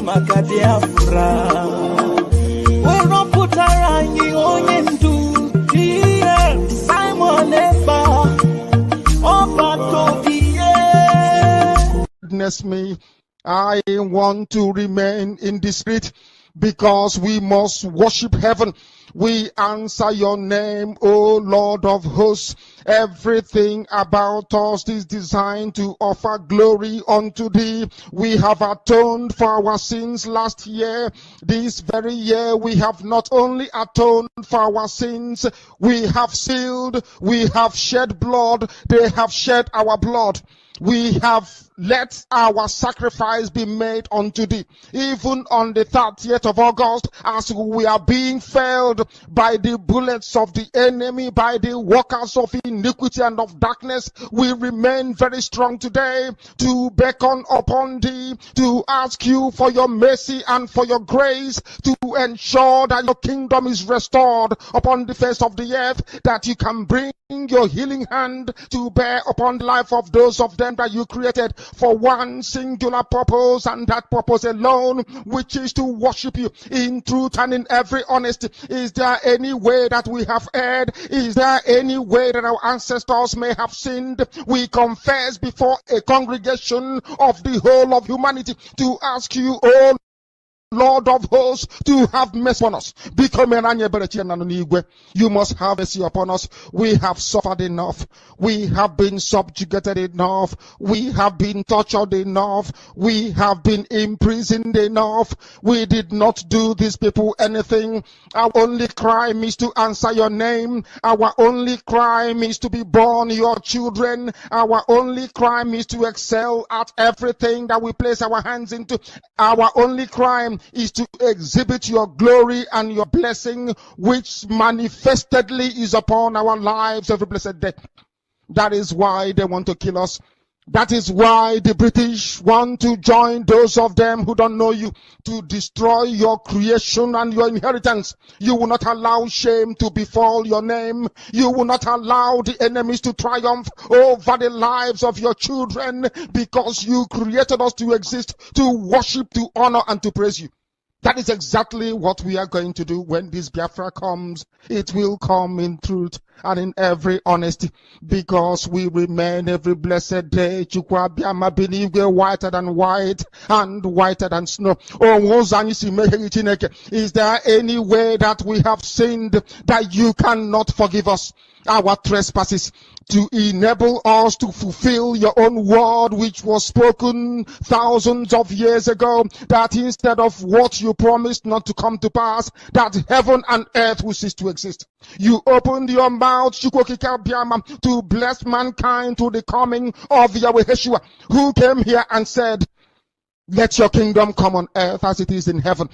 maka Biafra. Wero putara nyi onye ndu Simon Eba Witness me, I want to remain in the spirit because we must worship heaven. We answer your name, O Lord of hosts. Everything about us is designed to offer glory unto thee. We have atoned for our sins last year. This very year we have not only atoned for our sins, we have sealed, we have shed blood, they have shed our blood. We have let our sacrifice be made unto thee. Even on the 30th of August, as we are being felled by the bullets of the enemy, by the workers of iniquity and of darkness, we remain very strong today to beckon upon thee, to ask you for your mercy and for your grace, to ensure that your kingdom is restored upon the face of the earth, that you can bring your healing hand to bear upon the life of those of them that you created for one singular purpose, and that purpose alone, which is to worship you in truth and in every honesty. Is there any way that we have erred? Is there any way that our ancestors may have sinned? We confess before a congregation of the whole of humanity to ask you, oh Lord of hosts, to have mercy on us. You must have mercy upon us. We have suffered enough. We have been subjugated enough. We have been tortured enough. We have been imprisoned enough. We did not do these people anything. Our only crime is to answer your name. Our only crime is to be born your children. Our only crime is to excel at everything that we place our hands into. Our only crime is to exhibit your glory and your blessing, which manifestedly is upon our lives every blessed day. That is why they want to kill us. That is why the British want to join those of them who don't know you to destroy your creation and your inheritance. You will not allow shame to befall your name. You will not allow the enemies to triumph over the lives of your children, because you created us to exist, to worship, to honor, and to praise you. That is exactly what we are going to do when this Biafra comes. It will come in truth and in every honesty, because we remain every blessed day whiter than white and whiter than snow. Is there any way that we have sinned that you cannot forgive us our trespasses, to enable us to fulfill your own word, which was spoken thousands of years ago, that instead of what you promised not to come to pass, that heaven and earth will cease to exist? You opened your mouth to bless mankind to the coming of Yahweh Yeshua, who came here and said, let your kingdom come on earth as it is in heaven.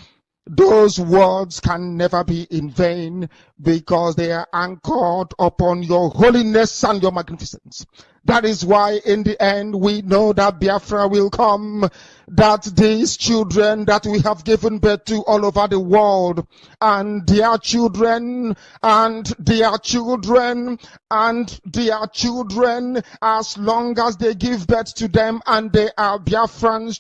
Those words can never be in vain, because they are anchored upon your holiness and your magnificence. That is why in the end we know that Biafra will come, that these children that we have given birth to all over the world, and their children, and their children, and their children, as long as they give birth to them and they are Biafrans,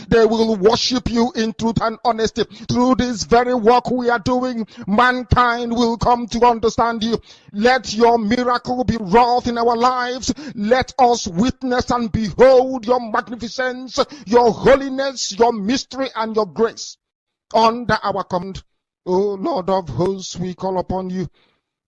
they will worship you in truth and honesty. Through this very work we are doing, mankind will come to understand you. Let your miracle be wrought in our lives. Let us witness and behold your magnificence, your holiness, your mystery, and your grace under our command. O Lord of hosts, we call upon you.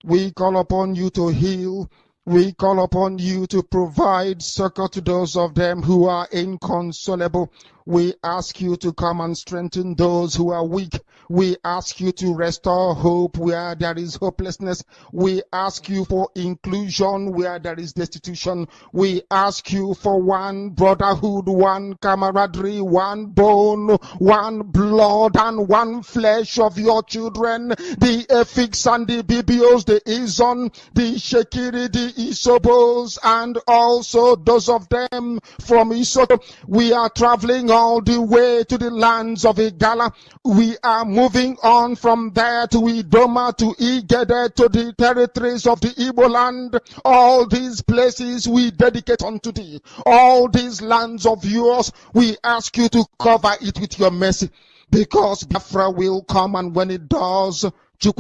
We call upon you to heal. We call upon you to provide succor to those of them who are inconsolable. We ask you to come and strengthen those who are weak. We ask you to restore hope where there is hopelessness. We ask you for inclusion where there is destitution. We ask you for one brotherhood, one camaraderie, one bone, one blood, and one flesh of your children. The Efiks and the Bibios, the Izon, the Shekiri, the Isobos, and also those of them from Isoto. We are traveling all the way to the lands of Igala. We are moving on from there to Idoma, to Igede, to the territories of the Igbo land. All these places we dedicate unto thee. All these lands of yours, we ask you to cover it with your mercy, because Biafra will come, and when it does, we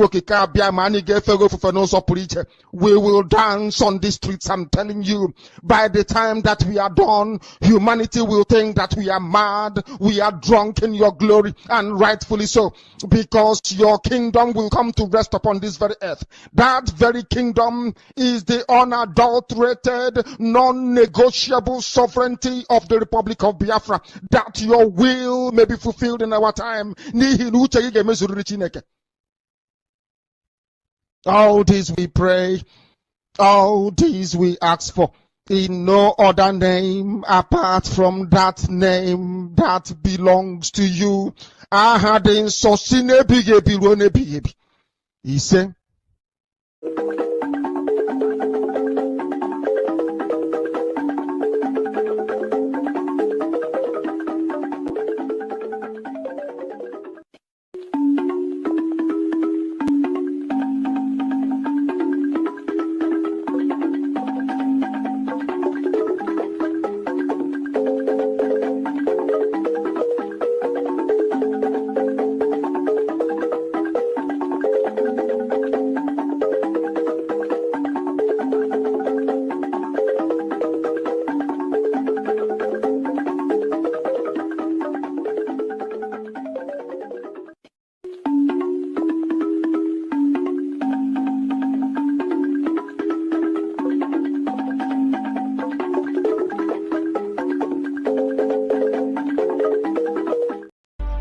will dance on the streets. I'm telling you, by the time that we are done, humanity will think that we are mad, we are drunk in your glory, and rightfully so, because your kingdom will come to rest upon this very earth. That very kingdom is the unadulterated, non-negotiable sovereignty of the Republic of Biafra, that your will may be fulfilled in our time. All this we pray, all this we ask for, in no other name apart from that name that belongs to you. He said,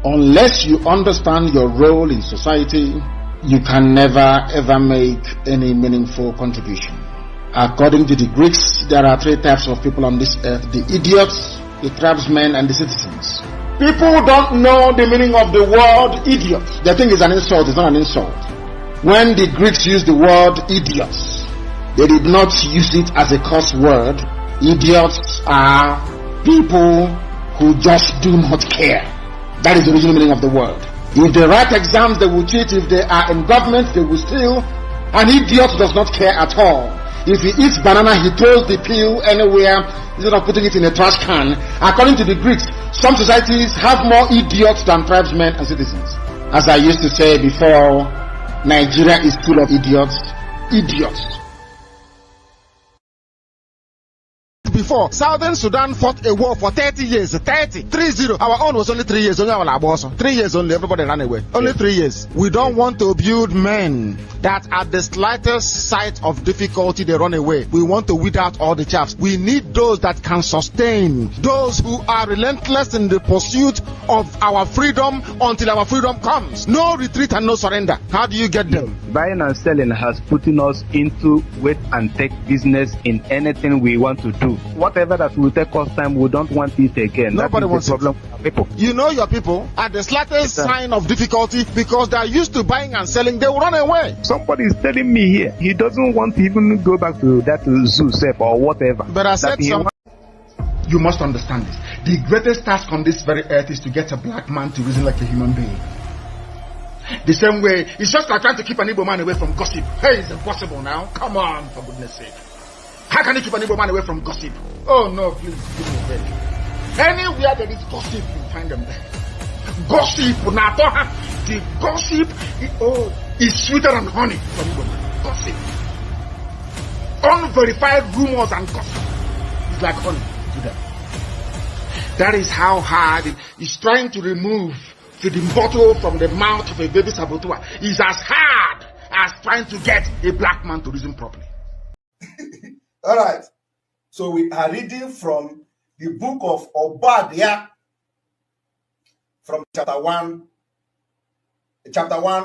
unless you understand your role in society, you can never ever make any meaningful contribution. According to the Greeks, there are three types of people on this earth: the idiots, the tribesmen, and the citizens. People don't know the meaning of the word idiot. They think it's an insult. It's not an insult. When the Greeks used the word idiots, they did not use it as a curse word. Idiots are people who just do not care. That is the original meaning of the word. If they write exams, they will cheat. If they are in government, they will steal. An idiot does not care at all. If he eats banana, he throws the peel anywhere instead of putting it in a trash can. According to the Greeks, some societies have more idiots than tribesmen and citizens. As I used to say before, Nigeria is full of idiots. Idiots. Before, Southern Sudan fought a war for 30 years. 30. Our own was only 3 years. Only our 3 years only. Everybody ran away. Only 3 years. We don't want to build men that at the slightest sight of difficulty, they run away. We want to weed out all the chaffs. We need those that can sustain. Those who are relentless in the pursuit of our freedom until our freedom comes. No retreat and no surrender. How do you get them? Buying and selling has put us into wait and take business in anything we want to do. Whatever that will take us time, we don't want it again. Nobody wants the problem with people. You know your people, at the slightest sign of difficulty, because they are used to buying and selling, they will run away. Somebody is telling me here, he doesn't want to even go back to that zoo set or whatever. But I said You must understand this. The greatest task on this very earth is to get a black man to reason like a human being. The same way, it's just like trying to keep an Igbo man away from gossip. Hey, it's impossible now. Come on, for goodness sake. How can you keep an Igbo man away from gossip? Oh no, please give me a break. Anywhere there is gossip, you find them there. Gossip, the gossip is sweeter than honey for Igbo man. Gossip. Unverified rumors and gossip is like honey to them. That is how hard it is. Trying to remove the bottle from the mouth of a baby saboteur is as hard as trying to get a black man to reason properly. All right. So we are reading from the book of Obadiah, from chapter 1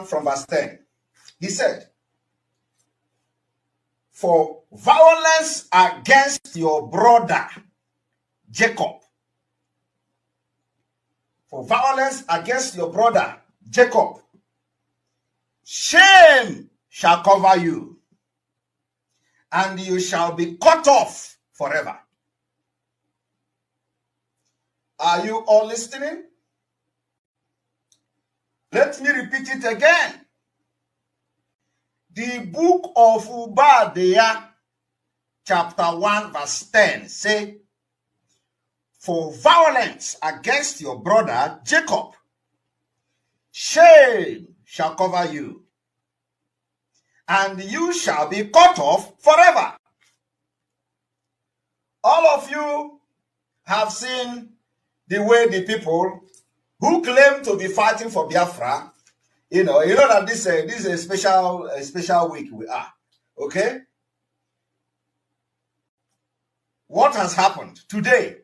from verse 10. He said, "For violence against your brother Jacob, for violence against your brother Jacob, shame shall cover you, and you shall be cut off forever. Are you all listening? Let me repeat it again. The book of Obadiah, chapter 1, verse 10, say, for violence against your brother Jacob, shame shall cover you, and you shall be cut off forever. All of you have seen the way the people who claim to be fighting for Biafra, you know that this is a special week we are, okay? What has happened today?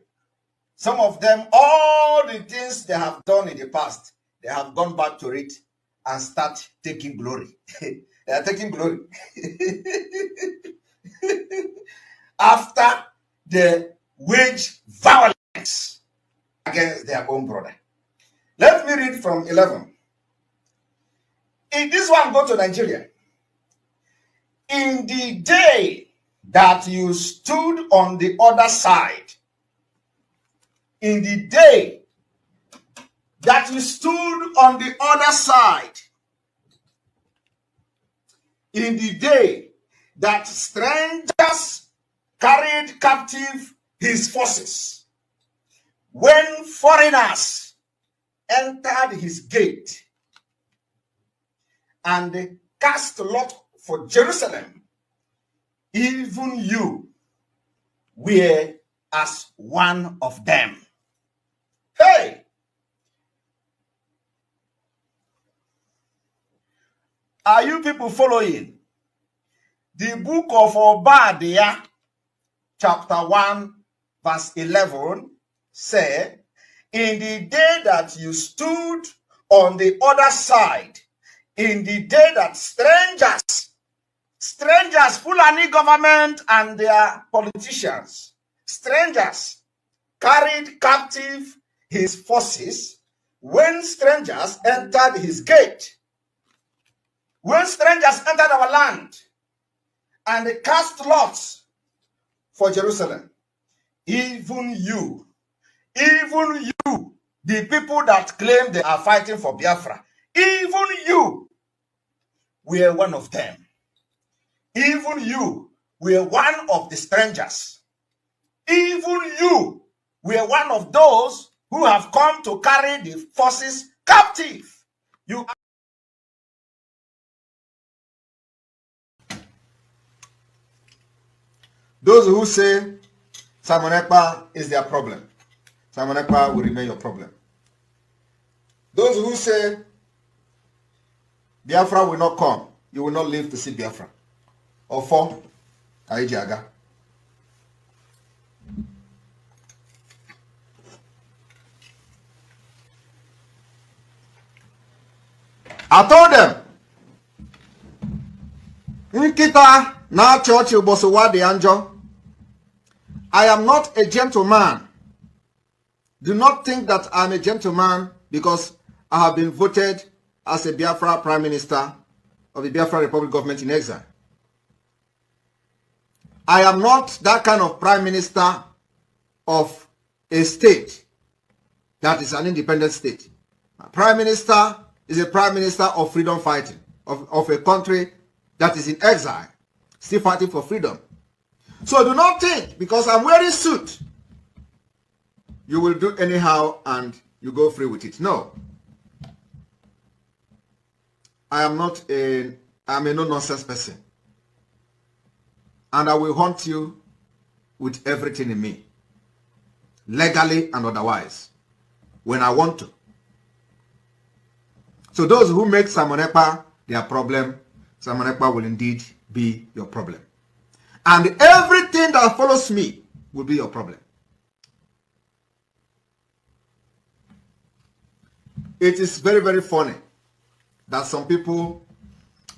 Some of them, all the things they have done in the past, they have gone back to it and start taking glory. They are taking glory. After they wage violence against their own brother. Let me read from 11. In this one, go to Nigeria. In the day that you stood on the other side, in the day that you stood on the other side, in the day that strangers carried captive his forces, when foreigners entered his gate and cast lot for Jerusalem, even you were as one of them. Hey! Are you people following? The book of Obadiah, chapter 1, verse 11, say, in the day that you stood on the other side, in the day that strangers, Fulani government and their politicians, strangers carried captive his forces, when strangers entered his gate, when strangers entered our land and they cast lots for Jerusalem, even you, the people that claim they are fighting for Biafra, even you were one of them. Even you were one of the strangers. Even you were one of those who have come to carry the forces captive. You. Those who say Simon Ekpa is their problem, Simon Ekpa will remain your problem. Those who say Biafra will not come, you will not live to see Biafra. Or for Aijaga. I told them, Nkita na church Bosowa de Anjo, I am not a gentleman. Do not think that I'm a gentleman because I have been voted as a Biafra Prime Minister of the Biafra Republic government in exile. I am not that kind of Prime Minister of a state that is an independent state. A Prime Minister is a Prime Minister of freedom fighting, of a country that is in exile, still fighting for freedom. So do not think, because I'm wearing suit, you will do anyhow and you go free with it. No. I'm a no-nonsense person. And I will hunt you with everything in me, legally and otherwise, when I want to. So those who make Simon Ekpa their problem, Simon Ekpa will indeed be your problem. And everything that follows me will be your problem. It is very, very funny that some people,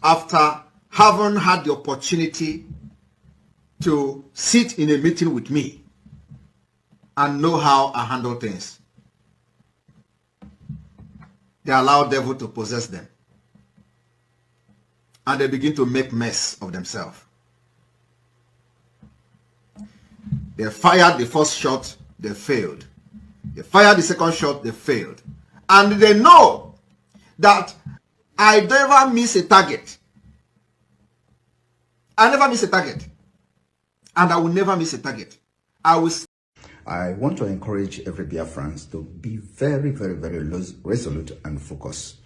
after having had the opportunity to sit in a meeting with me and know how I handle things, they allow the devil to possess them. And they begin to make mess of themselves. They fired the first shot, they failed. They fired the second shot, they failed. And they know that I never miss a target. I never miss a target. And I will never miss a target. I want to encourage every Biafrans to be very, very, very resolute and focused.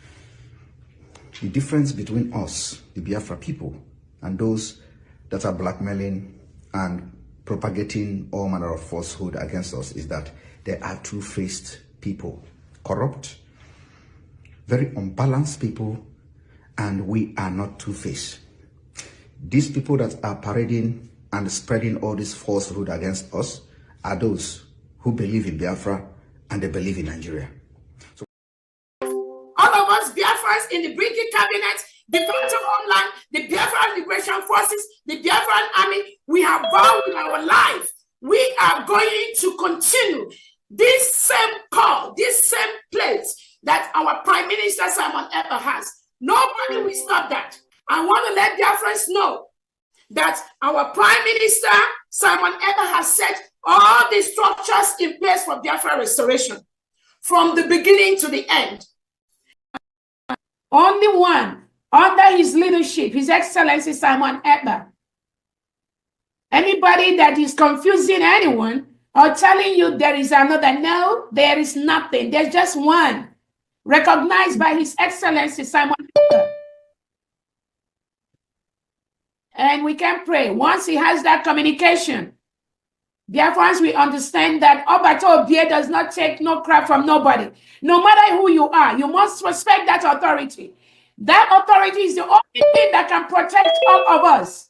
The difference between us, the Biafra people, and those that are blackmailing and propagating all manner of falsehood against us is that they are two-faced people, corrupt, very unbalanced people, and we are not two-faced. These people that are parading and spreading all this falsehood against us are those who believe in Biafra and they believe in Nigeria. So, all of us Biafrans in the British cabinet, the Defense Homeland, the Biafran Liberation Forces, the Biafran Army, we have vowed in our life. We are going to continue this same call, this same place that our Prime Minister Simon Ekpa has. Nobody will stop that. I want to let Biafrans know that our Prime Minister Simon Ekpa has set all the structures in place for Biafra restoration from the beginning to the end. Only one under his leadership, His Excellency Simon Ekpa. Anybody that is confusing anyone or telling you there is another, no, there is nothing. There's just one recognized by His Excellency Simon Ekpa. And we can pray. Once he has that communication, Biafrans, we understand that Obato does not take no crap from nobody. No matter who you are, you must respect that authority. That authority is the only thing that can protect all of us.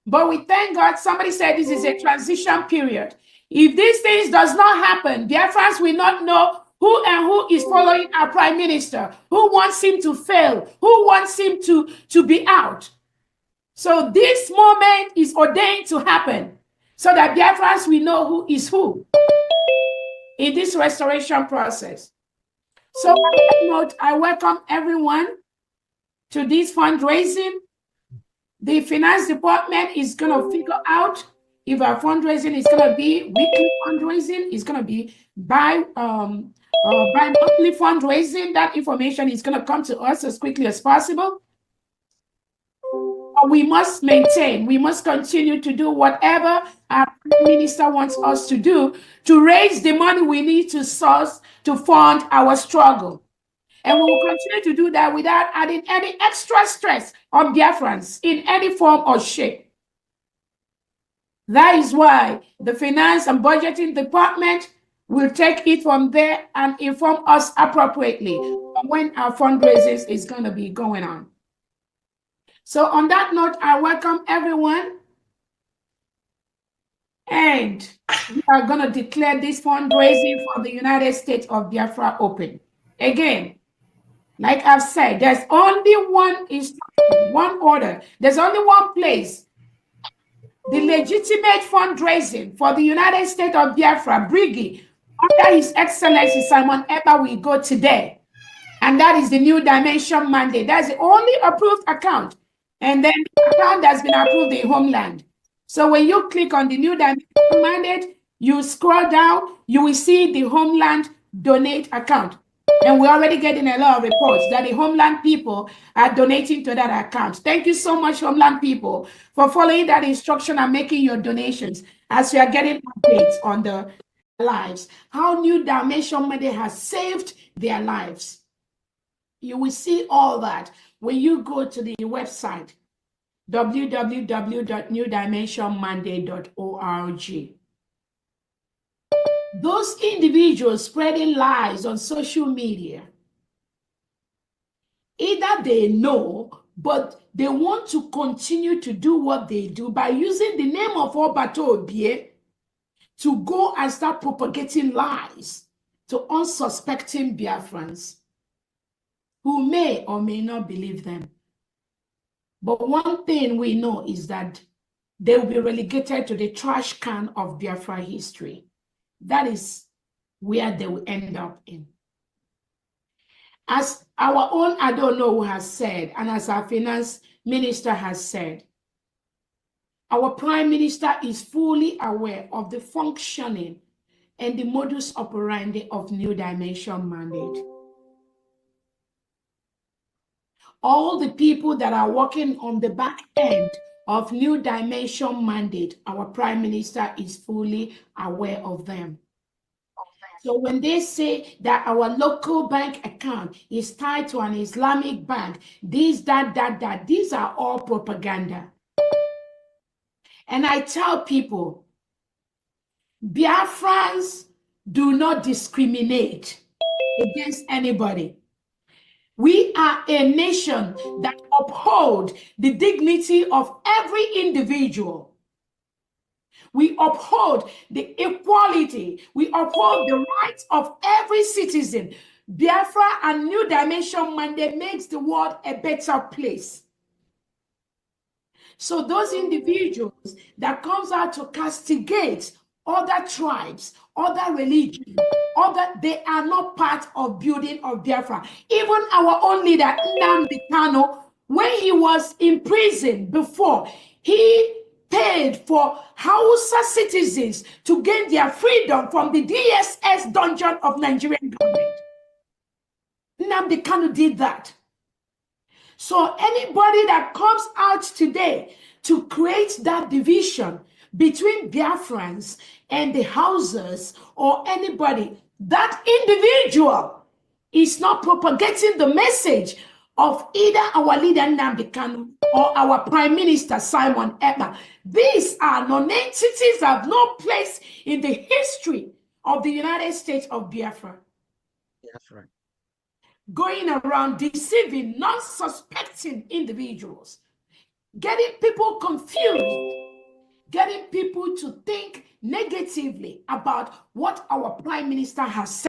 But we thank God, somebody said this is a transition period. If these things does not happen, Biafrans will not know who is following our Prime Minister, who wants him to fail, who wants him to be out. So this moment is ordained to happen so that Biafrans will know who is who in this restoration process. So on that note, I welcome everyone to this fundraising. The finance department is going to figure out if our fundraising is going to be weekly fundraising, is going to be by monthly fundraising. That information is going to come to us as quickly as possible. We must maintain, we must continue to do whatever our Prime Minister wants us to do to raise the money we need to source to fund our struggle. And we will continue to do that without adding any extra stress on Biafrans in any form or shape. That is why the Finance and Budgeting Department will take it from there and inform us appropriately when our fundraising is going to be going on. So on that note, I welcome everyone. And we are going to declare this fundraising for the United States of Biafra open. Again, like I've said, there's only one instruction, one order. There's only one place. The legitimate fundraising for the United States of Biafra, Briggy, under His Excellency Simon Ekpa, will go today. And that is the New Dimension mandate. That's the only approved account. And then the account that's been approved in Homeland. So when you click on the New Dimension mandate, you scroll down, you will see the Homeland donate account. And we're already getting a lot of reports that the Homeland people are donating to that account. Thank you so much, Homeland people, for following that instruction and making your donations as we are getting updates on the lives. How New Dimension mandate has saved their lives. You will see all that when you go to the website, www.newdimensionmandate.org. Those individuals spreading lies on social media, either they know, but they want to continue to do what they do by using the name of Obato Obie to go and start propagating lies to unsuspecting Biafrans who may or may not believe them. But one thing we know is that they will be relegated to the trash can of Biafra history. That is where they will end up in. As our own Adono has said, and as our finance minister has said, our Prime Minister is fully aware of the functioning and the modus operandi of New Dimension Mandate. All the people that are working on the back end of New Dimension Mandate, our Prime Minister is fully aware of them. So when they say that our local bank account is tied to an Islamic bank, these are all propaganda. And I tell people, Biafrans do not discriminate against anybody. We are a nation that uphold the dignity of every individual. We uphold the equality. We uphold the rights of every citizen. Biafra and New Dimension Mandate makes the world a better place. So those individuals that comes out to castigate other tribes, other religions, they are not part of building of Biafra. Even our own leader, Nnamdi Kanu, when he was in prison before, he paid for Hausa citizens to gain their freedom from the DSS dungeon of Nigerian government. Nnamdi Kanu did that. So anybody that comes out today to create that division between Biafrans and the Hausas or anybody, that individual is not propagating the message of either our leader Nnamdi Kanu or our Prime Minister Simon Ekpa. These are non-entities that have no place in the history of the United States of Biafra. That's right. Going around deceiving non-suspecting individuals, getting people confused, getting people to think negatively about what our Prime Minister has said.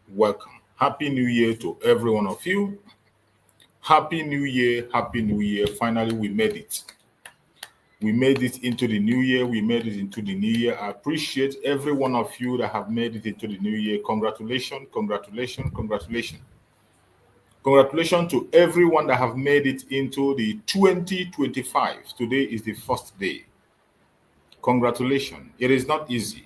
Welcome. Happy New Year to every one of you. Happy New Year. Finally, we made it. We made it into the new year. I appreciate every one of you that have made it into the new year. Congratulations. Congratulations to everyone that have made it into the 2025. Today is the first day. Congratulations. It is not easy.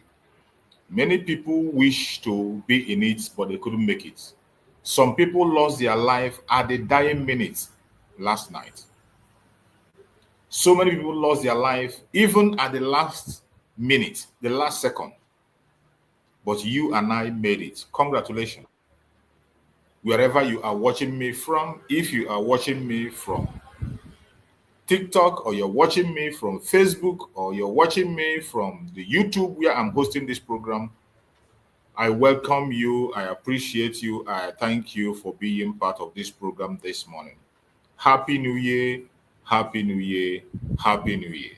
Many people wish to be in it, but they couldn't make it. Some people lost their life at the dying minute last night. So many people lost their life even at the last minute, the last second. But you and I made it. Congratulations. Wherever you are watching me from, if you are watching me from TikTok, or you're watching me from Facebook, or you're watching me from the YouTube where I'm hosting this program, I welcome you. I appreciate you. I thank you for being part of this program this morning. Happy New Year. Happy New Year. Happy New Year.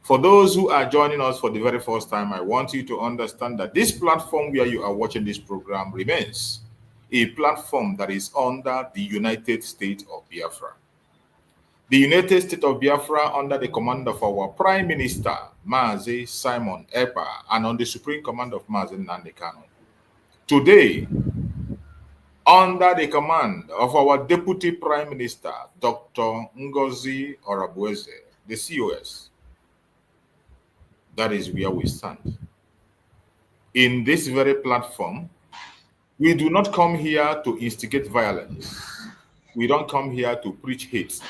For those who are joining us for the very first time, I want you to understand that this platform where you are watching this program remains a platform that is under the United States of Biafra. The United States of Biafra, under the command of our Prime Minister, Mazi Simon Ekpa, and on the Supreme Command of Mazi Nnamdi Kanu. Today, under the command of our Deputy Prime Minister, Dr. Ngozi Orabueze, the COS. That is where we stand. In this very platform, we do not come here to instigate violence. We don't come here to preach hate.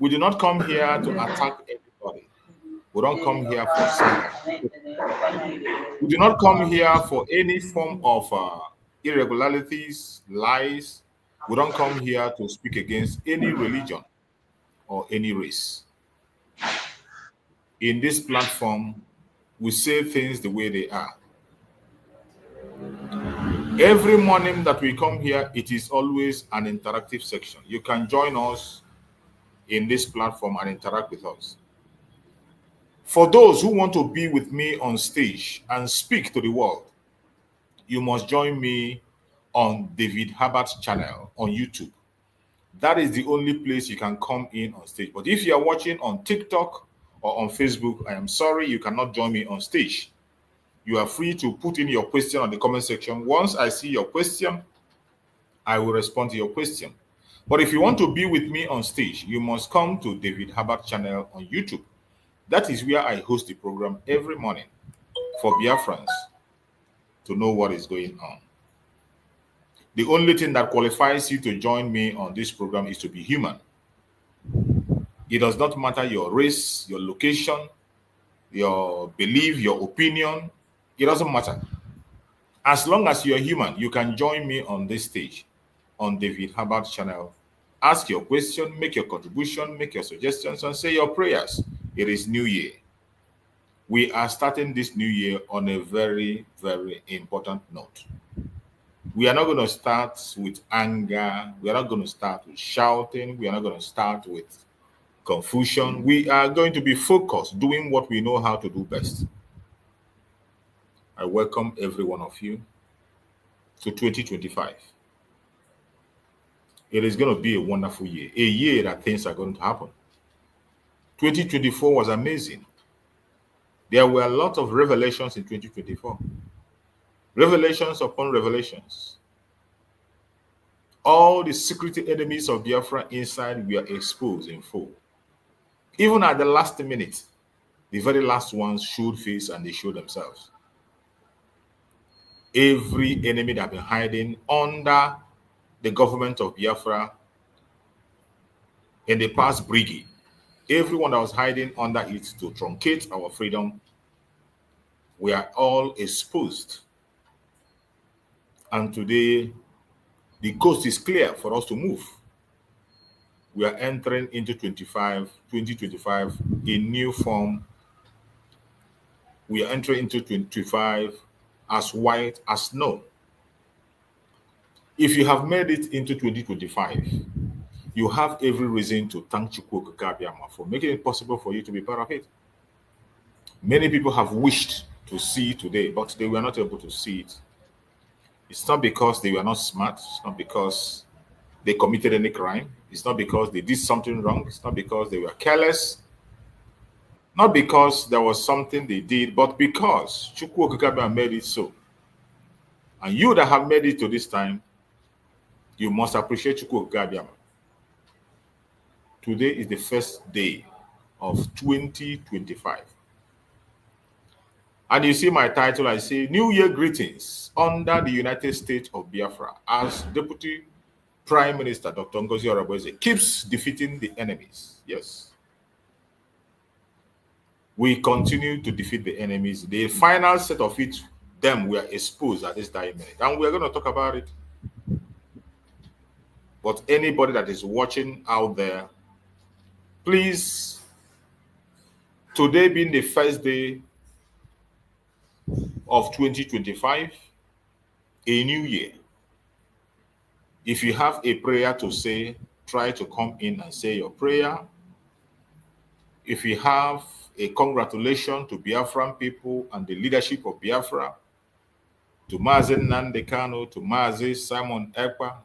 We do not come here to attack everybody. We don't come here for silence. We do not come here for any form of irregularities, lies. We don't come here to speak against any religion or any race. In this platform, we say things the way they are. Every morning that we come here, it is always an interactive section. You can join us in this platform and interact with us. For those who want to be with me on stage and speak to the world, you must join me on David Herbert's channel on YouTube. That is the only place you can come in on stage. But if you are watching on TikTok or on Facebook, I am sorry, you cannot join me on stage. You are free to put in your question on the comment section. Once I see your question, I will respond to your question. But if you want to be with me on stage, you must come to David Herbert channel on YouTube. That is where I host the program every morning for Biafrans to know what is going on. The only thing that qualifies you to join me on this program is to be human. It does not matter your race, your location, your belief, your opinion. It doesn't matter. As long as you're human, you can join me on this stage on David Herbert's channel. Ask your question, make your contribution, make your suggestions, and say your prayers. It is New Year. We are starting this new year on a very, very important note. We are not going to start with anger. We are not going to start with shouting. We are not going to start with confusion. We are going to be focused, doing what we know how to do best. I welcome every one of you to 2025. It is going to be a wonderful year, a year that things are going to happen. 2024 was amazing. There were a lot of revelations in 2024. Revelations upon revelations. All the secret enemies of Biafra inside were exposed in full. Even at the last minute, the very last ones showed face and they showed themselves. Every enemy that had been hiding under the government of Biafra in the past brigade, everyone that was hiding under it to truncate our freedom, we are all exposed. And today, the coast is clear for us to move. We are entering into 2025 in new form. We are entering into 2025 as white as snow. If you have made it into 2025, you have every reason to thank Chukwu Okike Abiama for making it possible for you to be part of it. Many people have wished to see it today, but they were not able to see it. It's not because they were not smart. It's not because they committed any crime. It's not because they did something wrong. It's not because they were careless. Not because there was something they did, but because Chukwu Okike Abiama made it so. And you that have made it to this time, you must appreciate Chukwu Okike Abiama. Today is the first day of 2025. And you see my title, I say, New Year Greetings under the United States of Biafra as Deputy Prime Minister Dr. Ngozi keeps defeating the enemies. Yes. We continue to defeat the enemies. The final set of it, them were exposed at this time minute. And we're going to talk about it. But anybody that is watching out there, please, today being the first day of 2025, a new year. If you have a prayer to say, try to come in and say your prayer. If you have a congratulation to Biafran people and the leadership of Biafra, to Mazi Nnamdi Kanu, to Mazi Simon Ekpa,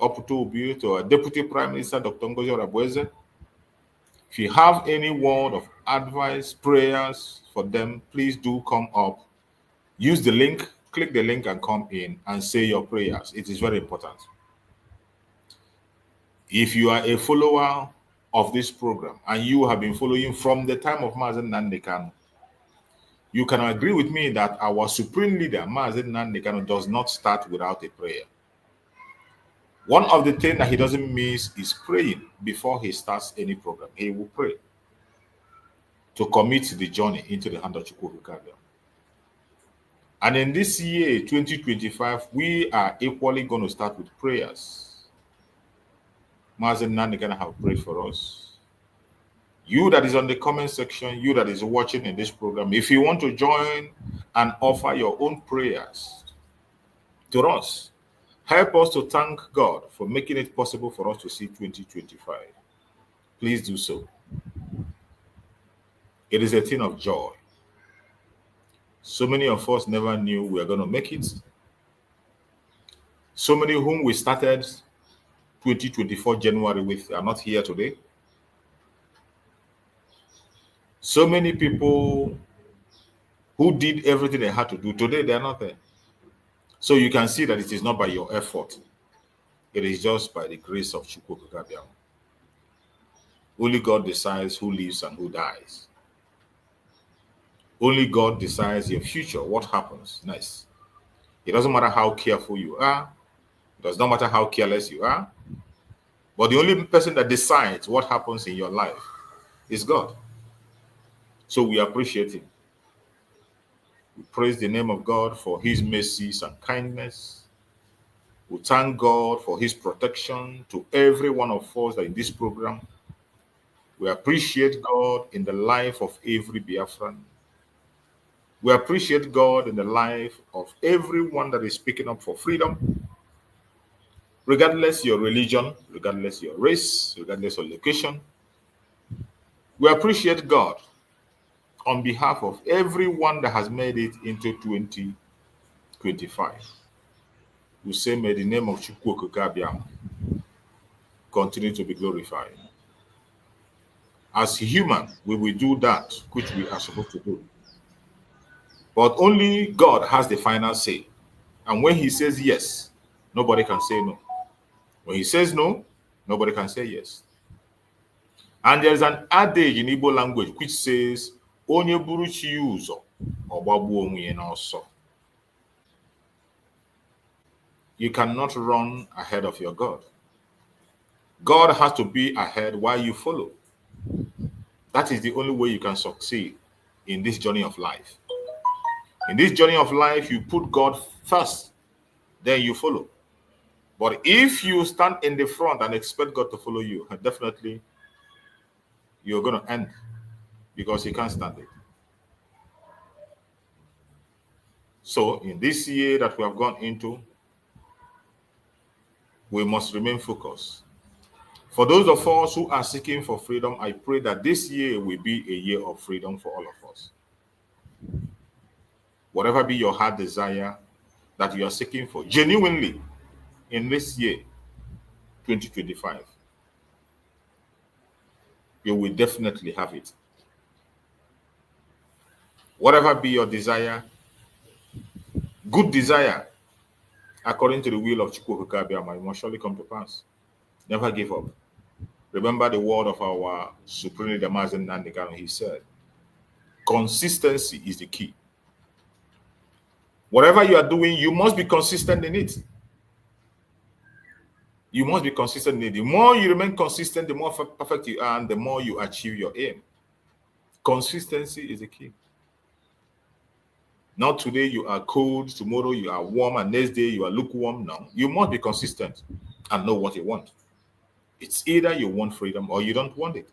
up to our Deputy Prime Minister Dr. Ngozi. If you have any word of advice, prayers for them, please do come up. Use the link, click the link and come in and say your prayers. It is very important. If you are a follower of this program and you have been following from the time of Mazi Nnamdi Kanu, you can agree with me that our supreme leader, Mazi Nnamdi Kanu, does not start without a prayer. One of the things that he doesn't miss is praying before he starts any program. He will pray to commit the journey into the hand of Chukwu Okike Abiama. And in this year, 2025, we are equally going to start with prayers. Mazen Nani gonna have prayed for us. You that is on the comment section, you that is watching in this program, if you want to join and offer your own prayers to us, help us to thank God for making it possible for us to see 2025. Please do so. It is a thing of joy. So many of us never knew we were going to make it. So many whom we started 2024 January with are not here today. So many people who did everything they had to do, today they are not there. So you can see that it is not by your effort. It is just by the grace of Chukwu Gabiam. Only God decides who lives and who dies. Only God decides your future, what happens next. It doesn't matter how careful you are. It does not matter how careless you are. But the only person that decides what happens in your life is God. So we appreciate him. We praise the name of God for his mercies and kindness. We thank God for his protection to every one of us that in this program. We appreciate God in the life of every Biafran. We appreciate God in the life of everyone that is speaking up for freedom, regardless your religion, regardless your race, regardless your location. We appreciate God on behalf of everyone that has made it into 2025. We say, may the name of Chukwu Okike continue to be glorified. As human, we will do that which we are supposed to do. But only God has the final say. And when he says yes, nobody can say no. When he says no, nobody can say yes. And there's an adage in Igbo language which says, Onye buru chi uzo, ọgbagbuo onwe ya n'ọsọ. You cannot run ahead of your God. God has to be ahead while you follow. That is the only way you can succeed in this journey of life. In this journey of life, you put God first, then you follow. But if you stand in the front and expect God to follow you, definitely you're going to end because he can't stand it. So in this year that we have gone into, we must remain focused. For those of us who are seeking for freedom, I pray that this year will be a year of freedom for all of us. Whatever be your heart desire that you are seeking for, genuinely in this year, 2025, you will definitely have it. Whatever be your desire, good desire, according to the will of Chukwu Okike must surely come to pass. Never give up. Remember the word of our Supreme Leader Mazen Nandekano. He said, consistency is the key. Whatever you are doing, you must be consistent in it. You must be consistent in it. The more you remain consistent, the more perfect you are, and the more you achieve your aim. Consistency is the key. Not today you are cold, tomorrow you are warm, and next day you are lukewarm. No, you must be consistent and know what you want. It's either you want freedom or you don't want it.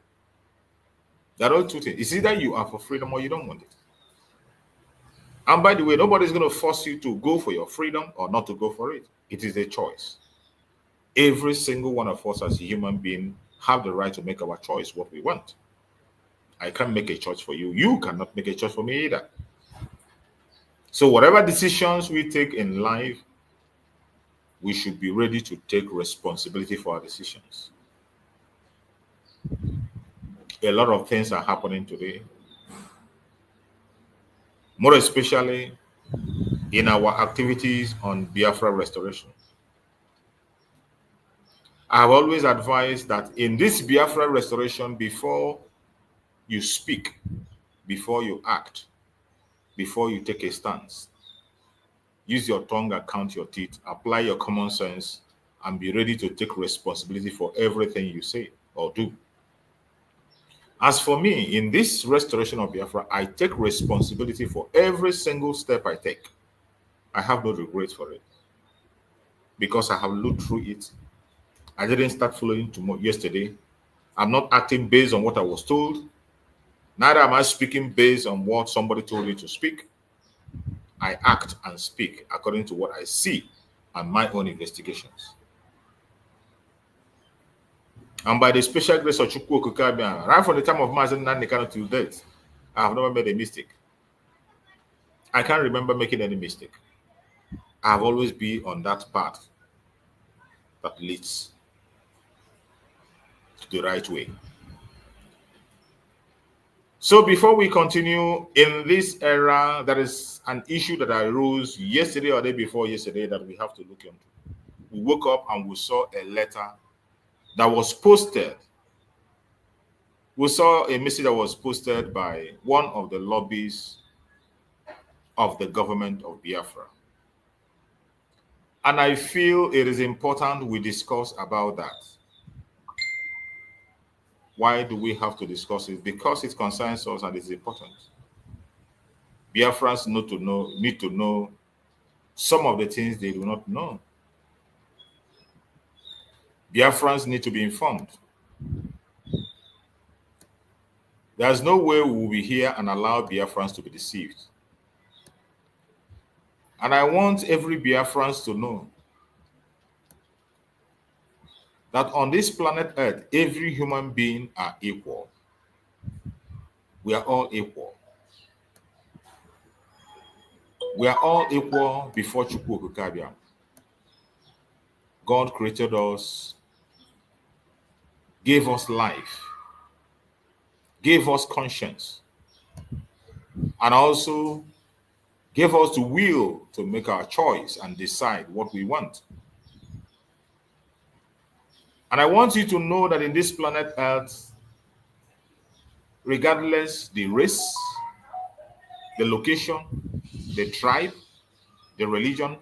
There are two things. It's either you are for freedom or you don't want it. And by the way, nobody's going to force you to go for your freedom or not to go for it. It is a choice. Every single one of us as a human being have the right to make our choice what we want. I can't make a choice for you. You cannot make a choice for me either. So whatever decisions we take in life, we should be ready to take responsibility for our decisions. A lot of things are happening today, more especially in our activities on Biafra restoration. I have always advised that in this Biafra restoration, before you speak, before you act, before you take a stance, use your tongue and count your teeth, apply your common sense, and be ready to take responsibility for everything you say or do. As for me, in this restoration of Biafra, I take responsibility for every single step I take. I have no regret for it because I have looked through it. I didn't start following yesterday. I'm not acting based on what I was told. Neither am I speaking based on what somebody told me to speak. I act and speak according to what I see and my own investigations. And by the special grace of Chukwu Okukabia, right from the time of Mazen Nanikano to date, I have never made a mistake. I can't remember making any mistake. I have always been on that path that leads to the right way. So before we continue, in this era, there is an issue that arose yesterday or the day before yesterday that we have to look into. We woke up and we saw a letter that was posted. We saw a message that was posted by one of the lobbyists of the government of Biafra. And I feel it is important we discuss about that. Why do we have to discuss it? Because it concerns us and it's important. Biafrans need to know some of the things they do not know. Biafrans need to be informed. There's no way we will be here and allow Biafrans to be deceived. And I want every Biafrans to know that on this planet Earth, every human being are equal. We are all equal. We are all equal before Chukwu Okukabia. God created us, gave us life, gave us conscience, and also gave us the will to make our choice and decide what we want. And I want you to know that in this planet Earth, regardless the race, the location, the tribe, the religion,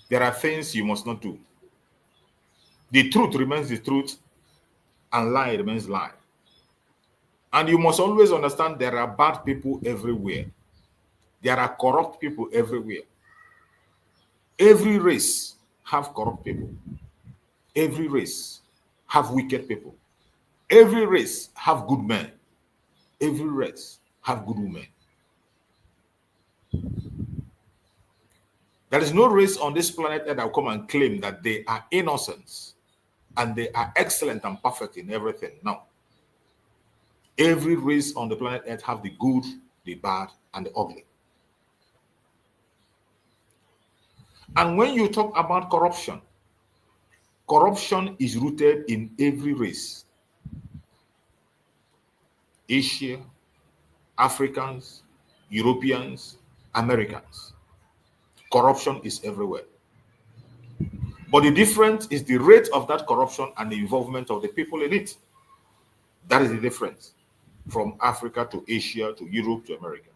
there are things you must not do. The truth remains the truth, and lie remains lie. And you must always understand there are bad people everywhere. There are corrupt people everywhere. Every race have corrupt people. Every race have wicked people. Every race have good men. Every race have good women. There is no race on this planet that will come and claim that they are innocent and they are excellent and perfect in everything. No. Every race on the planet Earth have the good, the bad, and the ugly. And when you talk about corruption, corruption is rooted in every race. Asia, Africans, Europeans, Americans. Corruption is everywhere. But the difference is the rate of that corruption and the involvement of the people in it. That is the difference from Africa to Asia to Europe to America.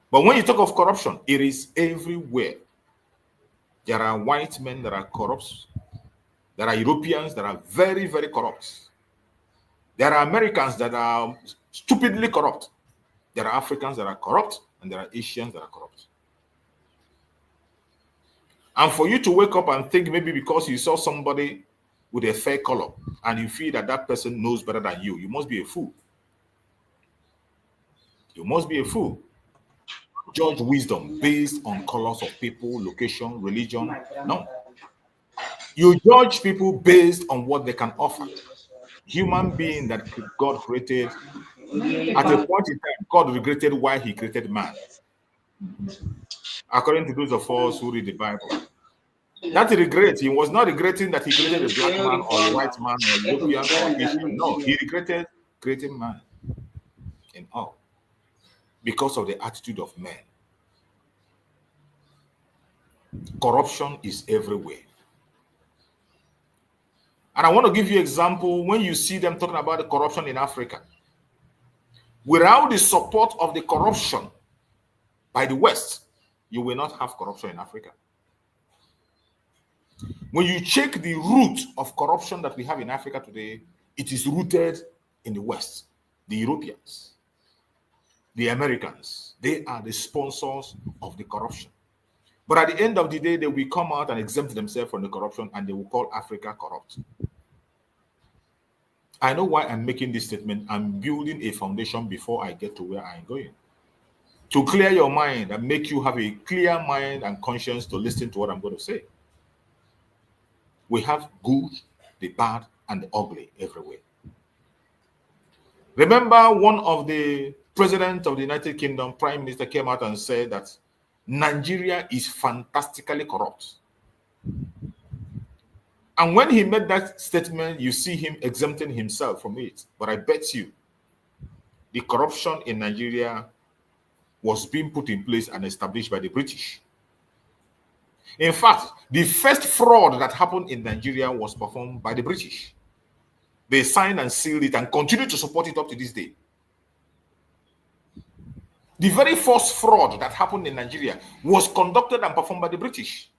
But when you talk of corruption, it is everywhere. There are white men that are corrupt. There are Europeans that are very, very corrupt. There are Americans that are stupidly corrupt. There are Africans that are corrupt, and there are Asians that are corrupt. And for you to wake up and think maybe because you saw somebody with a fair color and you feel that that person knows better than you, you must be a fool. You must be a fool. Judge wisdom based on colors of people, location, religion. No. You judge people based on what they can offer. Human being that God created, at a point in time, God regretted why he created man. According to those of us who read the Bible. That regret, he was not regretting that he created a black man or a white man or a European or Asian. No, he regretted creating man in all because of the attitude of men. Corruption is everywhere. And I want to give you an example when you see them talking about the corruption in Africa. Without the support of the corruption by the West, you will not have corruption in Africa. When you check the root of corruption that we have in Africa today, it is rooted in the West. the Europeans, the Americans. They are the sponsors of the corruption. But at the end of the day, they will come out and exempt themselves from the corruption, and they will call Africa corrupt. I know why I'm making this statement. I'm building a foundation before I get to where I'm going. To clear your mind and make you have a clear mind and conscience to listen to what I'm going to say. We have good, the bad, and the ugly everywhere. Remember, one of the presidents of the United Kingdom, Prime Minister, came out and said that Nigeria is fantastically corrupt. And when he made that statement, you see him exempting himself from it. But I bet you the corruption in Nigeria was being put in place and established by the British. In fact, the first fraud that happened in Nigeria was performed by the British. They signed and sealed it and continue to support it up to this day. The very first fraud that happened in Nigeria was conducted and performed by the British,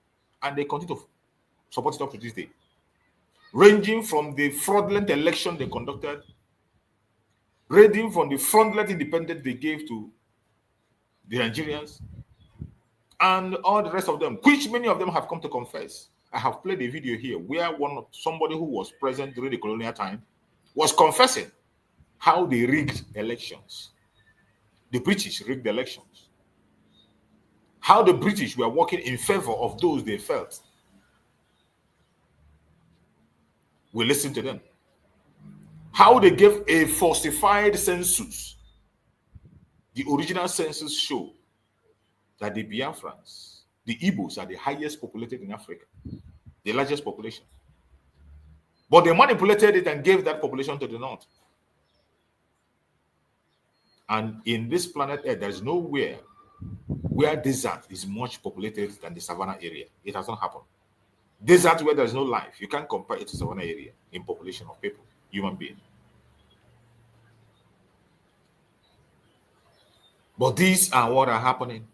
and they continue to support it up to this day. Ranging from the fraudulent election they conducted, ranging from the fraudulent independence they gave to the Nigerians, and all the rest of them, which many of them have come to confess. I have played a video here where somebody who was present during the colonial time was confessing how they rigged elections. The British rigged the elections. How the British were working in favor of those they felt. We listened to them. How they gave a falsified census. The original census showed that the Biafrans, the Igbos, are the highest populated in Africa, the largest population. But they manipulated it and gave that population to the north. And in this planet Earth, there is nowhere where desert is much populated than the savannah area. It has not happened. Desert where there is no life, you can't compare it to savannah area in population of people, human beings. But these are what are happening.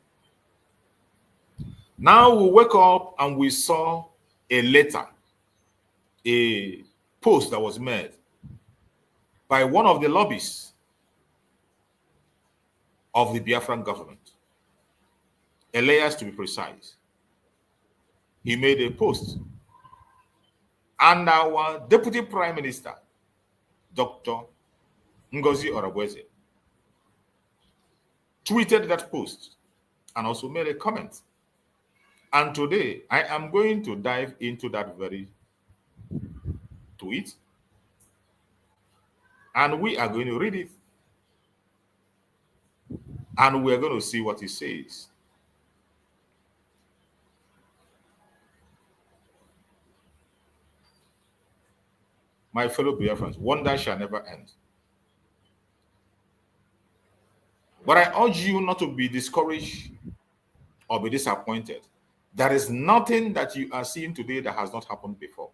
Now we wake up and we saw a letter, a post that was made by one of the lobbyists of the Biafran government, Elias to be precise. He made a post, and our Deputy Prime Minister, Dr. Ngozi Orabueze, tweeted that post and also made a comment. And today, I am going to dive into that very tweet, and we are going to read it, and we are going to see what he says. My fellow Biafrans, wonder shall never end. But I urge you not to be discouraged or be disappointed. There is nothing that you are seeing today that has not happened before.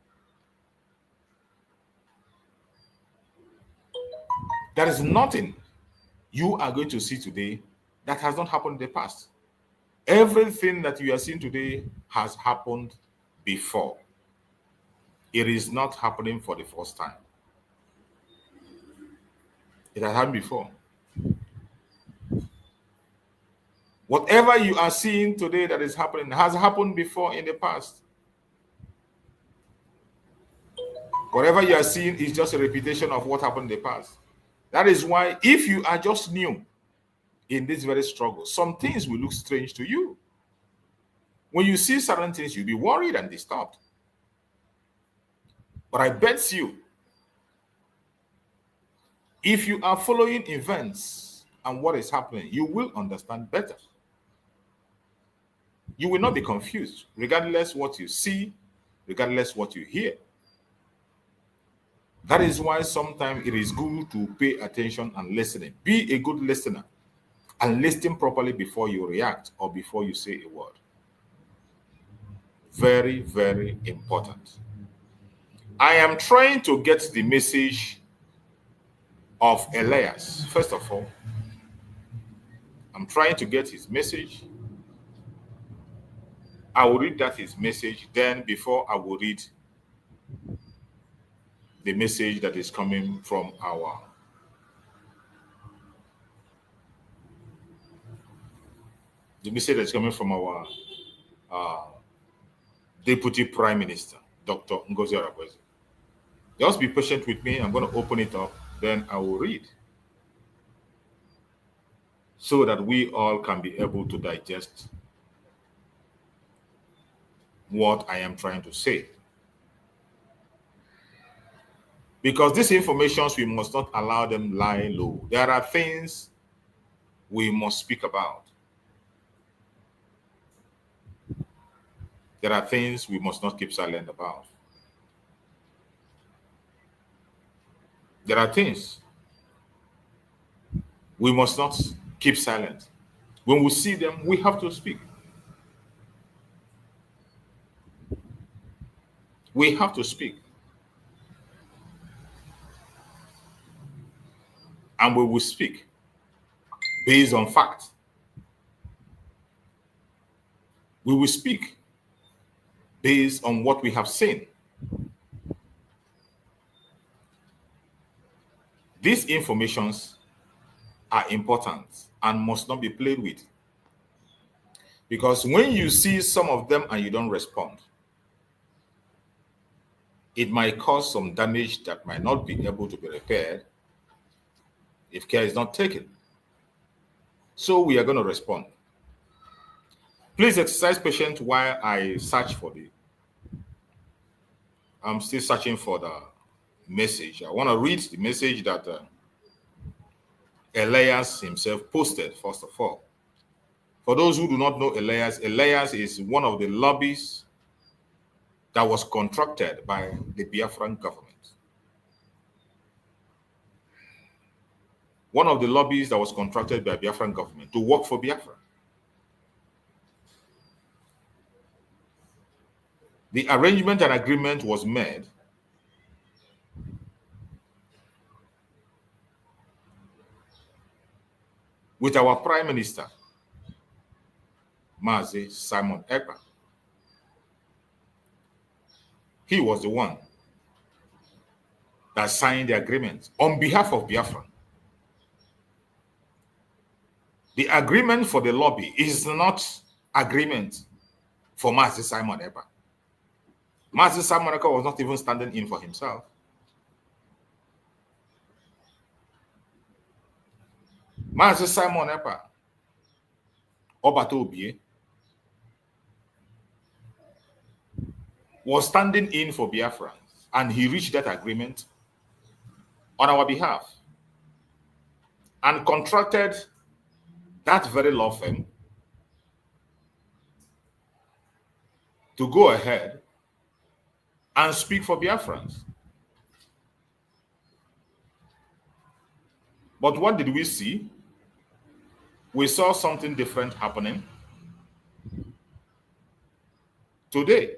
There is nothing you are going to see today that has not happened in the past. Everything that you are seeing today has happened before. It is not happening for the first time. It has happened before. Whatever you are seeing today that is happening has happened before in the past. Whatever you are seeing is just a repetition of what happened in the past. That is why if you are just new in this very struggle, some things will look strange to you. When you see certain things, you'll be worried and disturbed. But I bet you, if you are following events and what is happening, you will understand better. You will not be confused, regardless what you see, regardless what you hear. That is why sometimes it is good to pay attention and listening. Be a good listener and listen properly before you react or before you say a word. Very, very important. I am trying to get the message of Elias. First of all, I'm trying to get his message. I will read that his message. Then before I will read the message that is coming from our The message that's coming from our Deputy Prime Minister, Dr. Ngozi. Just be patient with me. I'm going to open it up, then I will read, so that we all can be able to digest what I am trying to say. Because these informations, we must not allow them lie low. There are things we must speak about. There are things we must not keep silent about. There are things we must not keep silent. When we see them, we have to speak. We have to speak. And we will speak based on fact. We will speak based on what we have seen. These informations are important and must not be played with. Because when you see some of them and you don't respond, it might cause some damage that might not be able to be repaired if care is not taken. So we are going to respond. Please exercise patience while I search for I'm still searching for the message. I want to read the message that Elias himself posted, first of all. For those who do not know Elias is one of the lobbyists that was contracted by the Biafran government. One of the lobbyists that was contracted by Biafran government to work for Biafra. The arrangement and agreement was made with our Prime Minister, Mazi Simon Ekpa. He was the one that signed the agreement on behalf of Biafra. The agreement for the lobby is not agreement for Mazi Simon Ekpa. Mazi Simon Ekpa was not even standing in for himself. Mazi Simon Ekpa, Obatobie, was standing in for Biafrans, and he reached that agreement on our behalf and contracted that very law firm to go ahead and speak for Biafrans. But what did we see? We saw something different happening today.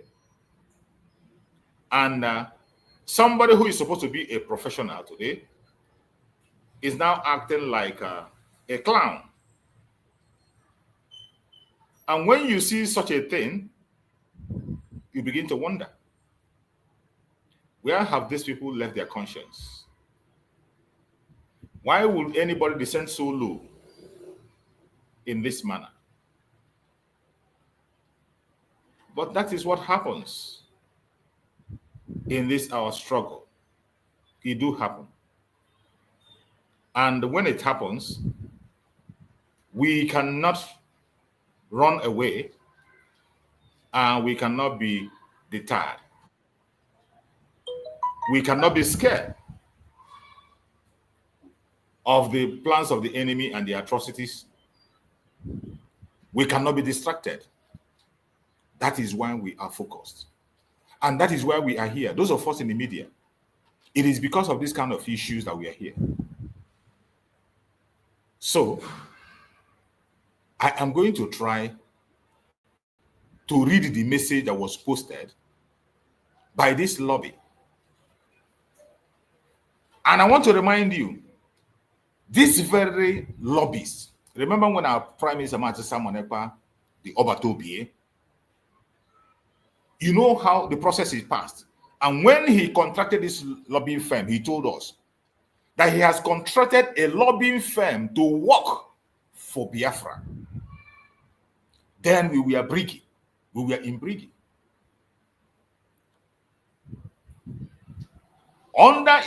And somebody who is supposed to be a professional today is now acting like a clown. And when you see such a thing, you begin to wonder, where have these people left their conscience? Why would anybody descend so low in this manner? But that is what happens in this our struggle. It do happen. And when it happens, we cannot run away and we cannot be deterred. We cannot be scared of the plans of the enemy and the atrocities. We cannot be distracted. That is why we are focused. And that is why we are here. Those of us in the media, it is because of this kind of issues that we are here. So, I am going to try to read the message that was posted by this lobby. And I want to remind you, these very lobbies, remember when our Prime Minister Mazi Simon Ekpa, the Obatobie, you know how the process is passed. And when he contracted this lobbying firm, he told us that he has contracted a lobbying firm to work for Biafra. Then we were Briggy. We were in Briggy.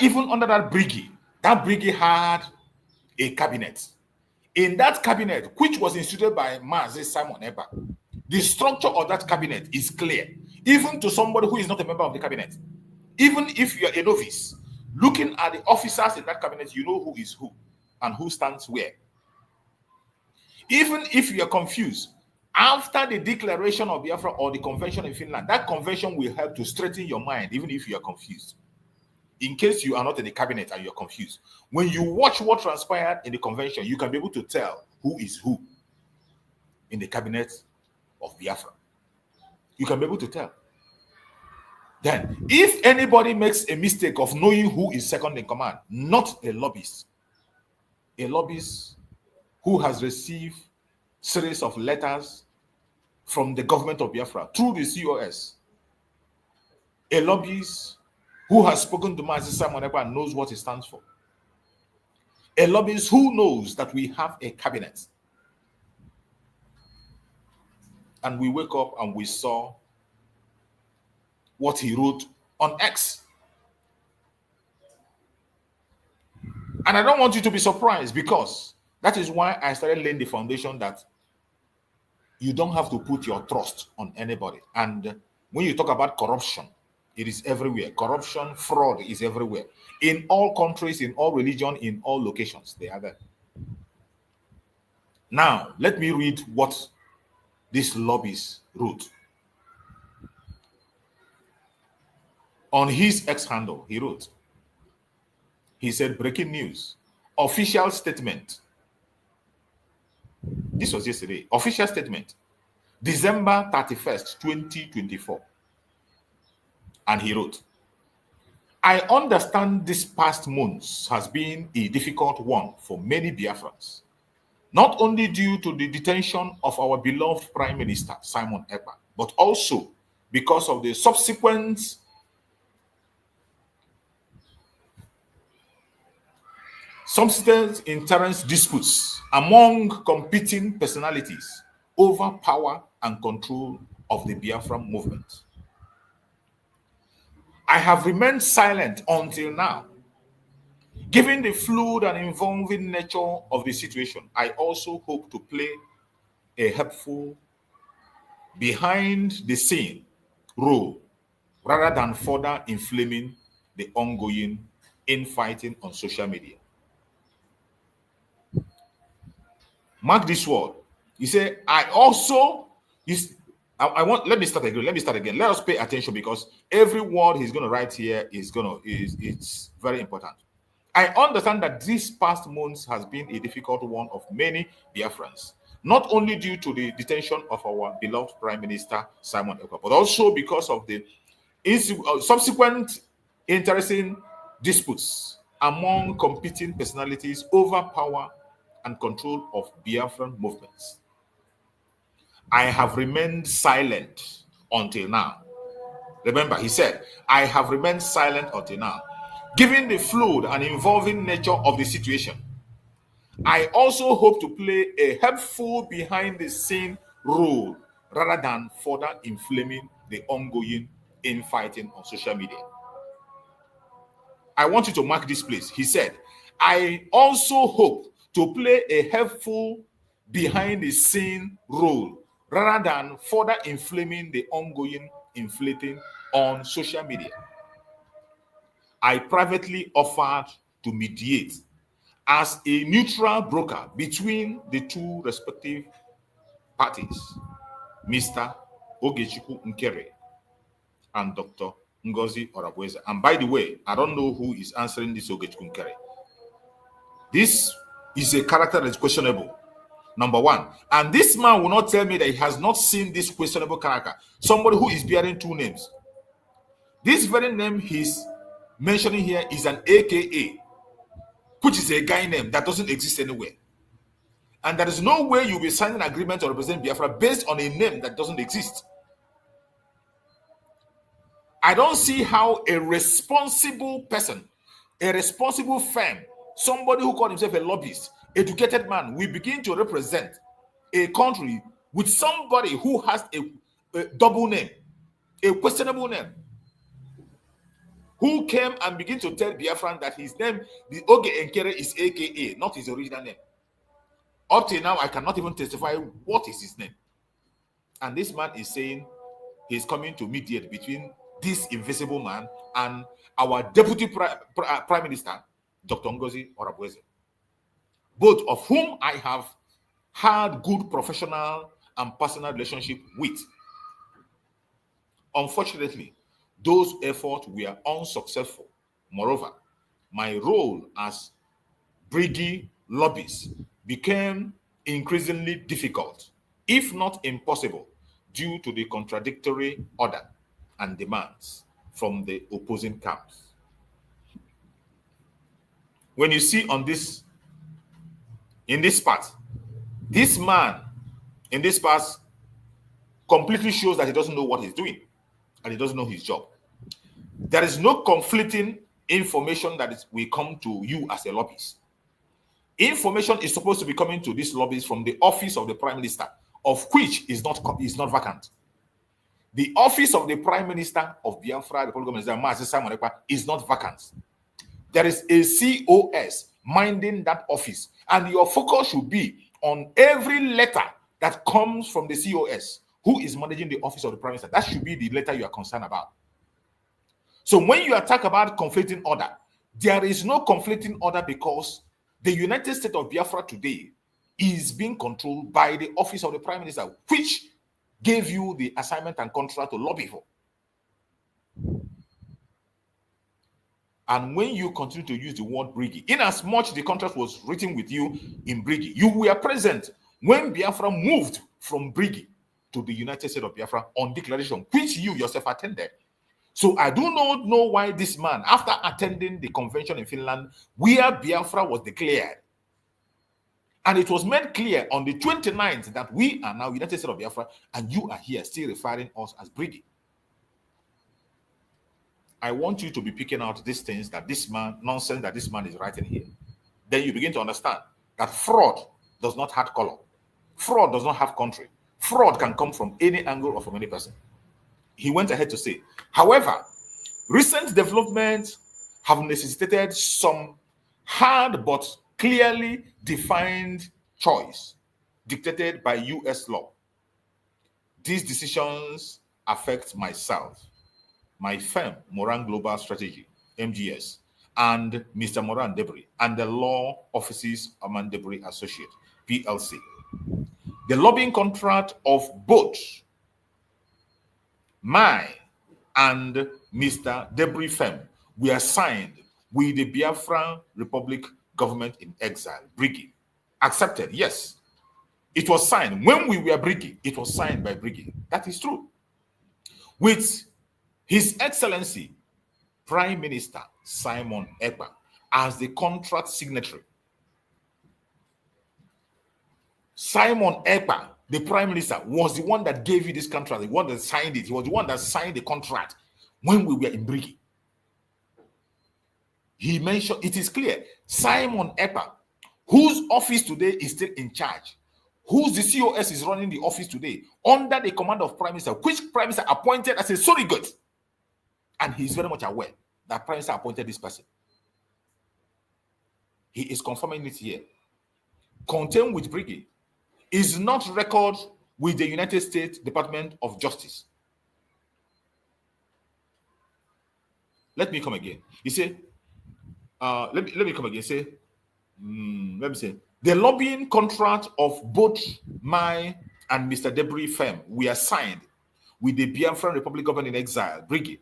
Even under that Briggy had a cabinet. In that cabinet, which was instituted by Mazi Simon Ekpa, the structure of that cabinet is clear, even to somebody who is not a member of the cabinet. Even if you are a novice, looking at the officers in that cabinet, you know who is who and who stands where. Even if you are confused, after the declaration of Biafra or the convention in Finland, that convention will help to straighten your mind, even if you are confused. In case you are not in the cabinet and you're confused, when you watch what transpired in the convention, you can be able to tell who is who in the cabinet of Biafra. You can be able to tell. Then, if anybody makes a mistake of knowing who is second in command, not a lobbyist who has received series of letters from the government of Biafra through the COS, a lobbyist who has spoken to Mazi Simon Ekpa and knows what it stands for, a lobbyist who knows that we have a cabinet. And we wake up and we saw what he wrote on X. And I don't want you to be surprised, because that is why I started laying the foundation that you don't have to put your trust on anybody. And when you talk about corruption, it is everywhere. Corruption, fraud is everywhere. In all countries, in all religions, in all locations, they are there. Now, let me read what this lobbyist wrote. On his X handle, he wrote, he said, breaking news, official statement. This was yesterday. Official statement, December 31st, 2024. And he wrote, I understand this past months has been a difficult one for many Biafrans, not only due to the detention of our beloved Prime Minister, Simon Ekpa, but also because of the subsequent substance interest disputes among competing personalities over power and control of the Biafra movement. I have remained silent until now. Given the fluid and involving nature of the situation, I also hope to play a helpful behind the scene role rather than further inflaming the ongoing infighting on social media. Mark this word. He said, I also, let me start again. Let us pay attention, because every word he's going to write here it's very important. I understand that this past months has been a difficult one of many Biafrans, not only due to the detention of our beloved Prime Minister, Simon Ekpa, but also because of the subsequent interesting disputes among competing personalities over power and control of Biafran movements. I have remained silent until now. Remember, he said, I have remained silent until now. Given the fluid and involving nature of the situation, I also hope to play a helpful behind-the-scene role rather than further inflaming the ongoing infighting on social media. I want you to mark this place. He said, I also hope to play a helpful behind-the-scene role rather than further inflaming the ongoing inflating on social media. I privately offered to mediate as a neutral broker between the two respective parties, Mr. Ogechukwu Nkere and Dr. Ngozi Orabueze. And by the way, I don't know who is answering this Ogechukwu Nkere. This is a character that is questionable, number one. And this man will not tell me that he has not seen this questionable character, somebody who is bearing two names. This very name he's mentioning here is an AKA, which is a guy name that doesn't exist anywhere. And there is no way you'll be signing an agreement to represent Biafra based on a name that doesn't exist. I don't see how a responsible person, a responsible firm, somebody who calls himself a lobbyist, educated man, will begin to represent a country with somebody who has a double name, a questionable name, who came and began to tell Biafran that his name, the Oge Nkere, is AKA, not his original name. Up till now, I cannot even testify what is his name. And this man is saying he's coming to mediate between this invisible man and our deputy prime minister, Dr. Ngozi Orabueze, both of whom I have had good professional and personal relationship with. Unfortunately, those efforts were unsuccessful. Moreover, my role as Briggy lobbyist became increasingly difficult, if not impossible, due to the contradictory order and demands from the opposing camps. When you see on this, in this part, this man in this part completely shows that he doesn't know what he's doing and he doesn't know his job. There is no conflicting information that will come to you as a lobbyist. Information is supposed to be coming to these lobbyists from the office of the prime minister, of which is not vacant. The office of the prime minister of Biafra, the Republic of Nigeria, is not vacant. There is a COS minding that office, and your focus should be on every letter that comes from the COS, who is managing the office of the prime minister. That should be the letter you are concerned about. So when you attack about conflicting order, there is no conflicting order because the United States of Biafra today is being controlled by the office of the prime minister, which gave you the assignment and contract to lobby for. And when you continue to use the word Briggy, in as much the contract was written with you in Briggy, you were present when Biafra moved from Briggy to the United States of Biafra on declaration, which you yourself attended. So I do not know why this man, after attending the convention in Finland, where Biafra was declared, and it was made clear on the 29th that we are now United States of Biafra, and you are here still referring us as Briggy. I want you to be picking out these things that this man, nonsense that this man is writing here. Then you begin to understand that fraud does not have color. Fraud does not have country. Fraud can come from any angle or from any person. He went ahead to say, however, recent developments have necessitated some hard but clearly defined choice dictated by US law. These decisions affect myself, my firm, Moran Global Strategy, MGS, and Mr. Moran Debris, and the law offices of Man Debris Associate, PLC. The lobbying contract of both my and Mr. Debris firm were signed with the Biafran Republic government in exile, Briggy. Accepted, yes. It was signed. When we were Briggy, it was signed by Briggy. That is true. With His Excellency, Prime Minister Simon Ekpa, as the contract signatory. Simon Ekpa, the Prime Minister, was the one that gave you this contract, the one that signed it. He was the one that signed the contract when we were in Briggy. He mentioned, it is clear, Simon Ekpa, whose office today is still in charge, whose the COS is running the office today, under the command of Prime Minister, which Prime Minister appointed as a surrogate. And he's very much aware that Prime Minister appointed this person. He is confirming it here. Contained with Briggy is not record with the United States Department of Justice. Let me come again. You say, let me come again. Say, let me say, the lobbying contract of both my and Mr. Debris firm were signed with the Biafran Republic government in exile, Briggy,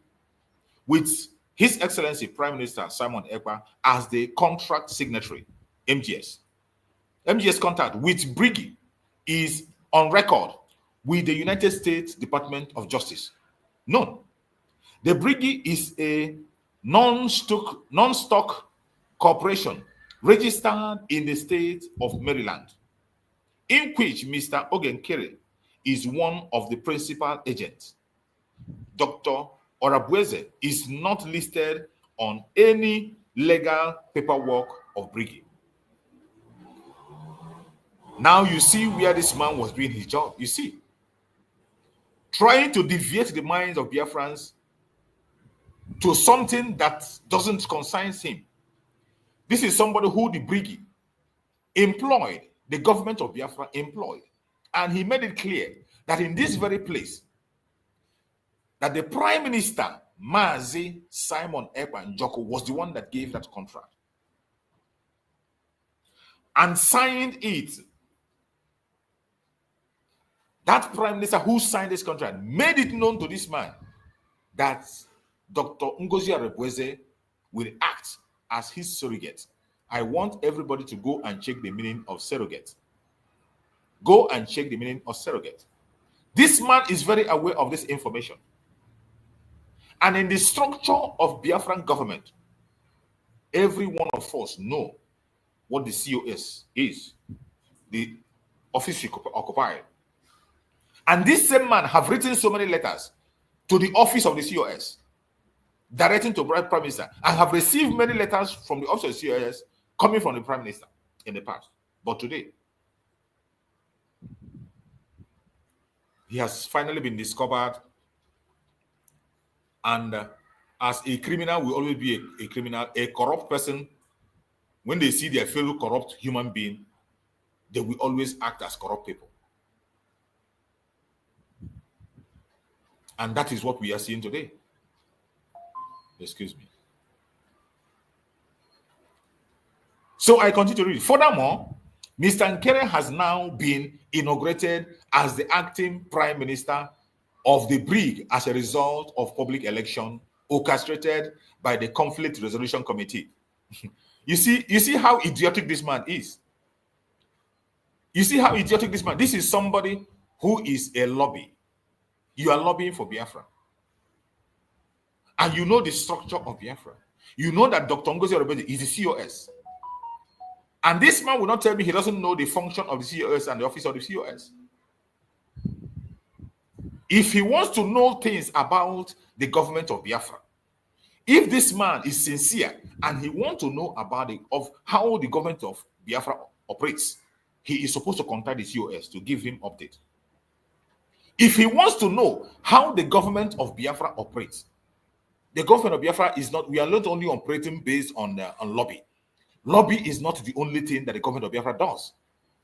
with His Excellency Prime Minister Simon Ekpa as the contract signatory, MGS. MGS contract with Briggy is on record with the United States Department of Justice. None. The Briggy is a non-stock corporation registered in the state of Maryland, in which Mr. Ogenkere is one of the principal agents. Dr. Orabueze is not listed on any legal paperwork of Briggy. Now you see where this man was doing his job. You see, trying to deviate the minds of Biafrans to something that doesn't concern him. This is somebody who the Briggy employed, the government of Biafra employed. And he made it clear that in this very place, that the Prime Minister, Mazi Simon Ekpa Njoko, was the one that gave that contract and signed it. That Prime Minister who signed this contract made it known to this man that Dr. Ngozi will act as his surrogate. I want everybody to go and check the meaning of surrogate. Go and check the meaning of surrogate. This man is very aware of this information. And in the structure of Biafran government, every one of us know what the COS is, the office occupied. And this same man have written so many letters to the office of the COS, directing to Prime Minister, and have received many letters from the office of the COS coming from the Prime Minister in the past. But today, he has finally been discovered, and as a criminal will always be a criminal, a corrupt person. When they see their fellow corrupt human being, they will always act as corrupt people. And that is what we are seeing today. Excuse me. So I continue to read. Furthermore, Mr. Nkere has now been inaugurated as the acting Prime Minister of the Brig as a result of public election orchestrated by the Conflict Resolution Committee. You see how idiotic this man is. You see how idiotic this man. This is somebody who is a lobby. You are lobbying for Biafra. And you know the structure of Biafra. You know that Dr. Ngozi is the COS. And this man will not tell me he doesn't know the function of the COS and the office of the COS. If he wants to know things about the government of Biafra, if this man is sincere and he wants to know about how the government of Biafra operates, he is supposed to contact the COS to give him update. If he wants to know how the government of Biafra operates, the government of Biafra is not, we are not only operating based on lobby. Lobby is not the only thing that the government of Biafra does.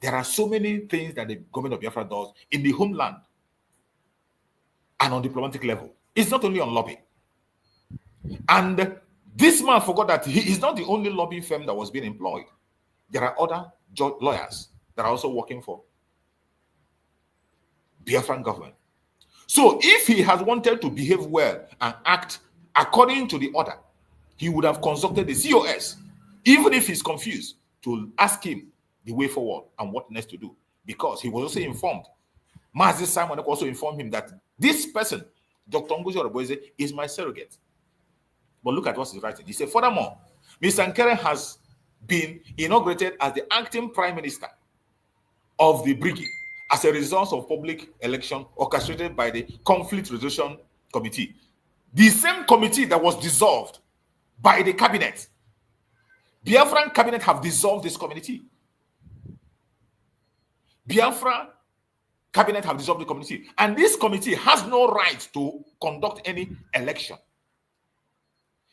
There are so many things that the government of Biafra does in the homeland and on diplomatic level. It's not only on lobby. And this man forgot that he is not the only lobby firm that was being employed. There are other lawyers that are also working for Biafran government. So if he has wanted to behave well and act according to the order, he would have consulted the COS, even if he's confused, to ask him the way forward and what next to do, because he was also informed. Mazi Simon also informed him that this person, Dr. Ngozi is my surrogate. But look at what he's writing. He said, furthermore, Mr. Nkere has been inaugurated as the acting Prime Minister of the Brigade as a result of public election orchestrated by the Conflict Resolution Committee. The same committee that was dissolved by the cabinet. Biafran cabinet have dissolved this committee. Biafra cabinet have dissolved the committee. And this committee has no right to conduct any election.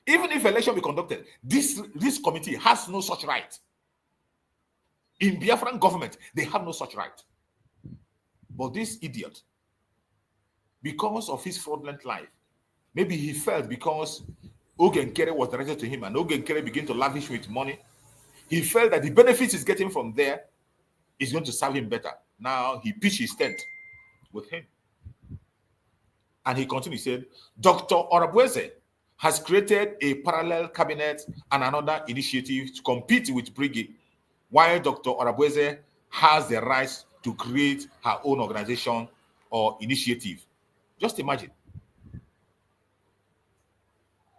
Even if election be conducted, this committee has no such right. In Biafran government, they have no such right. But this idiot, because of his fraudulent life, maybe he felt because Oge Nkere was directed to him and Oge Nkere began to lavish with money, he felt that the benefits he's getting from there is going to serve him better. Now he pitched his tent with him. And he continued, he said, Dr. Orabueze has created a parallel cabinet and another initiative to compete with Brigade, while Dr. Orabueze has the right to create her own organization or initiative. Just imagine.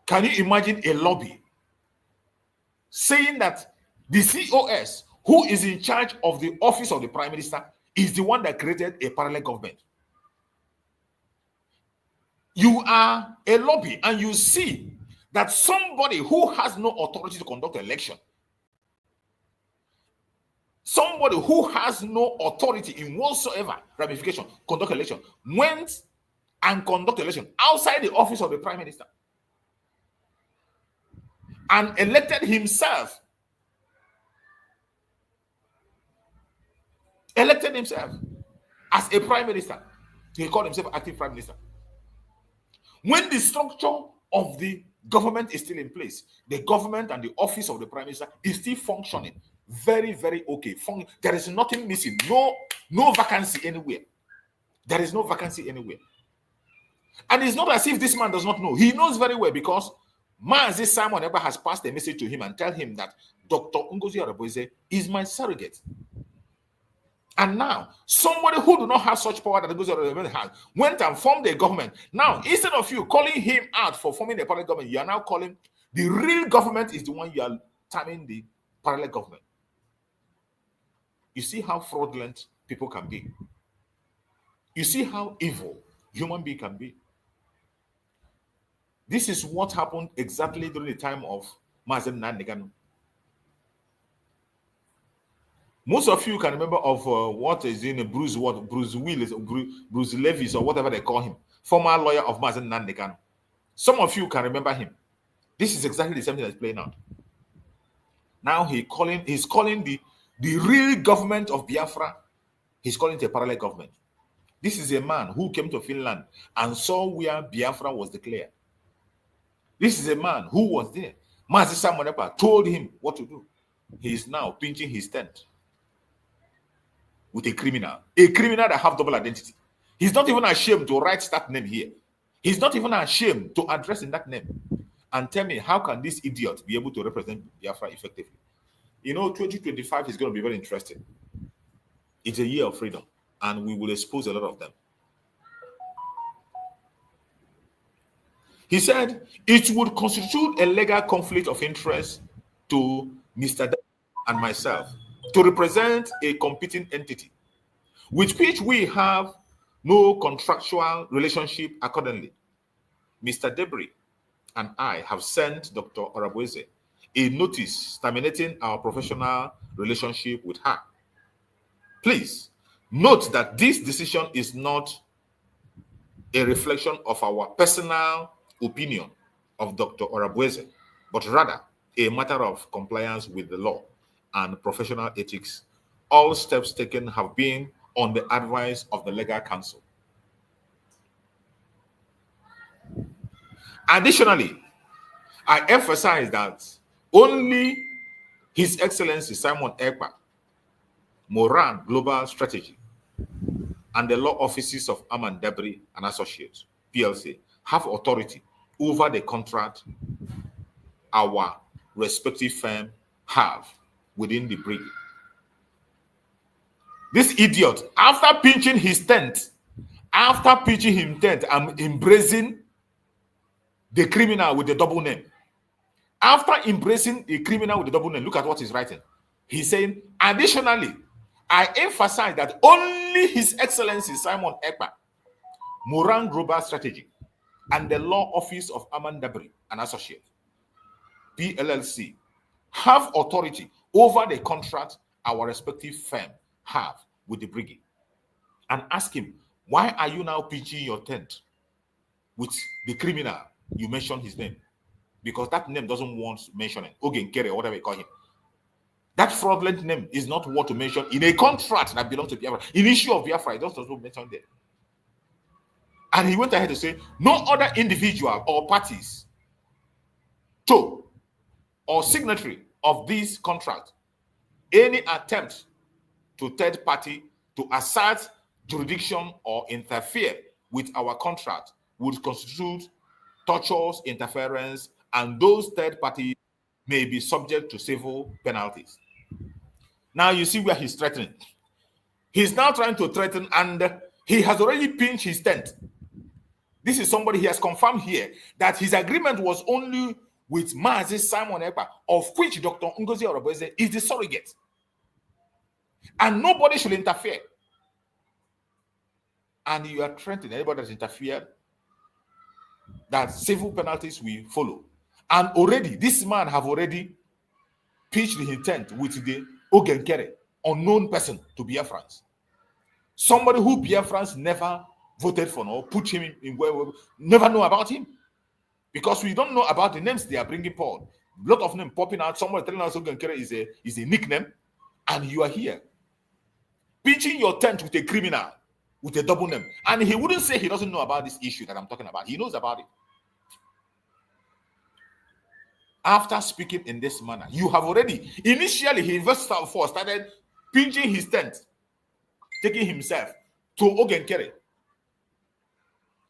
Can you imagine a lobby saying that the COS, who is in charge of the office of the Prime Minister, is the one that created a parallel government? You are a lobby and you see that somebody who has no authority to conduct an election somebody who has no authority in whatsoever ramification, conduct election, went and conduct election outside the office of the prime minister and elected himself as a prime minister. He called himself acting prime minister. When the structure of the government is still in place, the government and the office of the prime minister is still functioning very, very okay. There is nothing missing, no vacancy anywhere. There is no vacancy anywhere. And it's not as if this man does not know. He knows very well, because Mazi Simon Ekpa has passed a message to him and tell him that Dr. Ngozi is my surrogate. And now, somebody who do not have such power that Ngozi has went and formed a government. Now, instead of you calling him out for forming a parallel government, you are now calling the real government is the one you are terming the parallel government. You see how fraudulent people can be. You see how evil human being can be. This is what happened exactly during the time of Mazen Nandegano. Most of you can remember of what is in Bruce Willis, Bruce Levis, or whatever they call him, former lawyer of Mazen Nandegano. Some of you can remember him. This is exactly the same thing that's playing out. Now he's calling the real government of Biafra, he's calling it a parallel government. This is a man who came to Finland and saw where Biafra was declared. This is a man who was there. Mazi Simon Ekpa told him what to do. He is now pinching his tent with a criminal that have double identity. He's not even ashamed to write that name here. He's not even ashamed to address in that name. And tell me, how can this idiot be able to represent Biafra effectively? You know, 2025 is going to be very interesting. It's a year of freedom, and we will expose a lot of them. He said it would constitute a legal conflict of interest to Mr. and myself to represent a competing entity, with which we have no contractual relationship accordingly. Mr. Debris and I have sent Dr. Orabueze a notice terminating our professional relationship with her. Please note that this decision is not a reflection of our personal opinion of Dr. Orabueze, but rather a matter of compliance with the law and professional ethics. All steps taken have been on the advice of the legal counsel. Additionally, I emphasize that only His Excellency Simon Ekpa, Moran Global Strategy, and the law offices of Aman Debris and Associates, PLC, have authority over the contract our respective firm have within the brigade. This idiot, after pinching his tent, and embracing the criminal with the double name, look at what he's writing. He's saying, additionally, I emphasize that only His Excellency Simon Ekpa, Moran Global Strategy, and the law office of Aman Debris and Associates, PLLC, have authority over the contract our respective firm have with the brigade. And ask him, why are you now pitching your tent with the criminal? You mentioned his name, because that name doesn't want mentioning. Ogenkere, whatever you call him. That fraudulent name is not what to mention in a contract that belongs to Biafra. In issue of Biafra, it doesn't mention there. And he went ahead to say, no other individual or parties to or signatory of this contract, any attempt to third party to assert jurisdiction or interfere with our contract would constitute tortious interference, and those third parties may be subject to civil penalties. Now you see where he's threatening. He's now trying to threaten, and he has already pinched his tent. This is somebody he has confirmed here that his agreement was only with Mazi Simon Ekpa, of which Dr. Ngozi is the surrogate. And nobody should interfere. And you are threatening anybody that's interfered, that civil penalties will follow. And already, this man have already pitched his tent with the Ogenkere unknown person to Biafrans. Somebody who Biafrans never voted for or put him in where we never know about him. Because we don't know about the names they are bringing forward. A lot of them popping out. Someone telling us Ogenkere is a nickname, and you are here pitching your tent with a criminal with a double name, and he wouldn't say he doesn't know about this issue that I'm talking about. He knows about it. After speaking in this manner, you have already initially he started pinching his tent, taking himself to Ogenkere,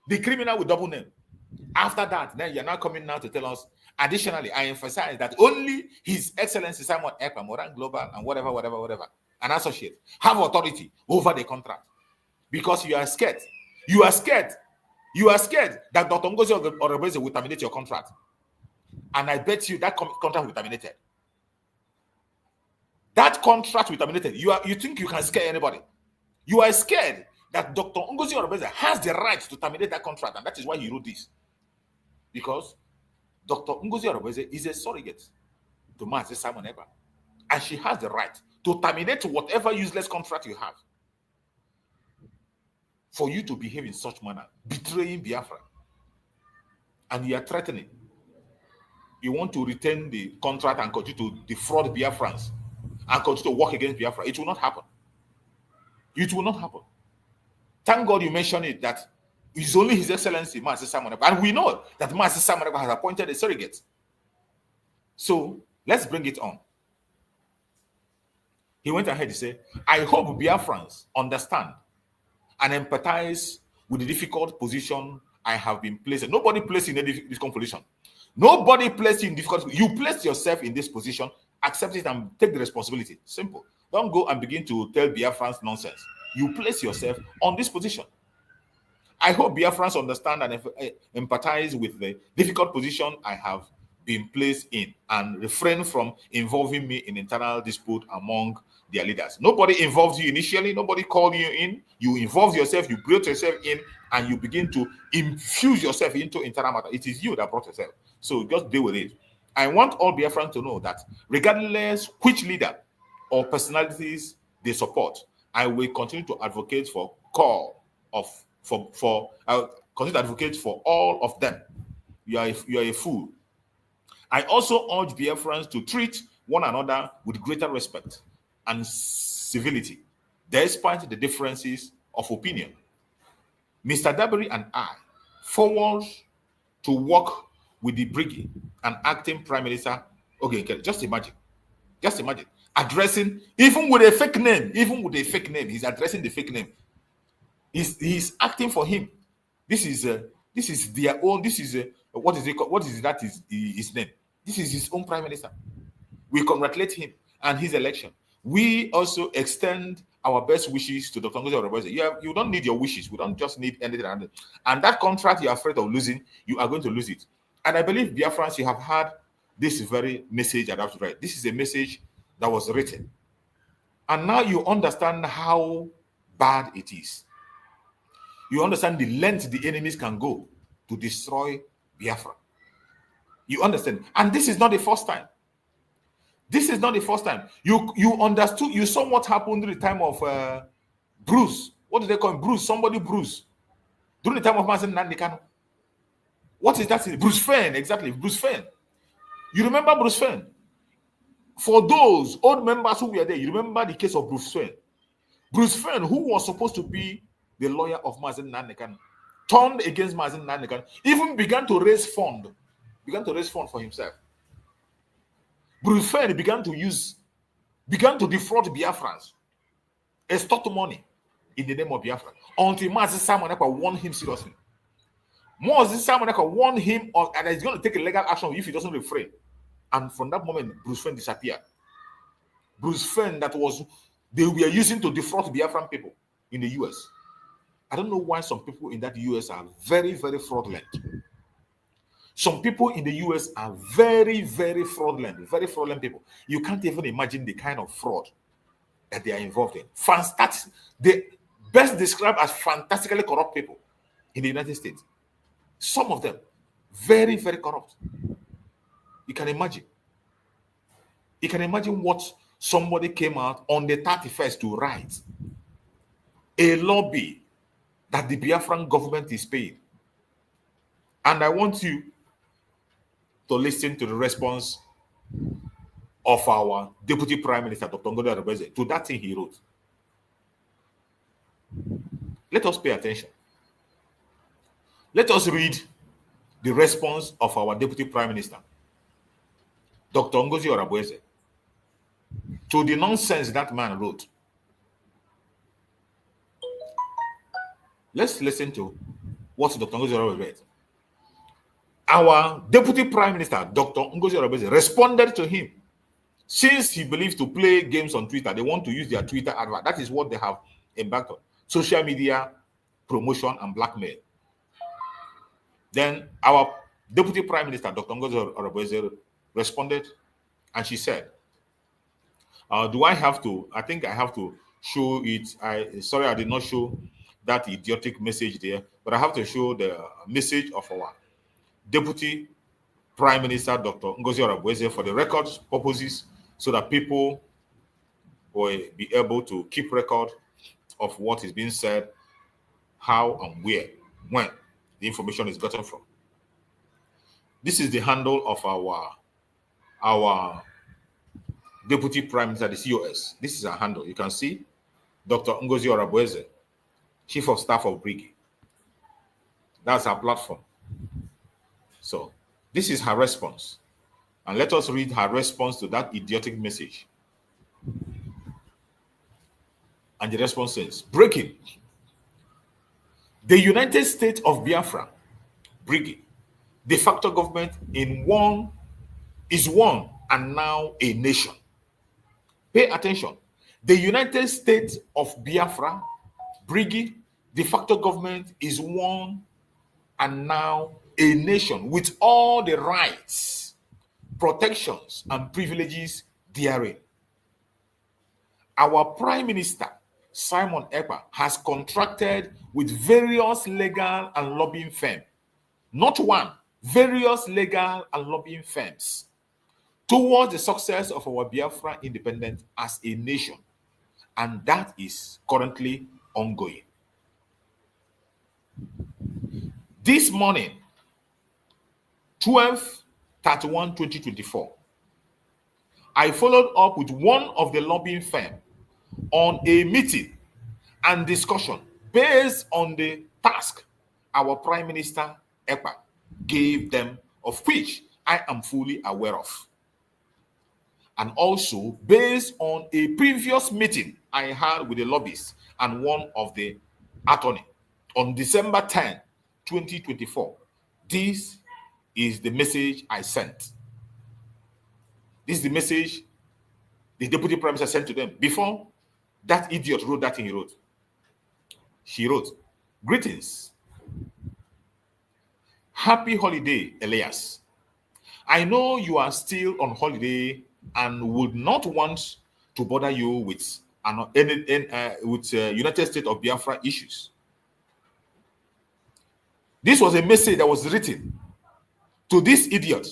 the criminal with double name. After that, then you're now coming now to tell us, additionally, I emphasize that only His Excellency Simon Ekpa, Moran Global, and whatever, an associate, have authority over the contract. Because you are scared. You are scared. You are scared that Dr. Ngozi will terminate your contract. And I bet you that contract will be terminated. That contract will be terminated. You think you can scare anybody. You are scared that Dr. Ngozi has the right to terminate that contract, and that is why he wrote this. Because Dr. Ngozi is a surrogate to Mazi Simon Ekpa, and she has the right to terminate whatever useless contract you have. For you to behave in such manner, betraying Biafra, and you are threatening, you want to retain the contract and continue to defraud Biafrans and continue to work against Biafra, it will not happen. It will not happen. Thank God you mentioned it, that it's only His Excellency Mazi Simon Ekpa, and we know that Mazi Simon Ekpa has appointed a surrogate. So let's bring it on. He went ahead to say, I hope Biafrans understand and empathize with the difficult position I have been placed in. Nobody placed in a difficult position. Nobody placed you in difficult position. You placed yourself in this position, accept it and take the responsibility. Simple. Don't go and begin to tell Biafrans nonsense. You place yourself on this position. I hope Biafrans understand and empathize with the difficult position I have been placed in and refrain from involving me in internal dispute among their leaders. Nobody involved you initially. Nobody called you in. You involved yourself. You brought yourself in, and you begin to infuse yourself into internal matter. It is you that brought yourself. So just deal with it. I want all Biafrans to know that regardless which leader or personalities they support, I will continue to advocate for continue to advocate for all of them. You are a fool. I also urge Biafrans to treat one another with greater respect and civility, despite the differences of opinion. Mr. Dabiri and I forward to work with the brigade and acting Prime Minister. Okay, just imagine, addressing, even with a fake name, he's addressing the fake name. He's acting for him. This is their own. This is what is it called? What is that? Is his name? This is his own Prime Minister. We congratulate him and his election. We also extend our best wishes to Dr. Ngozi. You don't need your wishes. We don't just need anything. And that contract you're afraid of losing, you are going to lose it. And I believe, Biafrans, you have heard this very message that I've read. This is a message that was written. And now you understand how bad it is. You understand the length the enemies can go to destroy Biafra. You understand? And this is not the first time. This is not the first time. You understood, you saw what happened during the time of Bruce. What do they call him? Bruce, somebody Bruce. During the time of Mazen Nandikano. What is that? Bruce Fenn, exactly. Bruce Fenn. You remember Bruce Fenn? For those old members who were there, you remember the case of Bruce Fenn. Bruce Fenn, who was supposed to be the lawyer of Mazen Nandikano, turned against Mazen Nandikano, even began to raise fund for himself. Bruce Fenn began to defraud Biafrans, extort money in the name of Biafra, until Mazi Simon Ekpa warned him seriously. Mazi Simon Ekpa warned him that he's going to take a legal action if he doesn't refrain. And from that moment, Bruce Fenn disappeared. Bruce Fenn, they were using to defraud Biafran people in the US. I don't know why some people in that US are very, very fraudulent. Some people in the US are very, very fraudulent people. You can't even imagine the kind of fraud that they are involved in. They best described as fantastically corrupt people in the United States. Some of them, very, very corrupt. You can imagine. You can imagine what somebody came out on the 31st to write a lobby that the Biafran government is paying. And I want you to listen to the response of our Deputy Prime Minister, Dr. Ngozi Orabueze, to that thing he wrote. Let us pay attention. Let us read the response of our Deputy Prime Minister, Dr. Ngozi Orabueze, to the nonsense that man wrote. Let's listen to what Dr. Ngozi Orabueze read. Our Deputy Prime Minister, Dr. Ngozi Orabueze, responded to him. Since he believes to play games on Twitter, they want to use their Twitter advert. That is what they have embarked on. Social media promotion and blackmail. Then our Deputy Prime Minister, Dr. Ngozi Orabueze, responded, and she said, do I have to? I think I have to show it. Sorry, I did not show that idiotic message there, but I have to show the message of our Deputy Prime Minister, Dr. Ngozi Orabueze, for the records purposes, so that people will be able to keep record of what is being said, how and where, when the information is gotten from. This is the handle of our Deputy Prime Minister, the COS. This is our handle. You can see Dr. Ngozi Orabueze, Chief of Staff of Brigade. That's our platform. So this is her response. And let us read her response to that idiotic message. And the response says, breaking. The United States of Biafra, Brigade, de facto government is one and now a nation. Pay attention. The United States of Biafra, Brigade, de facto government is one and now a nation with all the rights, protections, and privileges therein. Our Prime Minister, Simon Ekpa, has contracted with various legal and lobbying firms, not one, various legal and lobbying firms, towards the success of our Biafra independence as a nation, and that is currently ongoing. This morning, 12/31/2024, I followed up with one of the lobbying firms on a meeting and discussion based on the task our Prime Minister Ekpa gave them, of which I am fully aware of. And also based on a previous meeting I had with the lobbyists and one of the attorney on December 10, 2024. This is the message I sent. This is the message the Deputy Prime Minister sent to them before that idiot wrote that thing he wrote. She wrote, greetings. Happy holiday, Elias. I know you are still on holiday and would not want to bother you with United States of Biafra issues. This was a message that was written to this idiot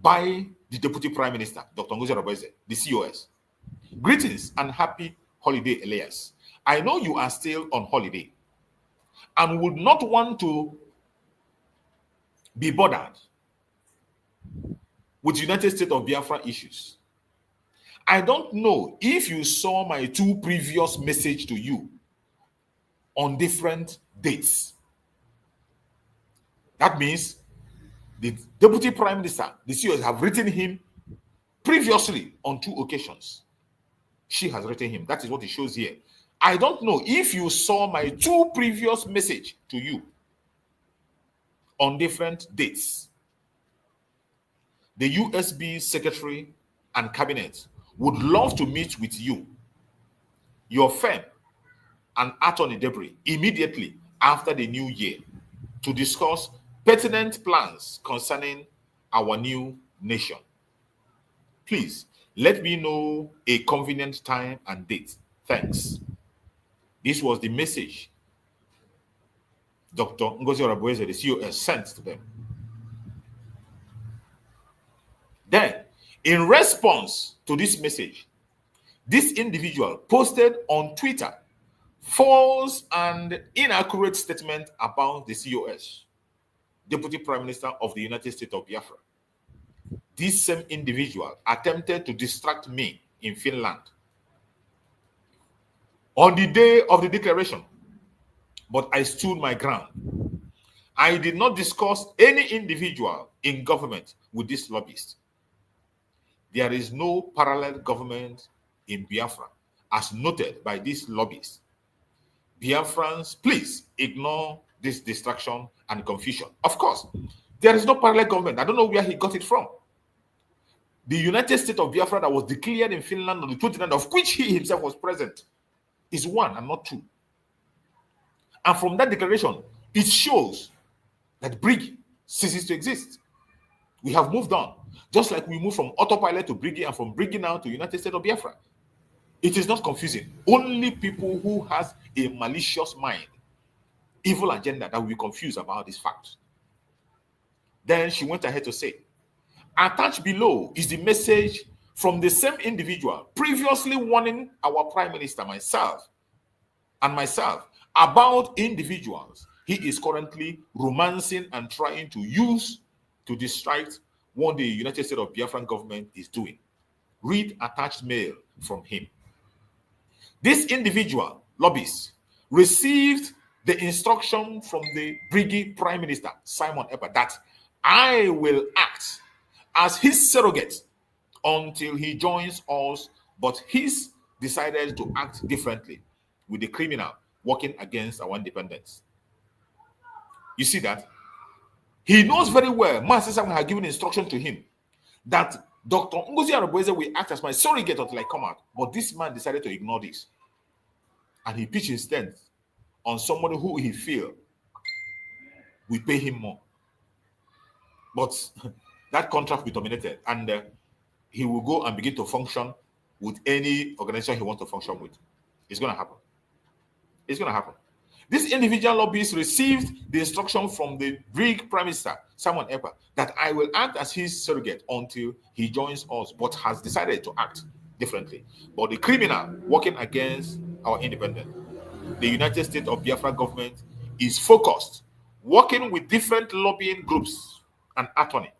by the Deputy Prime Minister, Dr. Ngozi Orabueze, the COS. Greetings and happy holiday, Elias. I know you are still on holiday and would not want to be bothered with United States of Biafra issues. I don't know if you saw my two previous messages to you on different dates. That means the Deputy Prime Minister, the COS, have written him previously on 2 occasions. She has written him. That is what it shows here. I don't know if you saw my 2 previous messages to you on different dates. The USB Secretary and Cabinet would love to meet with you, your firm, and Attorney Debris immediately after the new year to discuss pertinent plans concerning our new nation. Please let me know a convenient time and date. Thanks. This was the message Dr. Ngozi Orabueze, the COS, sent to them. Then, in response to this message, This individual posted on Twitter false and inaccurate statement about the COS, Deputy Prime Minister of the United States of Biafra. This same individual attempted to distract me in Finland on the day of the declaration, but I stood my ground. I did not discuss any individual in government with this lobbyist. There is no parallel government in Biafra, as noted by this lobbyist. Biafrans, please ignore this distraction and confusion. Of course, there is no parallel government. I don't know where he got it from. The United States of Biafra that was declared in Finland on the 29th, of which he himself was present, is one and not two. And from that declaration, it shows that Brig ceases to exist. We have moved on, just like we moved from autopilot to Briggy and from Briggy now to United States of Biafra. It is not confusing. Only people who has a malicious mind, evil agenda, that will be confused about this fact. Then she went ahead to say, attached below is the message from the same individual previously warning our Prime Minister, myself, about individuals he is currently romancing and trying to use to distract what the United States of Biafran government is doing. Read attached mail from him. This individual, lobbyist, received the instruction from the Brigadier Prime Minister, Simon Ekpa, that I will act as his surrogate until he joins us, but he's decided to act differently with the criminal working against our independence. You see that? He knows very well, Master Simon had given instruction to him that Dr. NgoziOrabueze will act as my surrogate until I come out. But this man decided to ignore this. And he pitched his tent on somebody who he feel will pay him more. But that contract will be terminated, and he will go and begin to function with any organization he wants to function with. It's going to happen. It's going to happen. This individual lobbyist received the instruction from the Greek Prime Minister, Simon Ekpa, that I will act as his surrogate until he joins us, but has decided to act differently. But the criminal working against our independence, the United States of Biafra government, is focused, working with different lobbying groups and attorney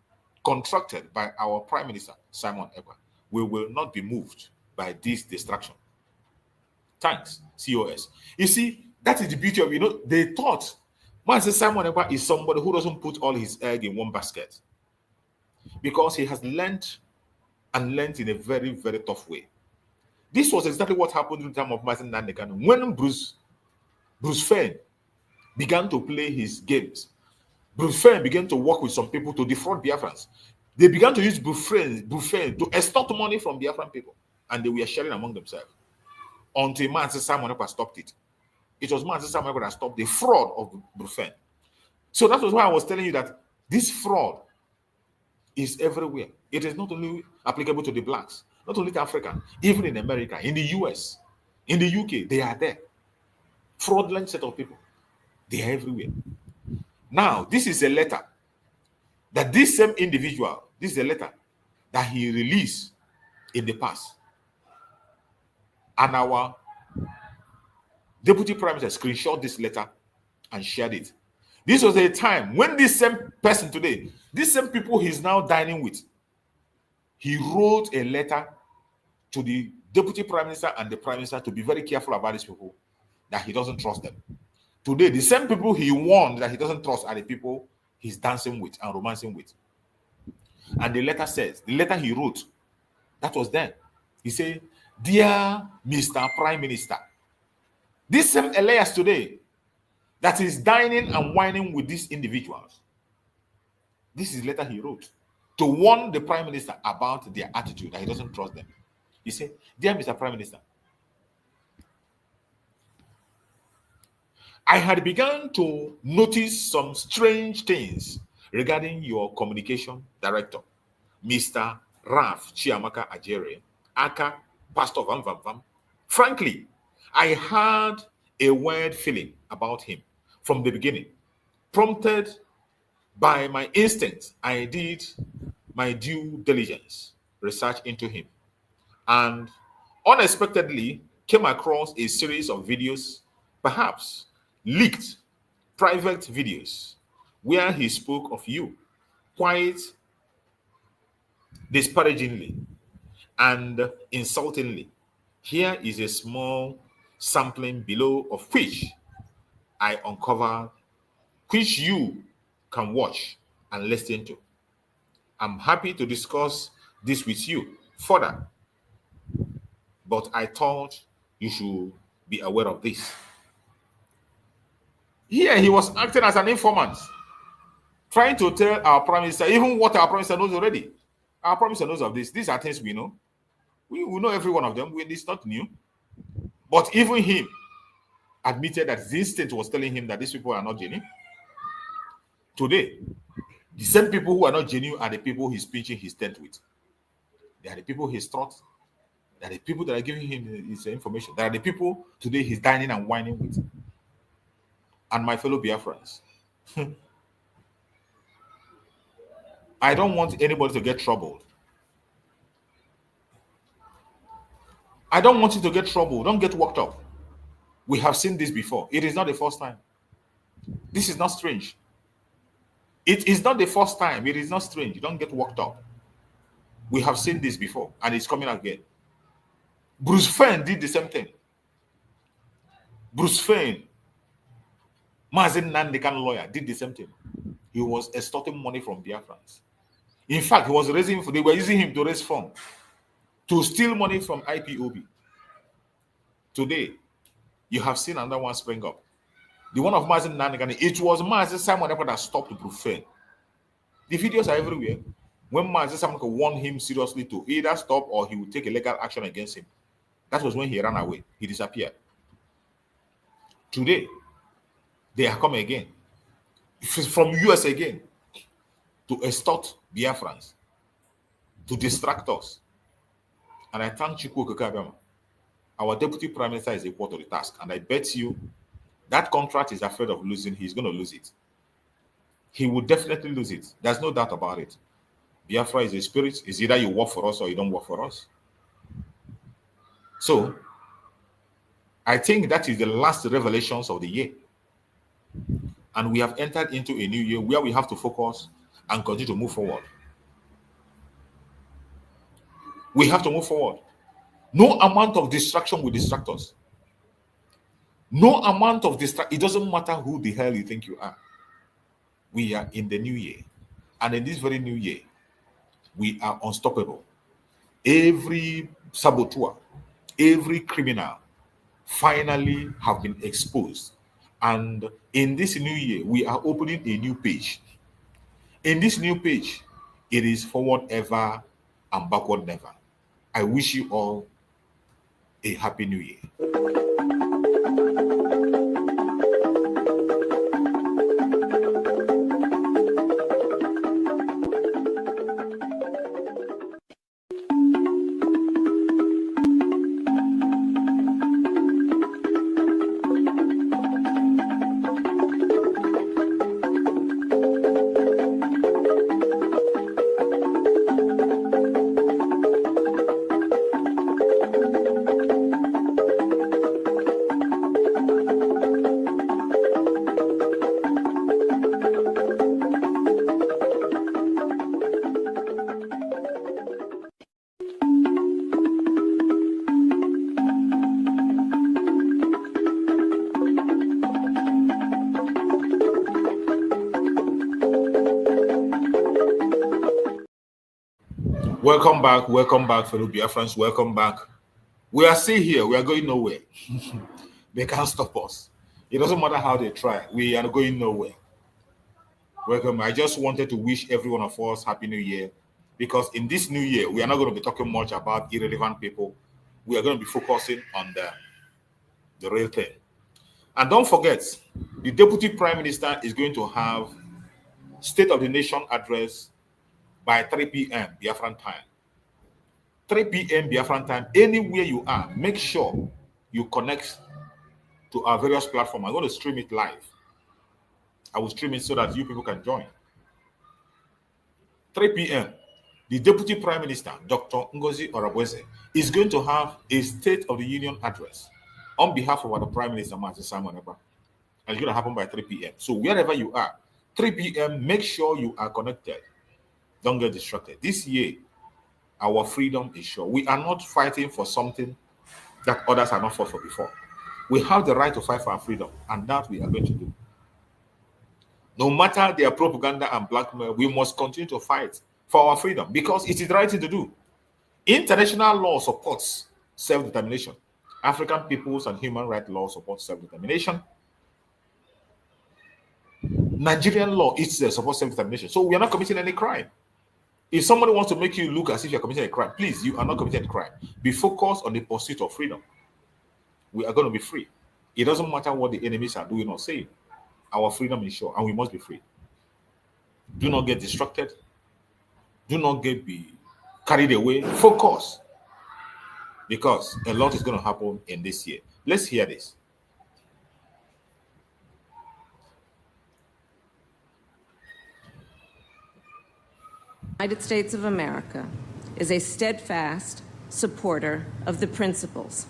contracted by our Prime Minister, Simon Ekpa. We will not be moved by this distraction. Thanks, COS. You see, that is the beauty of, they thought Master Simon Ekpa is somebody who doesn't put all his egg in one basket, because he has learned in a very, very tough way. This was exactly what happened in the time of Martin Nandekan. When Bruce Fenn began to play his games, Bruce Fenn began to work with some people to defraud Biafrans. They began to use Bruce Fenn to extort money from Biafran people, and they were sharing among themselves until Master Simon Ekpa stopped it. It was Master Simon Ekpa that stopped the fraud of Bruce Fenn. So that was why I was telling you that this fraud is everywhere. It is not only applicable to the blacks, not only to Africa, even in America, in the US, in the UK, they are there. Fraudulent set of people. They are everywhere. Now, this is a letter that this same individual, this is a letter that he released in the past. And our Deputy Prime Minister screenshot this letter and shared it. This was a time when this same person today, these same people he's now dining with, he wrote a letter to the Deputy Prime Minister and the Prime Minister to be very careful about these people, that he doesn't trust them. Today, the same people he warned that he doesn't trust are the people he's dancing with and romancing with. And the letter says, the letter he wrote, that was then. He said, "Dear Mr. Prime Minister," this same Elias today that is dining and whining with these individuals, this is the letter he wrote to warn the Prime Minister about their attitude, that he doesn't trust them. He said, "Dear Mr. Prime Minister, I had begun to notice some strange things regarding your communication director, Mr. Raf Chiamaka Ajere, aka Pastor Vam Vam Vam. Frankly, I had a weird feeling about him from the beginning. Prompted by my instincts, I did my due diligence research into him. And unexpectedly came across a series of videos, perhaps leaked private videos, where he spoke of you quite disparagingly and insultingly. Here is a small sampling below of which I uncovered, which you can watch and listen to. I'm happy to discuss this with you further, but I thought you should be aware of this. Here he was acting as an informant, trying to tell our Prime Minister even what our Prime Minister knows already. Our Prime Minister knows of this. These are things we know. We know every one of them. It's not new. But even him admitted that the instinct was telling him that these people are not genuine. Today, the same people who are not genuine are the people he's pinching his tent with. They are the people he's taught. They are the people that are giving him his information. They are the people today he's dining and whining with. And my fellow Biafrans, I don't want anybody to get troubled. I don't want you to get troubled. Don't get worked up. We have seen this before. It is not the first time. This is not strange. It is not the first time. It is not strange. Don't get worked up. We have seen this before, and it's coming again. Bruce Fein did the same thing. Bruce Fein, Mazen Nandekan lawyer, did the same thing. He was extorting money from Biafrans. In fact, they were using him to raise funds to steal money from IPOB. Today, you have seen another one spring up. The one of Mazen Nandekan, it was Mazen Simon Ekpa that stopped Bruce Fein. The videos are everywhere. When Mazen Simon could warn him seriously to either stop or he would take a legal action against him. That was when he ran away. He disappeared. Today, they are coming again. From US again. To extort Biafrans. To distract us. And I thank Chukwu Okekabama. Our Deputy Prime Minister is equal to the task. And I bet you that contract is afraid of losing. He's going to lose it. He will definitely lose it. There's no doubt about it. Biafra is a spirit. It's either you work for us or you don't work for us. So, I think that is the last revelations of the year. And we have entered into a new year where we have to focus and continue to move forward. We have to move forward. No amount of distraction will distract us. No amount of distraction. It doesn't matter who the hell you think you are. We are in the new year. And in this very new year, we are unstoppable. Every saboteur, every criminal finally have been exposed. And in this new year, we are opening a new page. In this new page, it is forward ever and backward never. I wish you all a happy new year. Welcome back, fellow Biafrans. Welcome back. We are still here. We are going nowhere. They can't stop us. It doesn't matter how they try. We are going nowhere. Welcome. I just wanted to wish every one of us Happy New Year, because in this new year, we are not going to be talking much about irrelevant people. We are going to be focusing on the real thing. And don't forget, the Deputy Prime Minister is going to have State of the Nation address by 3 p.m. Biafran time. 3 p.m. Biafran time, anywhere you are, make sure you connect to our various platforms. I'm going to stream it live. I will stream it so that you people can join. 3 p.m. the Deputy Prime Minister, Dr. Ngozi Orabueze, is going to have a State of the Union address on behalf of our Prime Minister, Martin Simon Eba. And it's going to happen by 3 p.m. So wherever you are, 3 p.m., make sure you are connected. Don't get distracted. This year, our freedom is sure. We are not fighting for something that others have not fought for before. We have the right to fight for our freedom, and that we are going to do. No matter their propaganda and blackmail, we must continue to fight for our freedom because it is the right thing to do. International law supports self-determination. African peoples and human rights law support self-determination. Nigerian law itself supports self-determination. So we are not committing any crime. If somebody wants to make you look as if you're committing a crime, please, you are not committing a crime. Be focused on the pursuit of freedom. We are going to be free. It doesn't matter what the enemies are doing or saying. Our freedom is sure, and we must be free. Do not get distracted. Do not be carried away. Focus. Because a lot is going to happen in this year. Let's hear this. United States of America is a steadfast supporter of the principles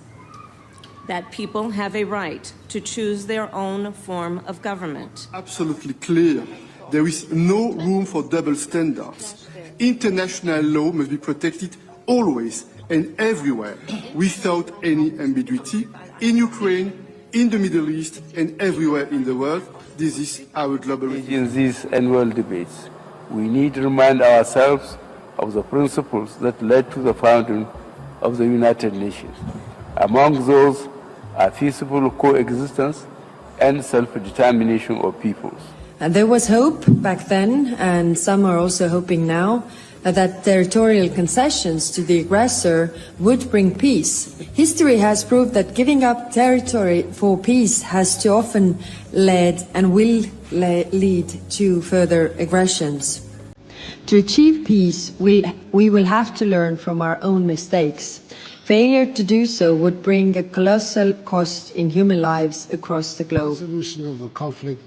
that people have a right to choose their own form of government. Absolutely clear. There is no room for double standards. International law must be protected always and everywhere without any ambiguity. In Ukraine, in the Middle East, and everywhere in the world, this is our global... In these annual debates, we need to remind ourselves of the principles that led to the founding of the United Nations. Among those are peaceful coexistence and self-determination of peoples. And there was hope back then, and some are also hoping now, that territorial concessions to the aggressor would bring peace. History has proved that giving up territory for peace has too often led and will lead to further aggressions. To achieve peace, we will have to learn from our own mistakes. Failure to do so would bring a colossal cost in human lives across the globe. The solution of the conflict,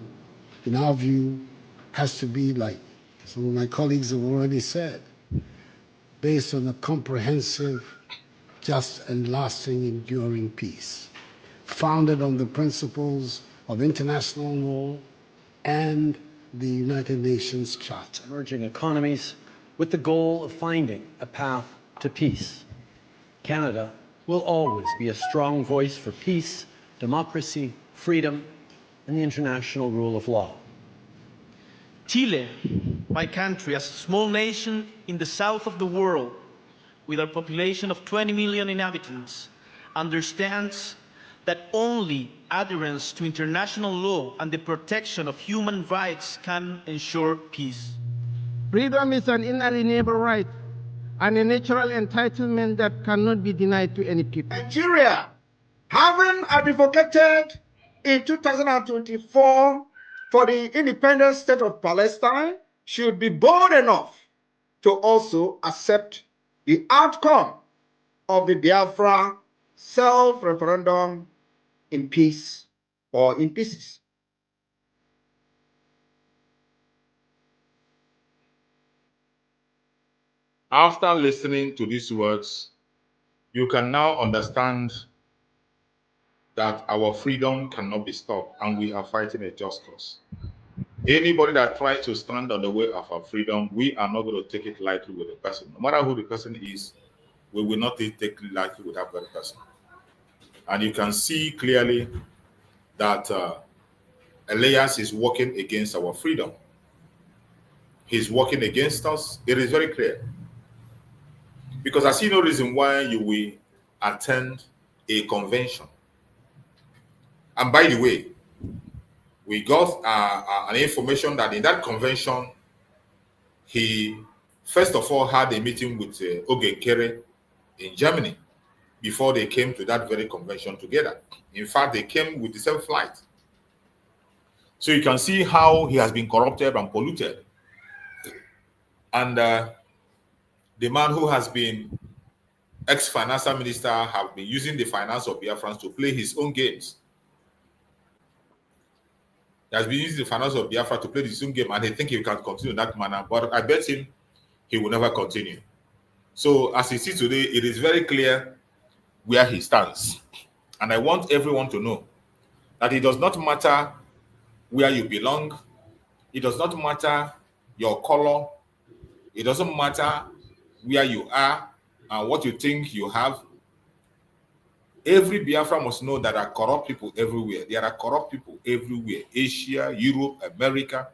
in our view, has to be, like some of my colleagues have already said, based on a comprehensive, just and lasting, enduring peace, founded on the principles of international law and the United Nations Charter. Emerging economies with the goal of finding a path to peace. Canada will always be a strong voice for peace, democracy, freedom, and the international rule of law. Chile, my country, as a small nation in the south of the world, with a population of 20 million inhabitants, understands that only adherence to international law and the protection of human rights can ensure peace. Freedom is an inalienable right and a natural entitlement that cannot be denied to any people. Nigeria, having advocated in 2024 for the independent state of Palestine, should be bold enough to also accept the outcome of the Biafra self-referendum in peace or in pieces. After listening to these words, you can now understand that our freedom cannot be stopped and we are fighting a just cause. Anybody that tries to stand on the way of our freedom, we are not going to take it lightly with the person. No matter who the person is, we will not take it lightly with that very person. And you can see clearly that Elias is working against our freedom. He's working against us. It is very clear. Because I see no reason why you will attend a convention. And by the way, we got an information that in that convention, he first of all had a meeting with Oge Kere in Germany before they came to that very convention together. In fact, they came with the same flight. So you can see how he has been corrupted and polluted. And the man who has been ex-finance minister have been using the finance of Biafrans to play his own games. He has been using the finance of Biafra to play his own game, and they think he can continue in that manner. But I bet him he will never continue. So as you see today, it is very clear where he stands. And I want everyone to know that it does not matter where you belong. It does not matter your color. It doesn't matter where you are and what you think you have. Every Biafra must know that there are corrupt people everywhere. There are corrupt people everywhere. Asia, Europe, America,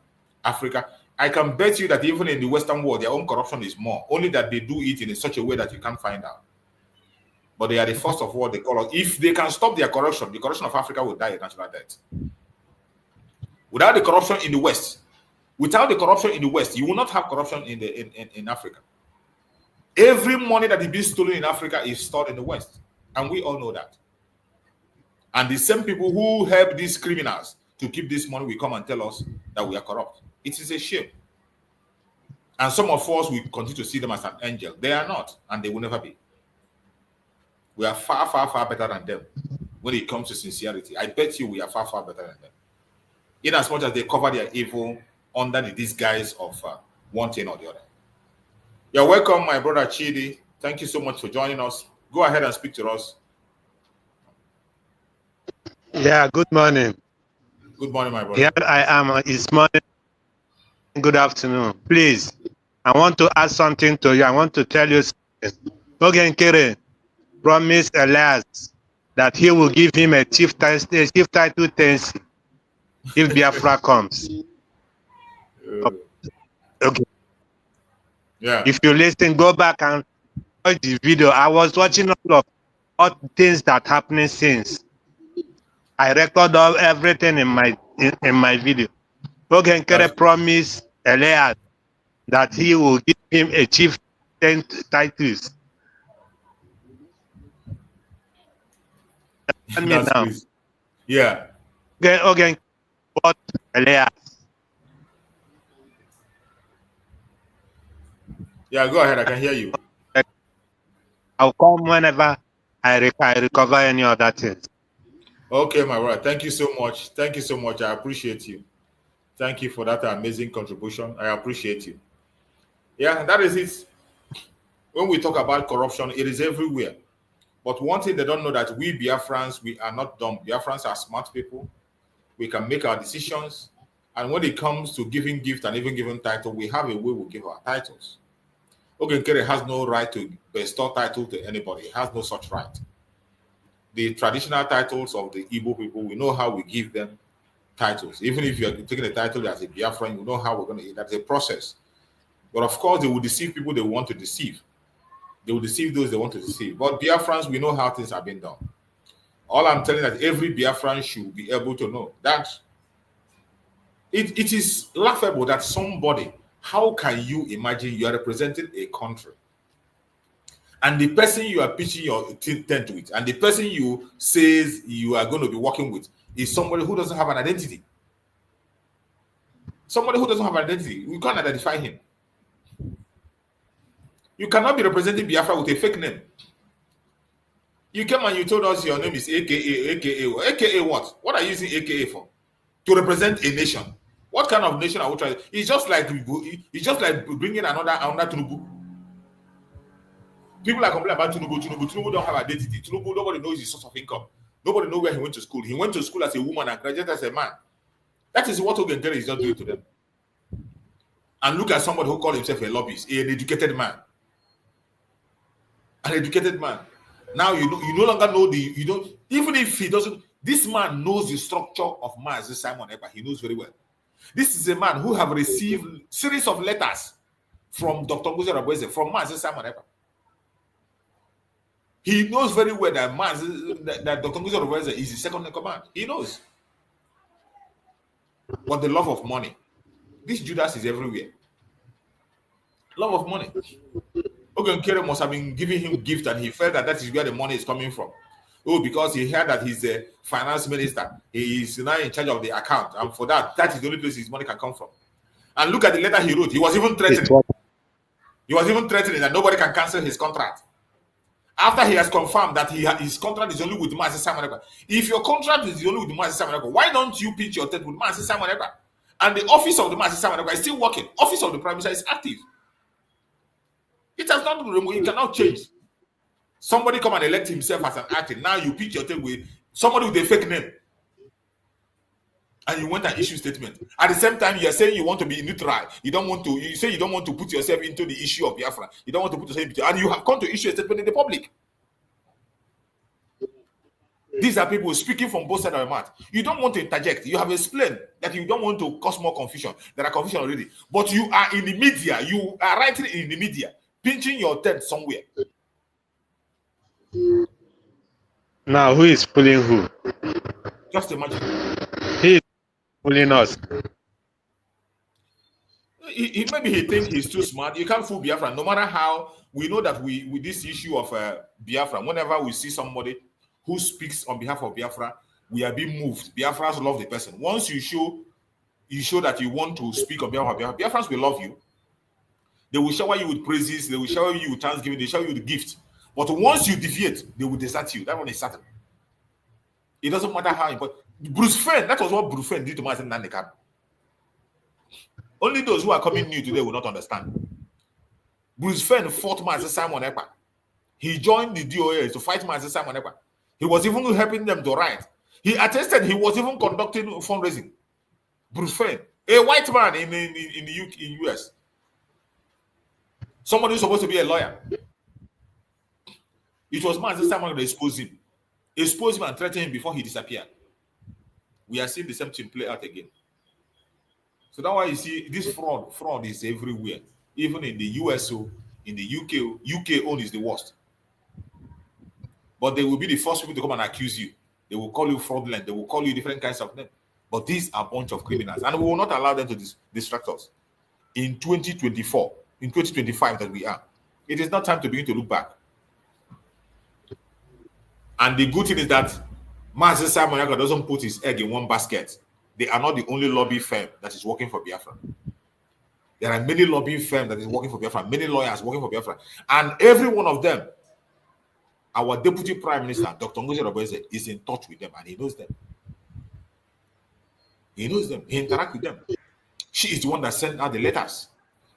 Africa. I can bet you that even in the Western world, their own corruption is more. Only that they do it in such a way that you can't find out. But they are the first of all, they call us. If they can stop their corruption, the corruption of Africa will die a natural death. Without the corruption in the West, without the corruption in the West, you will not have corruption in Africa. Every money that is being stolen in Africa is stored in the West. And we all know that. And the same people who help these criminals to keep this money will come and tell us that we are corrupt. It is a shame. And some of us will continue to see them as an angel. They are not, and they will never be. We are far, far, far better than them when it comes to sincerity. I bet you we are far, far better than them. In as much as they cover their evil under the disguise of one thing or the other. You're welcome, my brother Chidi. Thank you so much for joining us. Go ahead and speak to us. Yeah, good morning. Good morning, my brother. Here I am. It's morning. Good afternoon. Please, I want to add something to you. I want to tell you something. Ogenkere promised Elias that he will give him a chief title tendency if Biafra comes. Okay. Yeah. If you listen, go back and watch the video. I was watching all things that happening since. I record everything in my video. Ogenkere promised Elias that he will give him a chief titles. Now. Yeah. Okay, what Elias? Yeah, go ahead. I can hear you. I'll come whenever I recover any other things. Okay, my brother. Thank you so much. Thank you so much. I appreciate you. Thank you for that amazing contribution. I appreciate you. Yeah, that is it. When we talk about corruption, it is everywhere. But one thing they don't know that we Biafrans, we are not dumb. Biafrans are smart people. We can make our decisions. And when it comes to giving gift and even giving title, we have a way we give our titles. Ogenkere has no right to bestow title to anybody. He has no such right. The traditional titles of the Igbo people, we know how we give them titles. Even if you're taking a title as a Biafran, you know how we're going to, that's a process. But of course, they will deceive people they want to deceive. They will deceive those they want to deceive. But Biafrans, we know how things have been done. All I'm telling that every Biafran should be able to know that it is laughable that somebody, how can you imagine you are representing a country and the person you are pitching your tent with and the person you says you are going to be working with is somebody who doesn't have an identity. Somebody who doesn't have an identity, we can't identify him. You cannot be representing Biafra with a fake name. You came and you told us your name is AKA what? What are you using AKA for? To represent a nation. What kind of nation are we trying? It's just like bringing another Tinubu. People are complaining about Tinubu. Tinubu don't have identity. Tinubu, nobody knows his source of income. Nobody knows where he went to school. He went to school as a woman and graduated as a man. That is what Ogenkere is just doing to them. And look at somebody who called himself a lobbyist, an educated man. An educated man. Now you no longer know even if he doesn't, this man knows the structure of Mazi Simon Ekpa. He knows very well. This is a man who have received series of letters from Dr. Ngozi from Mazi Simon Ekpa. He knows very well that Dr. Ngozi is his second in command. He knows. But the love of money. This Judas is everywhere. Love of money. Ogenkere must have been giving him gift and he felt that is where the money is coming from. Oh, because he heard that he's a finance minister. He is now in charge of the account. And for that is the only place his money can come from. And look at the letter he wrote. He was even threatening. He was even threatening that nobody can cancel his contract. After he has confirmed that his contract is only with Mazi Simon Ekpa. If your contract is only with Mazi Simon Ekpa, why don't you pitch your tent with Mazi Simon Ekpa? And the office of the Mazi Simon Ekpa is still working. Office of the Prime Minister is active. It has not removed. It cannot change. Somebody come and elect himself as an acting. Now you pitch your thing with somebody with a fake name. And you want an issue statement. At the same time, you are saying you want to be neutral. You don't want to. You say you don't want to put yourself into the issue of Biafra. You don't want to put yourself into, and you have come to issue a statement in the public. These are people speaking from both sides of the mouth. You don't want to interject. You have explained that you don't want to cause more confusion. There are confusion already. But you are in the media. You are writing in the media, pinching your tent somewhere. Now, who is pulling who? Just imagine. He is pulling us. Maybe he thinks he's too smart. You can't fool Biafra. No matter how, we know that with this issue of Biafra, whenever we see somebody who speaks on behalf of Biafra, we are being moved. Biafrans love the person. Once you show that you want to speak on behalf of Biafra, Biafrans will love you. They will shower you with praises. They will shower you with thanksgiving. They shower you with gifts. But once you deviate, they will desert you. That one is certain. It doesn't matter how important. Bruce Fenn, that was what Bruce Fenn did to Martin Nandekab. Only those who are coming new today will not understand. Bruce Fenn fought Master Simon Ekpa. He joined the DOA to fight Master Simon Ekpa. He was even helping them to write. He attested he was even conducting fundraising. Bruce Fenn, a white man in the US. Somebody who's supposed to be a lawyer. It was Master Simon that exposed him. Exposed him and threatened him before he disappeared. We are seeing the same thing play out again. So that's why you see this fraud is everywhere. Even in the USO, in the UK own is the worst. But they will be the first people to come and accuse you. They will call you fraudulent. They will call you different kinds of names. But these are a bunch of criminals. And we will not allow them to distract us. In 2024, in 2025 that we are, it is not time to begin to look back. And the good thing is that Master Simon Ekpa doesn't put his egg in one basket. They are not the only lobby firm that is working for Biafra. There are many lobbying firms that is working for Biafra, many lawyers working for Biafra. And every one of them, our Deputy Prime Minister, Dr. NgoziOrabueze, is in touch with them and he knows them. He knows them. He interacts with them. She is the one that sent out the letters.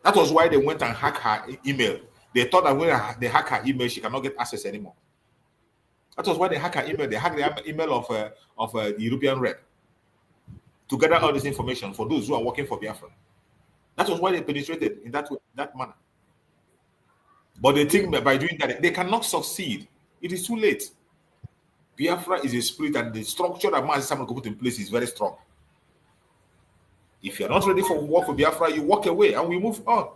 That was why they went and hacked her email. They thought that when they hack her email, she cannot get access anymore. That was why they hacked her email. They hacked the email of the European rep to gather all this information for those who are working for Biafra. That was why they penetrated in that manner. But they think that by doing that, they cannot succeed. It is too late. Biafra is a spirit, and the structure that Master Simon put in place is very strong. If you are not ready for work for Biafra, you walk away and we move on.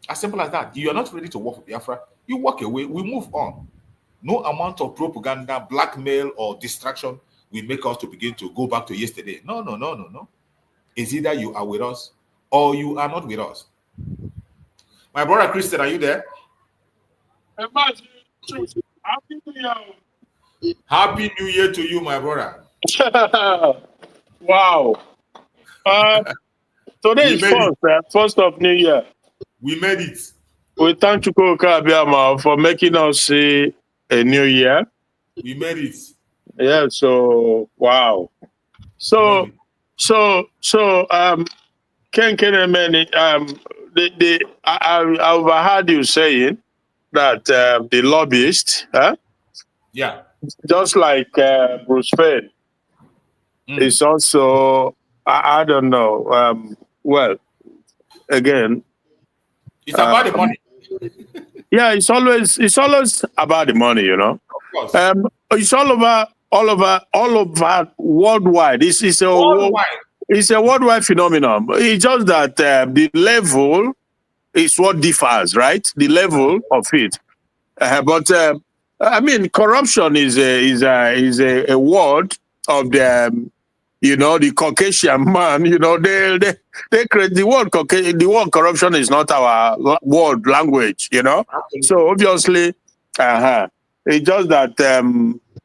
As simple as that. If you are not ready to work for Biafra, you walk away, we move on. No amount of propaganda, blackmail, or distraction will make us to begin to go back to yesterday. No. It's either you are with us or you are not with us. My brother Christian, are you there? Happy New Year. Happy New Year to you, my brother. Wow. Today is first of New Year. We made it. We thank Chukwuka Abiyama for making us see a new year. We made it. Yeah, so wow. So Ken Kenemeni, I overheard you saying that the lobbyists, yeah, just like Bruce Fenn, is also I don't know. Well, again, it's about the money. Yeah, it's always about the money, you know. Of course. It's all over worldwide. It's a worldwide phenomenon. It's just that the level is what differs, right? The level of it. But I mean, corruption is a word of the the Caucasian man. They create the word Caucasian. The word corruption is not our word language. So obviously, it's just that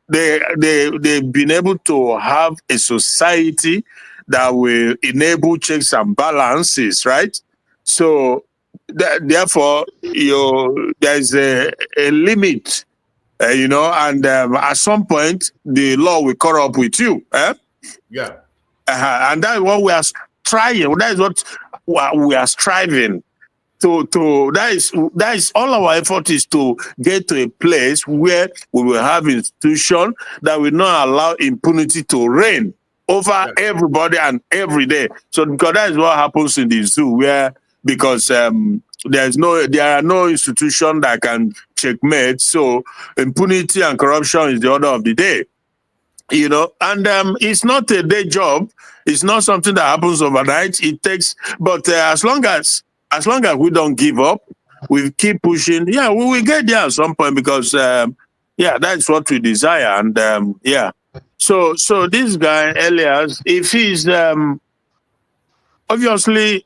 they've been able to have a society that will enable checks and balances, right? So therefore, there's a limit, and at some point the law will caught up with you. Yeah. And that's what we are trying. That is what we are striving that is all our effort is to get to a place where we will have institutions that will not allow impunity to reign over everybody and every day. So because that is what happens in the zoo, where because there are no institution that can checkmate. So impunity and corruption is the order of the day. You know, and it's not a day job. It's not something that happens overnight. It takes, but as long as we don't give up, we keep pushing. Yeah, we will get there at some point because that's what we desire. And so this guy Elias, if he's obviously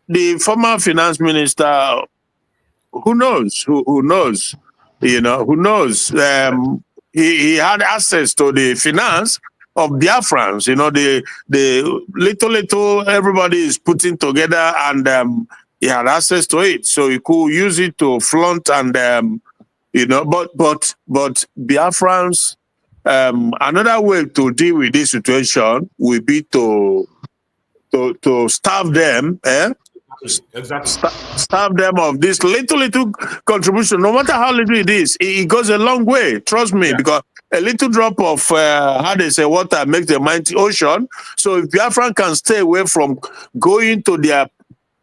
the former finance minister, who knows? Who knows? You know, who knows? He had access to the finance of Biafrans. You know, the little everybody is putting together, and he had access to it, so he could use it to flaunt and you know. But Biafrans, another way to deal with this situation will be to starve them. Exactly. Starve them of this little contribution, no matter how little it is. It goes a long way, trust me, because a little drop of how they say water makes the mighty ocean. So if Biafran can stay away from going to their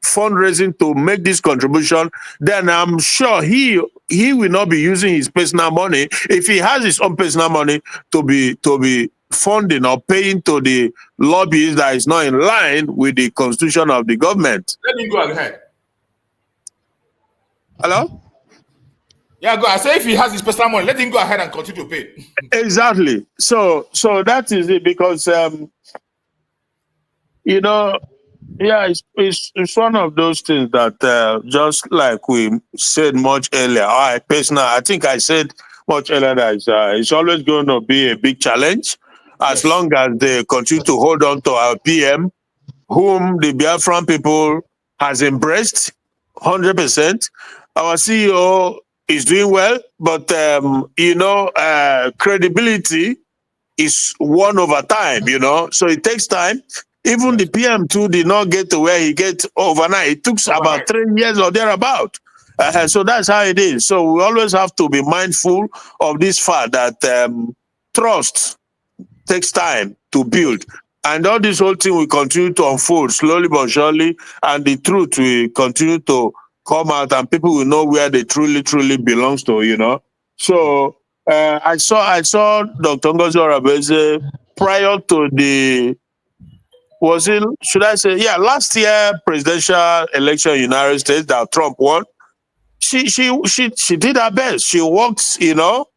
fundraising to make this contribution, then I'm sure he will not be using his personal money. If he has his own personal money to be funding or paying to the lobbyists that is not in line with the constitution of the government. Let me go ahead. Hello? Yeah, go. I say if he has his personal money, let him go ahead and continue to pay. Exactly. So that is it, because you know, yeah, it's one of those things that just like we said much earlier. I think I said much earlier that it's always going to be a big challenge. As long as they continue to hold on to our PM, whom the Biafran people has embraced 100%. Our CEO is doing well, but you know, credibility is won over time, you know, so it takes time. Even the PM too did not get to where he gets overnight. It took about 3 years or thereabout. So that's how it is. So we always have to be mindful of this fact that trust takes time to build, and all this whole thing will continue to unfold slowly but surely, and the truth will continue to come out, and people will know where they truly belongs to, you know. So I saw Dr. NgoziOrabueze prior to the, was it, should I say, last year presidential election in the United States that Trump won. She did her best. She worked, you know.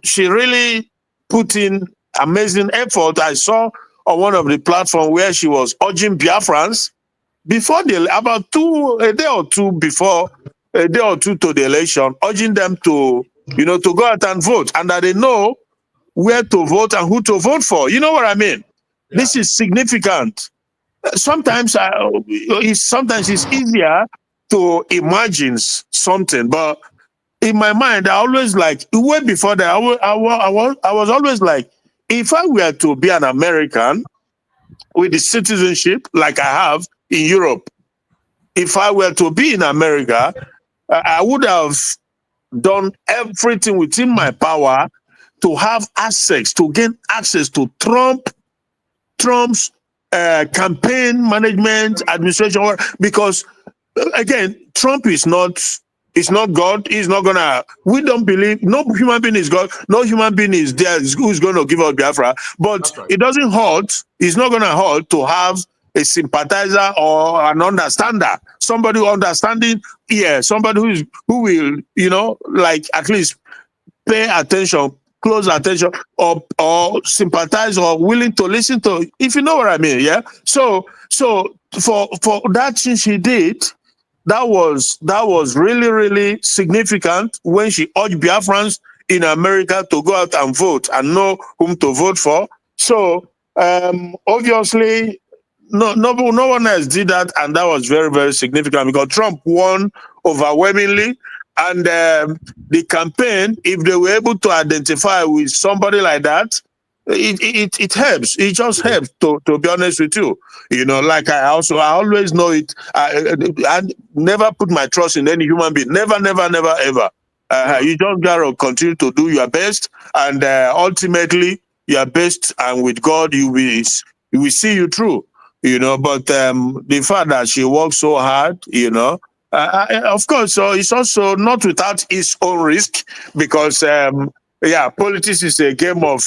She really put in amazing effort. I saw on one of the platforms where she was urging Biafrans before about a day or two to the election, urging them to, you know, to go out and vote, and that they know where to vote and who to vote for. You know what I mean? Yeah. This is significant. Sometimes it's easier to imagine something, but in my mind, I always like, way before that, I was always like, if I were to be an American with the citizenship like I have in Europe, if I were to be in America, I would have done everything within my power to have access, to gain access to Trump's campaign management, administration, because again, Trump is not God. He's not gonna, we don't believe, no human being is God, no human being is there who's gonna give us Biafra. But it doesn't hurt, it's not gonna hurt to have a sympathizer or an understander, somebody who understanding, somebody who will, you know, like at least pay attention, close attention, or sympathize, or willing to listen to, if you know what I mean, yeah? So for that thing she did, that was really significant when she urged Biafrans in America to go out and vote and know whom to vote for. So obviously no one else did that, and that was very, very significant because Trump won overwhelmingly. And the campaign, if they were able to identify with somebody like that, it helps. It just helps to be honest with you. You know, like I always know it. I never put my trust in any human being. Never, never, never, ever. You just gotta continue to do your best, and ultimately your best, and with God, you will see you through. You know, but the fact that she worked so hard, you know, of course, so it's also not without its own risk, because yeah, politics is a game of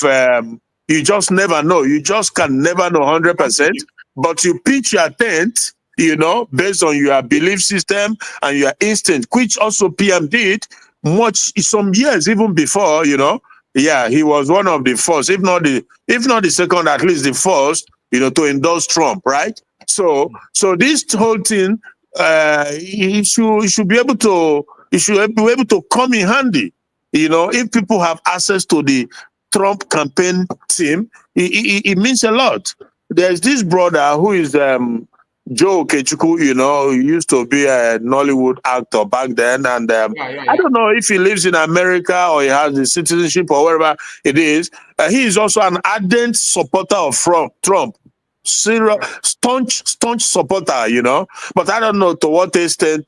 you just never know. You just can never know 100%. But you pitch your tent, you know, based on your belief system and your instinct, which also PM did some years even before, you know. Yeah, he was one of the first, if not the second, at least the first, you know, to endorse Trump, right? So this whole thing, he should be able to come in handy. You know, if people have access to the Trump campaign team, it means a lot. There's this brother who is Joe Okechukwu, you know, who used to be a Nollywood actor back then, and I don't know if he lives in America or he has the citizenship or wherever it is. He is also an ardent supporter of Trump. Serious, staunch supporter, you know. But I don't know to what extent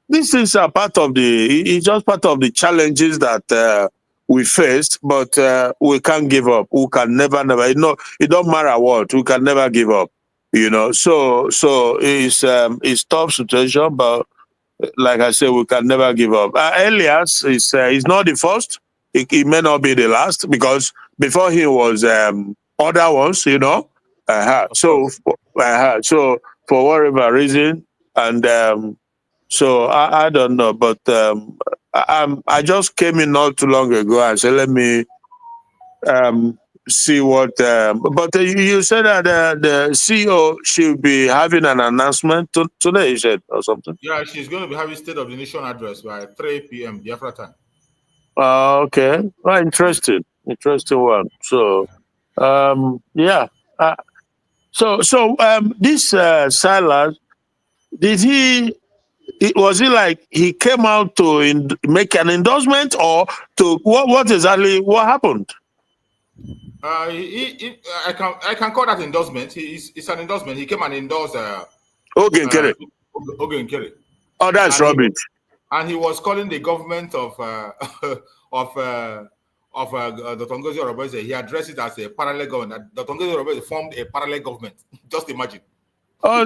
these things are part of it's just part of the challenges that we faced, but we can't give up. We can never, you know, it don't matter what, we can never give up, you know. So it's tough situation, but like I said, we can never give up. Elias is not the first. He may not be the last, because before he was other ones, you know. So for whatever reason, and so I don't know, but I just came in not too long ago and said, let me see what. But you said that the CEO should be having an announcement today, you said, or something? Yeah, she's going to be having State of the Nation address by 3 p.m. Biafra time. Okay. Well, interesting one. So, yeah. So this Silas, was he like he came out to make an endorsement, or to what exactly what happened? I can call that endorsement. It's an endorsement. He came and endorsed Oge Nkere. Oge Nkere. Oh, that's rubbish. And he was calling the government of Dr. NgoziOrabueze. He addressed it as a parallel government. Dr. NgoziOrabueze formed a parallel government. Just imagine. Oh,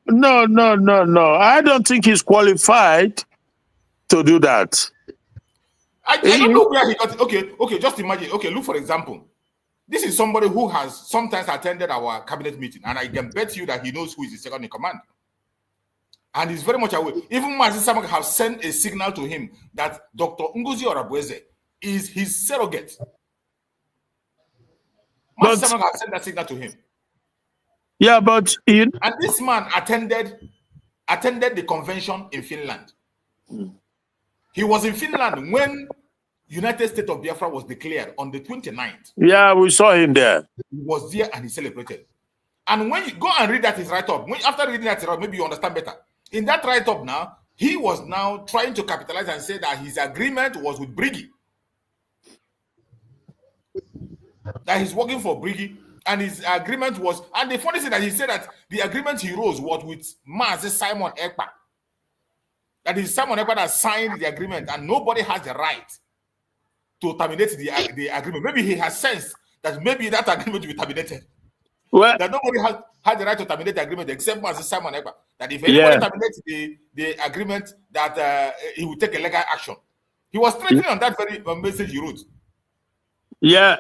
no. I don't think he's qualified to do that. I don't know where he got it. Okay, just imagine. Okay, look, for example, this is somebody who has sometimes attended our cabinet meeting, and I can bet you that he knows who is the second in command. And he's very much aware. Even Mazi Samak have sent a signal to him that Dr. NgoziOrabueze is his surrogate. Mazi Samak have sent that signal to him. Yeah, but and this man attended the convention in Finland. He was in Finland when United States of Biafra was declared on the 29th. Yeah, we saw him there. He was there and he celebrated. And when you go and read that his write-up, after reading that, maybe you understand better. In that write-up now, he was now trying to capitalize and say that his agreement was with Briggy. That he's working for Briggy, and his agreement was, and the funny thing that he said that the agreement he rose was with Mazi Simon Ekpa. That is Simon Ekpa that signed the agreement, and nobody has the right to terminate the agreement. Maybe he has sensed that maybe that agreement will be terminated. Well, that nobody has the right to terminate the agreement except Mazi Simon Ekpa. That if anybody terminates the agreement, that he will take a legal action. He was threatening on that very message he wrote. Yeah.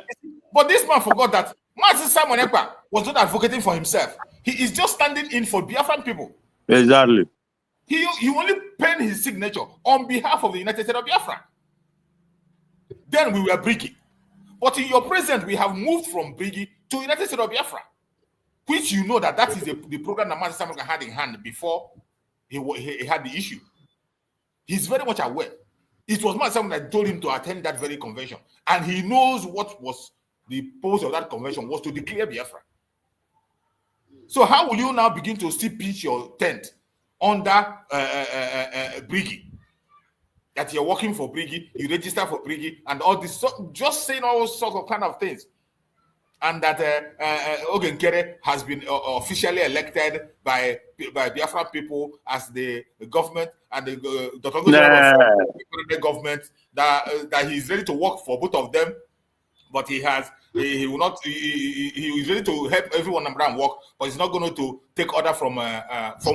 But this man forgot that Mazi Simon Ekpa was not advocating for himself. He is just standing in for Biafran people. Exactly. He only penned his signature on behalf of the United States of Biafra. Then we were Briggy. But in your present, we have moved from Briggy to United States of Biafra, which you know that is the program that Mazi Simon had in hand before he had the issue. He's very much aware. It was Mazi Simon that told him to attend that very convention. And he knows what was the purpose of that convention was to declare Biafra. So how will you now begin to still pitch your tent under Briggy? that you're working for Brigi, you register for Brigi, and all this, so just saying all sorts of kind of things. And that Ogenkere has been officially elected by Biafra people as the government, and the Dr. Ngozi government, that he's ready to work for both of them, but he will not. He is ready to help everyone and work, but he's not going to take order from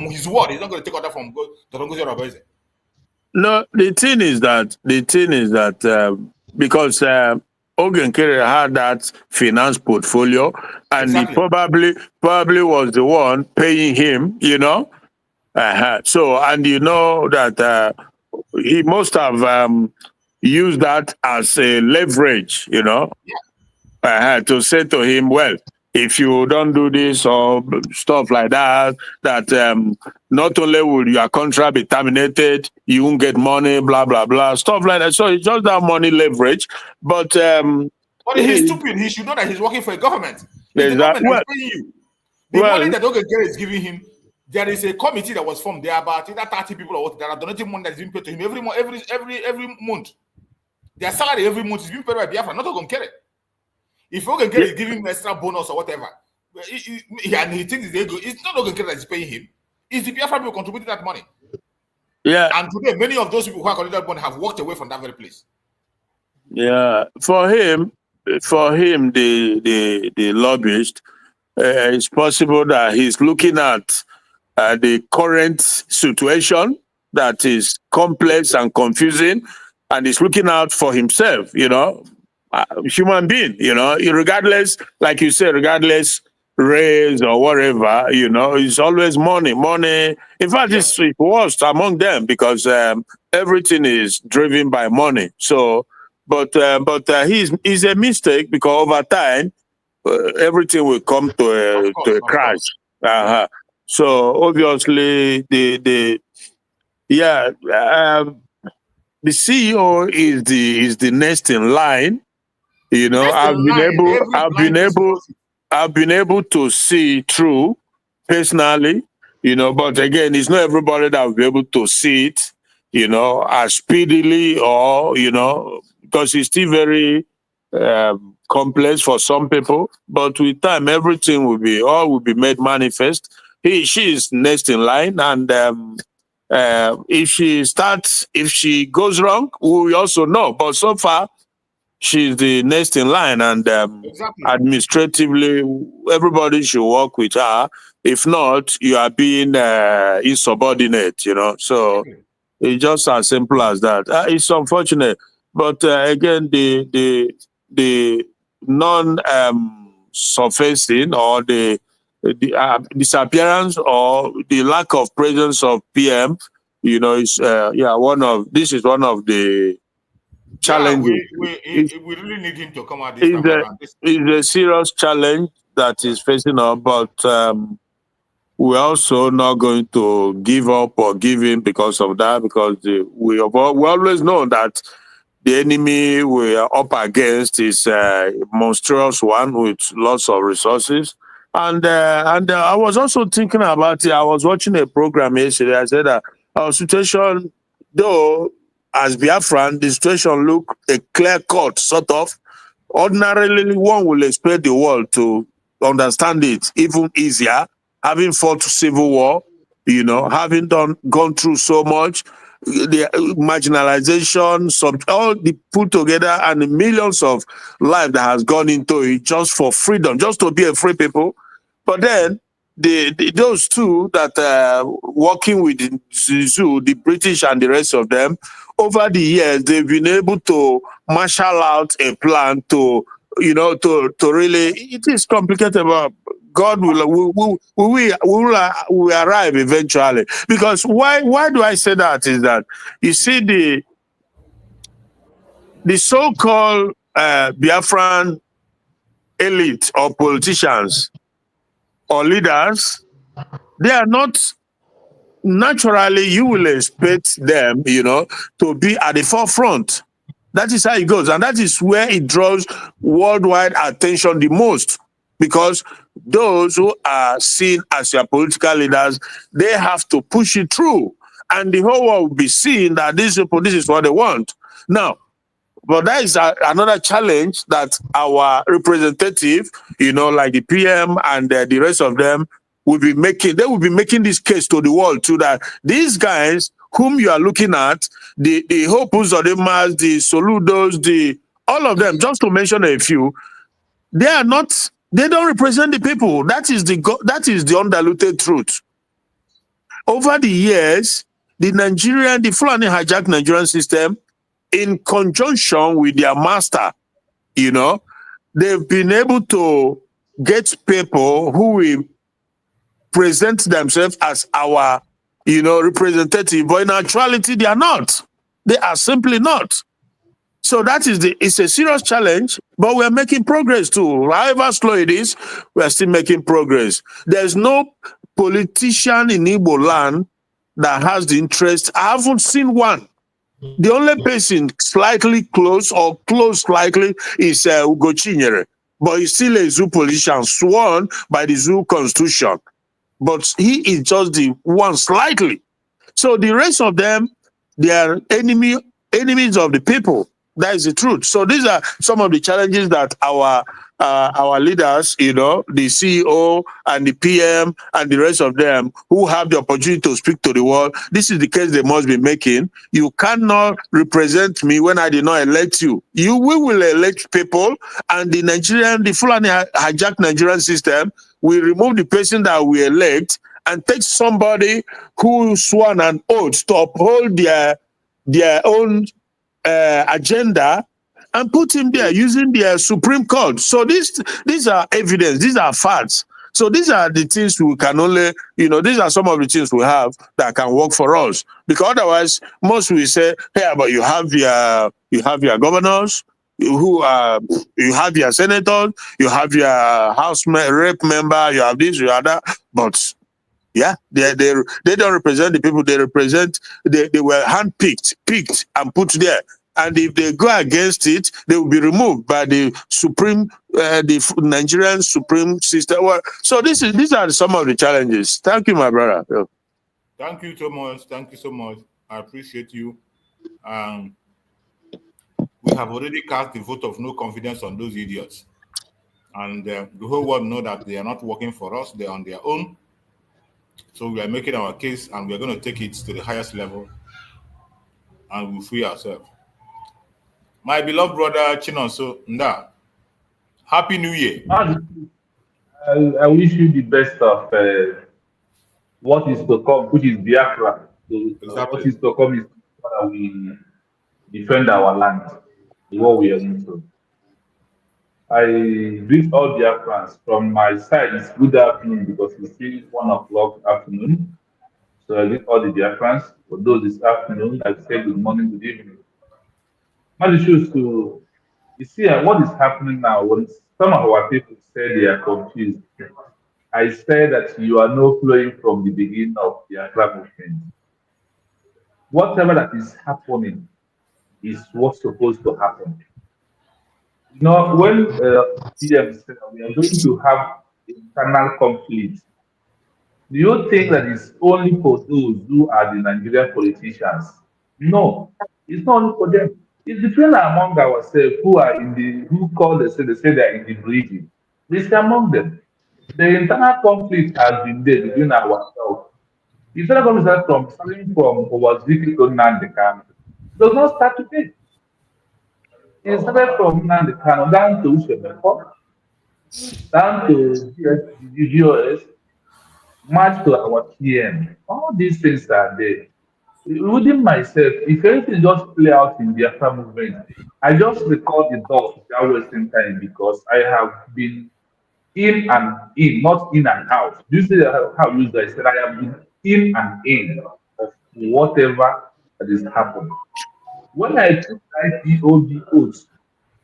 his word. He's not going to take order from Dr. Ngozi. No, the thing is that because Ogenkere had that finance portfolio, and he probably was the one paying him, you know. So, and you know that he must have used that as a leverage, you know, to say to him, well, if you don't do this or stuff like that, not only will your contract be terminated, you won't get money, blah, blah, blah, stuff like that. So it's just that money leverage. But he's stupid. He should know that he's working for a government. It's the government that's paying you. The money that Ogenkere is giving him, there is a committee that was formed. There are about 30 people or what that are donating money that's being paid to him every month. Their salary every month is being paid by Biafra, not Ogenkere. If Ogenkere is giving him extra bonus or whatever, and he thinks it's not Ogenkere that is paying him. It's the Biafra people contributing that money. Yeah. And today, many of those people who are collecting that money have walked away from that very place. Yeah. For him, the lobbyist, it's possible that he's looking at the current situation that is complex and confusing, and he's looking out for himself, you know. Human being, you know, regardless, like you said, regardless race or whatever, you know, it's always money. In fact, it's worst among them because everything is driven by money. So, but he's a mistake because over time, everything will come to a crash. So obviously, the CEO is the next in line. You know, I've been able to see through personally, you know, but again, it's not everybody that will be able to see it, you know, as speedily or, you know, because it's still very complex for some people. But with time, everything will be made manifest. She is next in line, and if she goes wrong, we also know. But so far, she's the next in line, and administratively, everybody should work with her. If not, you are being insubordinate, you know. So it's just as simple as that. It's unfortunate, but again, the non-surfacing or the disappearance or the lack of presence of PM, you know, is one of the challenging. We really need him to come out this time around. It's a serious challenge that is facing us, but we're also not going to give up or give in because of that, because we always know that the enemy we are up against is a monstrous one with lots of resources. And I was also thinking about it. I was watching a program yesterday. I said that our situation, though, as Biafran, the situation look a clear-cut, sort of. Ordinarily, one will expect the world to understand it even easier, having fought civil war, you know, having gone through so much, the marginalization, all the put together, and the millions of life that has gone into it just for freedom, just to be a free people. But then, those two that working with the British and the rest of them, over the years, they've been able to marshal out a plan to, you know, to really, it is complicated, but God will arrive eventually. Because why do I say that is that, you see the so-called Biafran elite or politicians or leaders, they are not, naturally, you will expect them, you know, to be at the forefront. That is how it goes. And that is where it draws worldwide attention the most. Because those who are seen as your political leaders, they have to push it through. and the whole world will be seeing that these people, this is what they want. Now, but that is another challenge that our representative, like the PM and the rest of them, will be making. They will be making this case to the world too, that these guys whom you are looking at, the Hope Uzodemas, the Soludos, all of them, just to mention a few, they don't represent the people. That is the undiluted truth. Over the years, the Fulani hijacked Nigerian system in conjunction with their master. They've been able to get people who will present themselves as our, representative, but in actuality, they are not. They are simply not. So it's a serious challenge, but we're making progress too. However slow it is, we're still making progress. There's no politician in Igbo land that has the interest. I haven't seen one. The only person slightly close or close slightly is Ugochinyere, but he's still a zoo politician sworn by the zoo constitution. But he is just the one slightly. So the rest of them, they are enemies of the people. That is the truth. So these are some of the challenges that our leaders, the CEO and the PM and the rest of them who have the opportunity to speak to the world, this is the case they must be making. You cannot represent me when I did not elect you. We will elect people, and the Fulani hijacked Nigerian system will remove the person that we elect and take somebody who sworn an oath to uphold their own agenda and put him there using the Supreme Court. So these are evidence, these are facts. So these are the things we can only, these are some of the things we have that can work for us. Because otherwise, most will say, hey, but you have your governors, you have your senators, you have your House rep member, you have this, you have that, but yeah, they don't represent the people. They represent, they were handpicked, picked, and put there. And if they go against it, they will be removed by the the Nigerian Supreme system. Well, so these are some of the challenges. Thank you, my brother. Yeah. Thank you so much. Thank you so much. I appreciate you. We have already cast the vote of no confidence on those idiots. And the whole world know that they are not working for us. They're on their own. So we are making our case, and we're going to take it to the highest level, and we'll free ourselves. My beloved brother Chinonso Nda, Happy New Year. I wish you the best of what is to come, which is Biafra. What is to come is that we defend our land, what we are into. I greet all Biafrans. From my side, it's good afternoon because it's still 1 o'clock afternoon. So I greet all the Biafrans. For those this afternoon, I say good morning, good evening. My issues to you see what is happening now. When some of our people say they are confused, I say that you are not flowing from the beginning of the Biafra movement. Whatever that is happening is what's supposed to happen. When PM said we are going to have internal conflict, do you think that it's only for those who are the Nigerian politicians? No, it's not only for them. It's between among ourselves who call themselves, they say they are in the region. It's among them. The internal conflict has been there between ourselves. The internal conflict starting from Orabueze to Nandekano. It does not start today. It started from Nandekano down to Ushemeko, down to GOS, match to our PM. All these things are there. Within myself, if anything just play out in the Biafra movement, I just record the dots without wasting time because I have been in and in, not in and out. Do you see how you use that? I said I have been in and in of whatever that is happening. When I took IPOB oath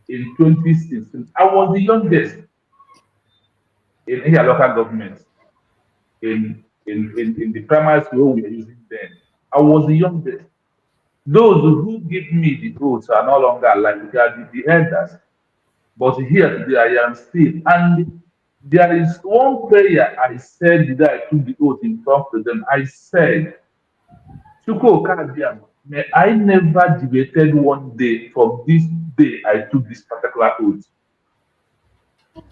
in 2016, I was the youngest in here local government in the primary school we were using then. I was the youngest. Those who give me the oaths are no longer alive. They are the elders. But here today I am still. And there is one prayer I said that I took the oath in front of them. I said, I never debated one day from this day I took this particular oath.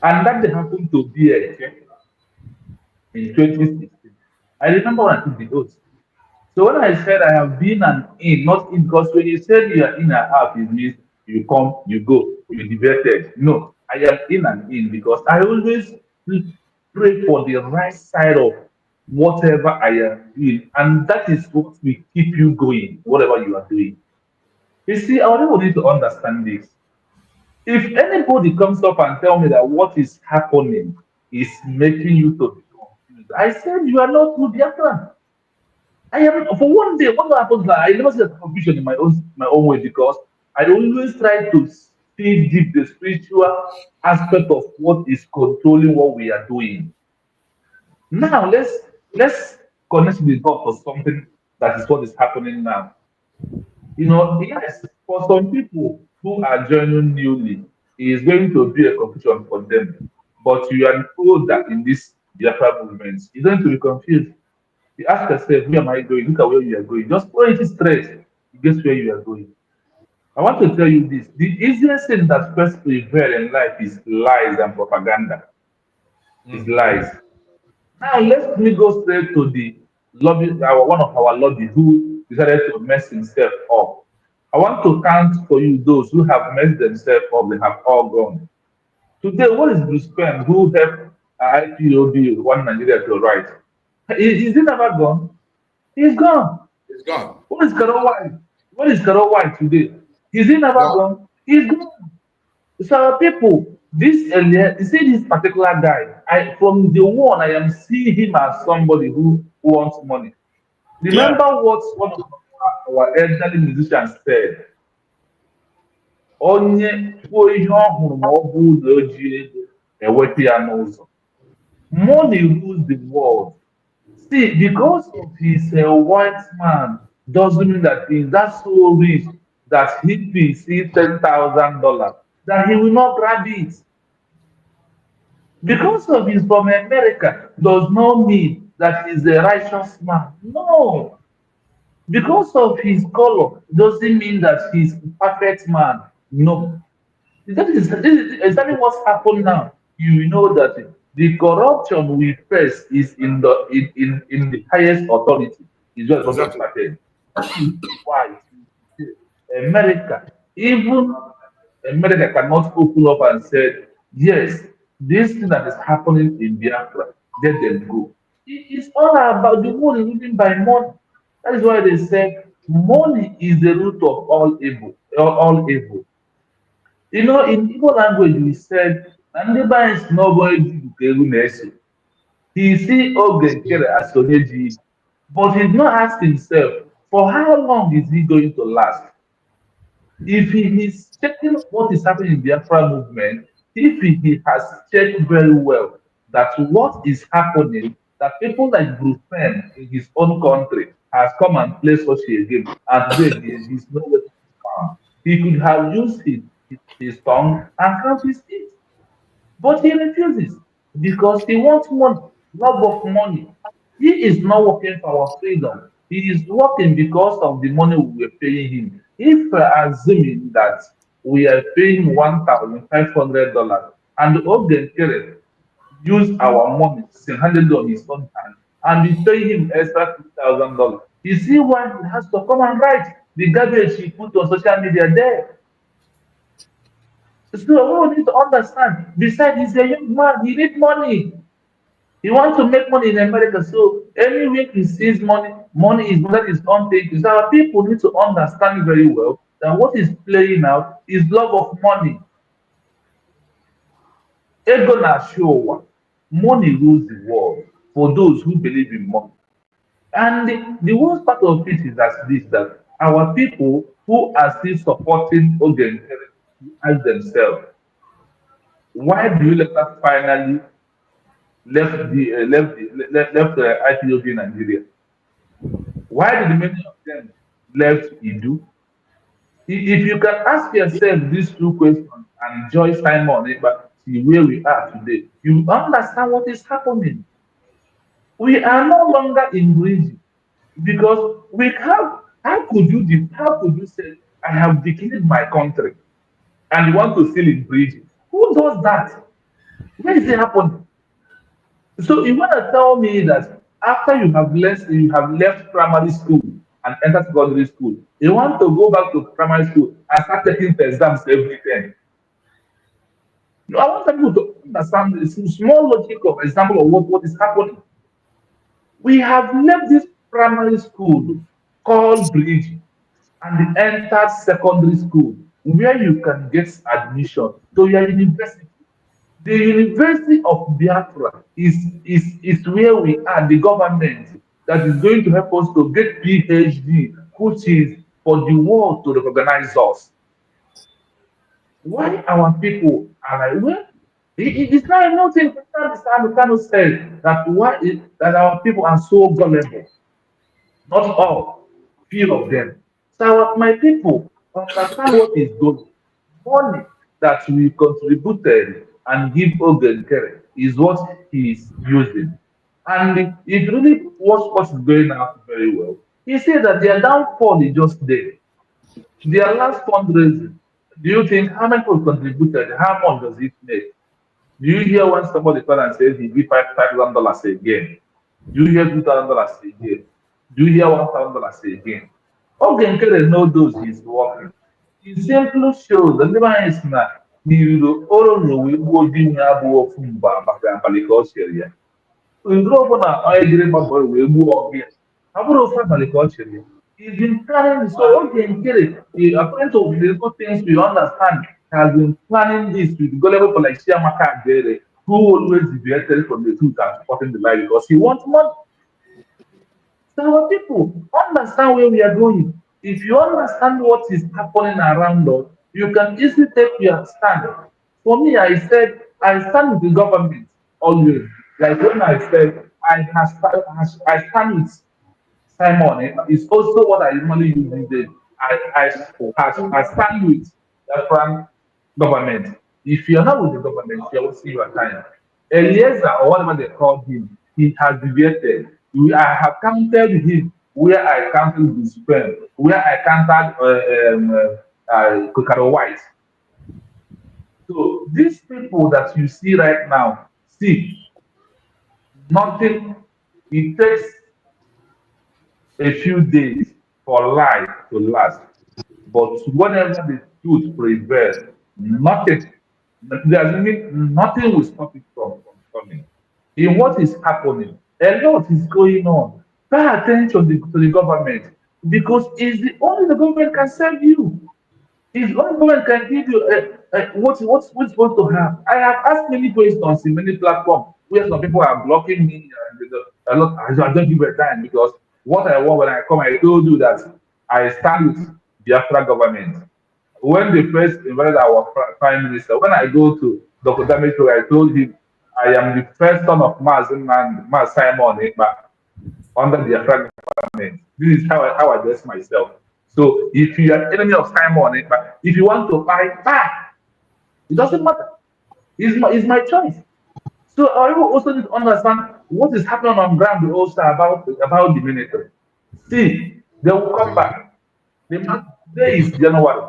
And that happened to be in 2016. I remember when I took the oath. So when I said I have been an in, not in, because when you said you are in and out, it means you come, you go, you debated. No, I am in and in because I always pray for the right side of whatever I am doing. And that is what will keep you going, whatever you are doing. You see, our people need to understand this. If anybody comes up and tell me that what is happening is making you to be confused, I said you are not good Biafran. I am for one day. What happens? That I never see that confusion in my own way because I always try to see deep the spiritual aspect of what is controlling what we are doing. Now let's connect the dot for something that is what is happening now. You know, yes, for some people who are joining newly, it is going to be a confusion for them. But you are told that in this Biafra movement, you're going to be confused. You ask yourself, where am I going? Look at where you are going. Just point it straight. You guess where you are going. I want to tell you this. The easiest thing that first prevail in life is lies and propaganda. Is lies. Now let me go straight to the lobby, one of our lobby who decided to mess himself up. I want to count for you those who have messed themselves up, they have all gone. Today, what is Bruce Penn who helped IPOB one Nigeria to write? Is he never gone? He's gone. It's gone. What is Carol White? What is Carol White today? Is he never gone? He's gone. So people, this earlier, you see this particular guy, from the one I am seeing him as somebody who wants money. Remember what one of our elderly musicians said? Onye kwuo ihe ọ hụrụ ma ọ bụ na o ji ego ewepụ ya n'ụzọ. Money rules the world. See, because of he's a white man doesn't mean that he's that so rich that if he sees $10,000, that he will not grab it. Because of he's from America does not mean that he's a righteous man. No. Because of his color doesn't mean that he's a perfect man. No. This is exactly what's happened now. You know that the corruption we face is in the highest authority. Is just what started. Why? America, even America cannot open up and say, yes, this thing that is happening in Biafra, let them go. It's all about the money, living by money. That is why they say money is the root of all evil. All evil. You know, in Igbo language, we said, "Nobody is nobody to He see Oge Kere as Soneji, but he's not asked himself, for how long is he going to last? If he is checking what is happening in the Biafra movement, if he has checked very well that what is happening, that people like Bruce Penn in his own country has come and play such a game, and today he's nowhere to be found. He could have used his tongue and count his teeth. But he refuses because he wants money, love of money. He is not working for our freedom. He is working because of the money we were paying him. If we're assuming that we are paying $1,500 and Ogen Kere use our money single-handedly on his own hand and we pay him extra $2,000, you see why he has to come and write the garbage he put on social media there. So we need to understand. Besides, he's a young man. He needs money. He wants to make money in America. So anywhere he sees money, money is that his own thing. So our people need to understand very well that what is playing out is love of money. Ego na show money rules the world for those who believe in money. And the worst part of it is that our people who are still supporting Ogen ask themselves, why do you let us finally left IPOB in Nigeria? Why did many of them left Idu? If you can ask yourself these two questions and join Simon but see where we are today, you understand what is happening. We are no longer in greedy. Because we have, how could you say, I have declared my country and you want to seal it bridge? Who does that? Where is it happening? So you want to tell me that after you have left primary school and entered secondary school, you want to go back to primary school and start taking the exams every time? No, I want people to understand this small logic of example of what is happening. We have left this primary school called bridge and entered secondary school where you can get admission to your university. The University of Biafra is where we are, the government that is going to help us to get PhD, which is for the world to recognize us. Why our people are like, well, it's not nothing. We cannot say that that our people are so gullible. Not all, few of them. So my people understand what is going. Money that we contributed and give Ogenkere is what he is using. And if you really watch what is going on very well, he said that their downfall is just there. Their last fundraising, do you think how many people contributed? How much does it make? Do you hear when somebody comes and says he give $5,000 again? Do you hear $2,000 again? Do you hear $1,000 again? Oge Nkere knows those he's working. It simply shows that the man is not n'iru ọrụ na owe gbuo di ya abụọ ofu mgba maka abalị ka ọ chere ya. Nzuru ọbụla onye jiri gbabọrọ wee gbuo ọgụ ya. Ọ bụrụ ofu abalị ka ọ chere ya. He's been planning, so Oge Nkere, according to the good things we understand, has been planning this with gullible for like Chiamaka Agere, who always deviated from the truth and supporting the lie because he wants money. So our people understand where we are going. If you understand what is happening around us, you can easily take your stand. For me, I said I stand with the government always. Like when I said I stand with Simon, it's also what I normally use these days. I stand with the Fran government. If you're not with the government, you will see your time. Eliezer, or whatever they call him, he has deviated. I have counted him where I counted his friend, where I counted Kokaro White. So these people that you see right now, see, nothing, it takes a few days for life to last. But whenever the truth prevails, nothing will stop it from coming. In what is happening, a lot is going on. Pay attention to the government because it's the only the government can serve you. It's only government can give you what's supposed to have. I have asked many questions in many platforms where some people are blocking me and a lot. I don't give a time because what I want when I come, I told you that I stand with Biafra government. When they first invited our prime minister, when I go to Dr. Damitro, I told him I am the first son of Maz Simon Ekpa under the Biafra government. This is how I address myself. So if you are enemy of Simon Ekpa, if you want to fight back, it doesn't matter. It's my choice. So I also need to understand what is happening on ground also about the military. See, they will come back. Today is January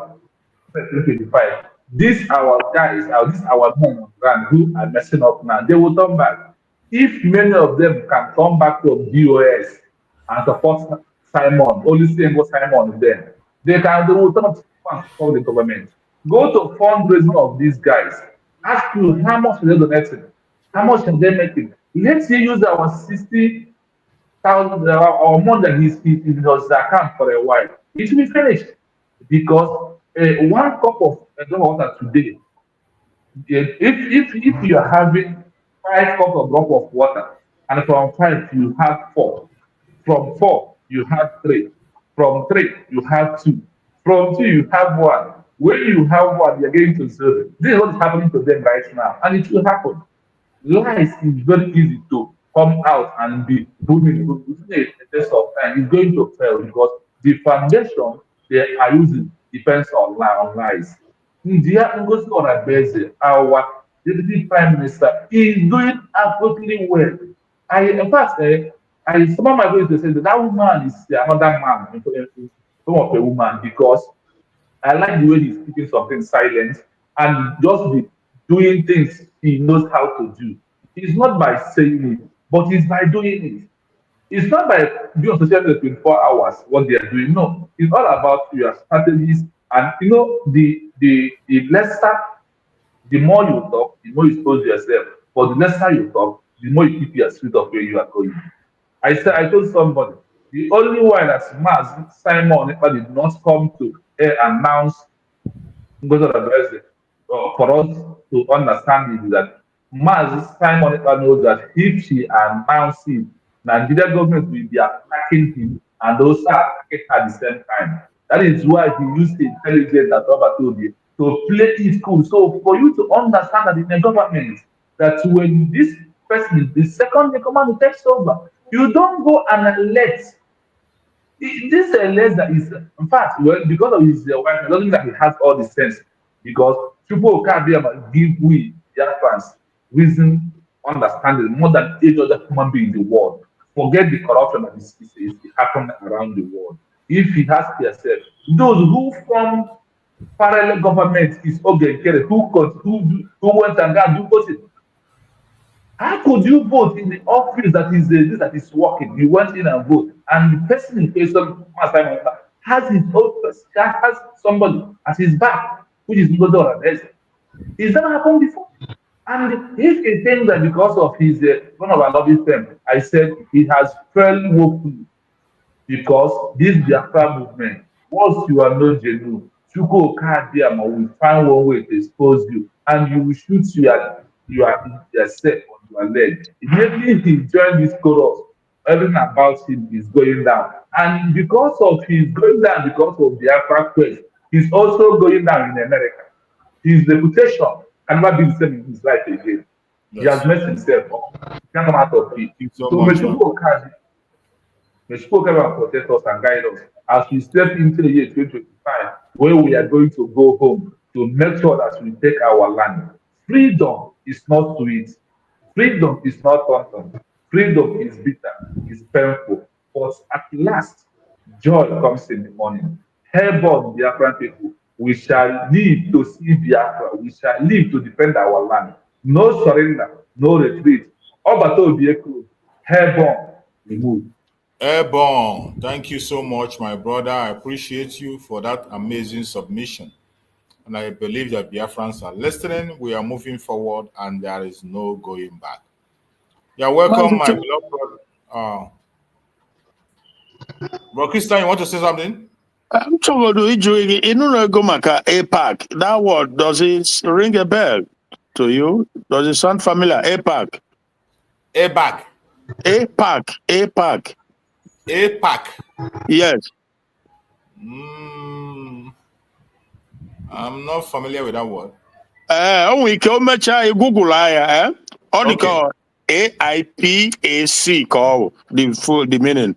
2025. These our guys, these our men on ground who are messing up now. They will come back. If many of them can come back to DOS and support Simon, only saying what Simon is there, they will not support the government. Go to fundraising of these guys. Ask you how much are they donating? How much are they making? Let's say use our 60,000 or more than his account for a while. It will be finished because one cup of water today, if you are having 5 cups of drop of water, and from 5 you have 4, from 4 you have 3, from 3 you have 2, from 2 you have 1. When you have 1, you're getting to 0. This is what is happening to them right now, and it will happen. Lies is very easy to come out and be booming within a test of time. It's going to fail because the foundation they are using depends on lies. DPMDrNgoziOrabueze, our deputy prime minister, is doing absolutely well. In fact, And some of my friends they say that woman is another man in form of a woman because I like the way he's keeping something silent and just be doing things he knows how to do. It's not by saying it, but it's by doing it. It's not by being on social media 24 hours what they are doing. No, it's all about your strategies and the lesser, the more you talk, the more you expose yourself. But the lesser you talk, the more you keep your street of where you are going. I told somebody the only one that Maz Simon did not come to announce Ngozi Orabueze for us to understand is that Maz Simon knows that if she announces, Nigeria government will be attacking him and also attacking her at the same time. That is why he used the intelligence that Robert told you to play it cool. So for you to understand that in the government, that when this person, the second the command takes over, you don't go and elect this less that is, in fact, well, because of his wife, I don't think that he has all the sense. Because people can't be able to give we Biafrans reason, understanding more than any other human being in the world. Forget the corruption that is happening around the world. If he has yourself, those who form parallel government is okay, who went and got do voting. How could you vote in the office that is working? You went in and vote, and the person in question has his own has somebody at his back, which is Ngozi Orabueze. It's never happened before. And if he thinks that because of his one of our lobby firm, I said he has failed woefully because this Biafra movement, once you are not genuine, you go Kadiama will find one way to expose you, and you will shoot yourself on your leg. Immediately he joined this chorus, everything about him is going down. And because of his going down, because of the Biafra quest, he's also going down in America. His reputation can never be the same in his life again. Yes. He has messed himself up. He can't come out of it. May spoke about protect us and guide us as we step into the year 2025, where we are going to go home to make sure that we take our land. Freedom is not sweet. Freedom is not awesome. Freedom is bitter, is painful. But at last, joy comes in the morning. Heaven, Biafran people, we shall live to see Biafra. We shall live to defend our land. No surrender, no retreat. Obato Biekru, heaven, we move. Airborne, thank you so much, my brother. I appreciate you for that amazing submission. And I believe that Biafrans are listening. We are moving forward and there is no going back. You're welcome, my beloved brother. Bro Christian, you want to say something? I'm talking to go maka APAC. That word, does it ring a bell to you? Does it sound familiar? APAC. APAC. APAC. APAC. APAC. Yes. I'm not familiar with that word. We can Google All AIPAC call the meaning.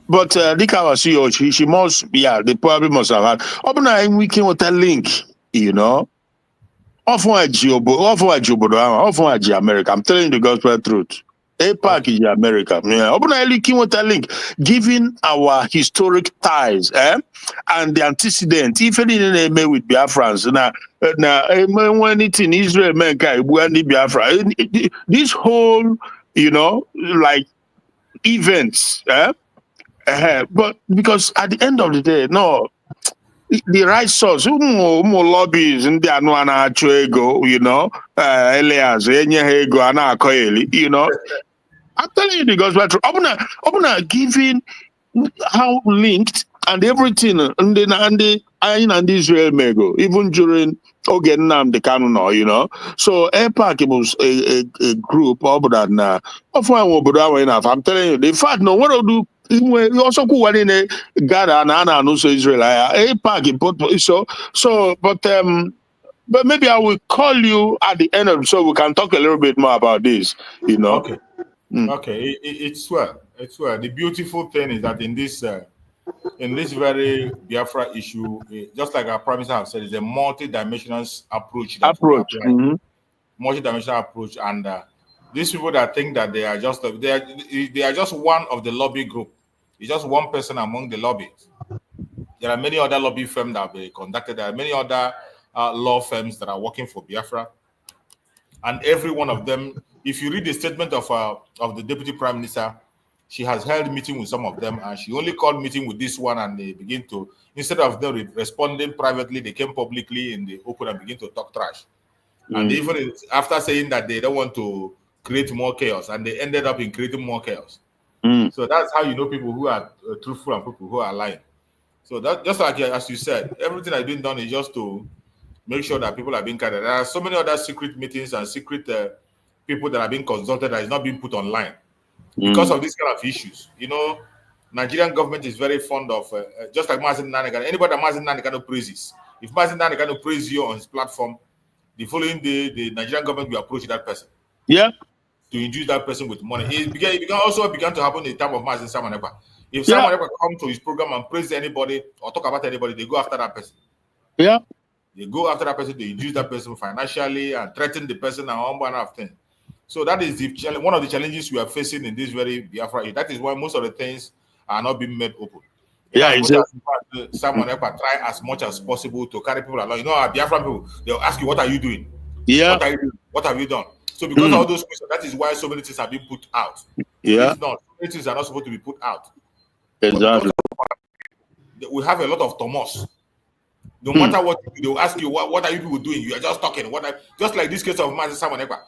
But Dika was she must they probably must have had. We can with a link, you know. Often America. I'm telling you the gospel truth. APAC is America. Yeah. Link, giving our historic ties and the antecedent, even in with Biafrans. Now, when it's in Israel, Biafra, this whole, you know, like events, but because at the end of the day, no, the right source, more lobbies and they are no ego, you know, Elias, you know. I'm telling you the gospel truth. I'm giving how linked and everything and the Israel may go, even during the canon, you know. So APAC was a group of that now. I'm telling you, the fact no what to do. We also go in a Ghana and also Israel. APAC, but maybe I will call you at the end of so we can talk a little bit more about this, you know. Okay. Okay, it's well. It's well. The beautiful thing is that in this very Biafra issue, just like our prime minister have said, it's a multi-dimensional approach. Multi-dimensional approach, and These people that think that they are just one of the lobby group. It's just one person among the lobbies. There are many other lobby firms that have been conducted. There are many other law firms that are working for Biafra, and every one of them. If you read the statement of the Deputy Prime Minister, she has held meeting with some of them, and she only called meeting with this one, and they begin to, instead of them responding privately, they came publicly in the open and begin to talk trash. And even after saying that they don't want to create more chaos, and they ended up in creating more chaos. So that's how you know people who are truthful and people who are lying. So that, just like as you said, everything that's been done is just to make sure that people are being guided. There are so many other secret meetings and secret people that are being consulted that is not being put online because of these kind of issues. You know, Nigerian government is very fond of, just like Mazen Nanekano. Anybody that Mazen Nanekano praises, if Mazen Nanekano praises you on his platform, the following day, the Nigerian government will approach that person. Yeah. To induce that person with money. It began to happen in the time of Mazen Samanekwa. If someone ever come to his program and praise anybody or talk about anybody, they go after that person. Yeah. They go after that person, they induce that person financially and threaten the person and all manner of things. So that is the one of the challenges we are facing in this very Biafra. That is why most of the things are not being made open. Yeah, someone ever try as much as possible to carry people along. You know, Biafra people, they'll ask you, what are you doing? Yeah. What are you doing? What have you done? So because of all those questions, that is why so many things have been put out. Yeah. If not, so many things are not supposed to be put out. Exactly. We have a lot of Thomas. No matter what you do, they'll ask you, what are you people doing? You are just talking. Just like this case of Mazi Simon Ekpa.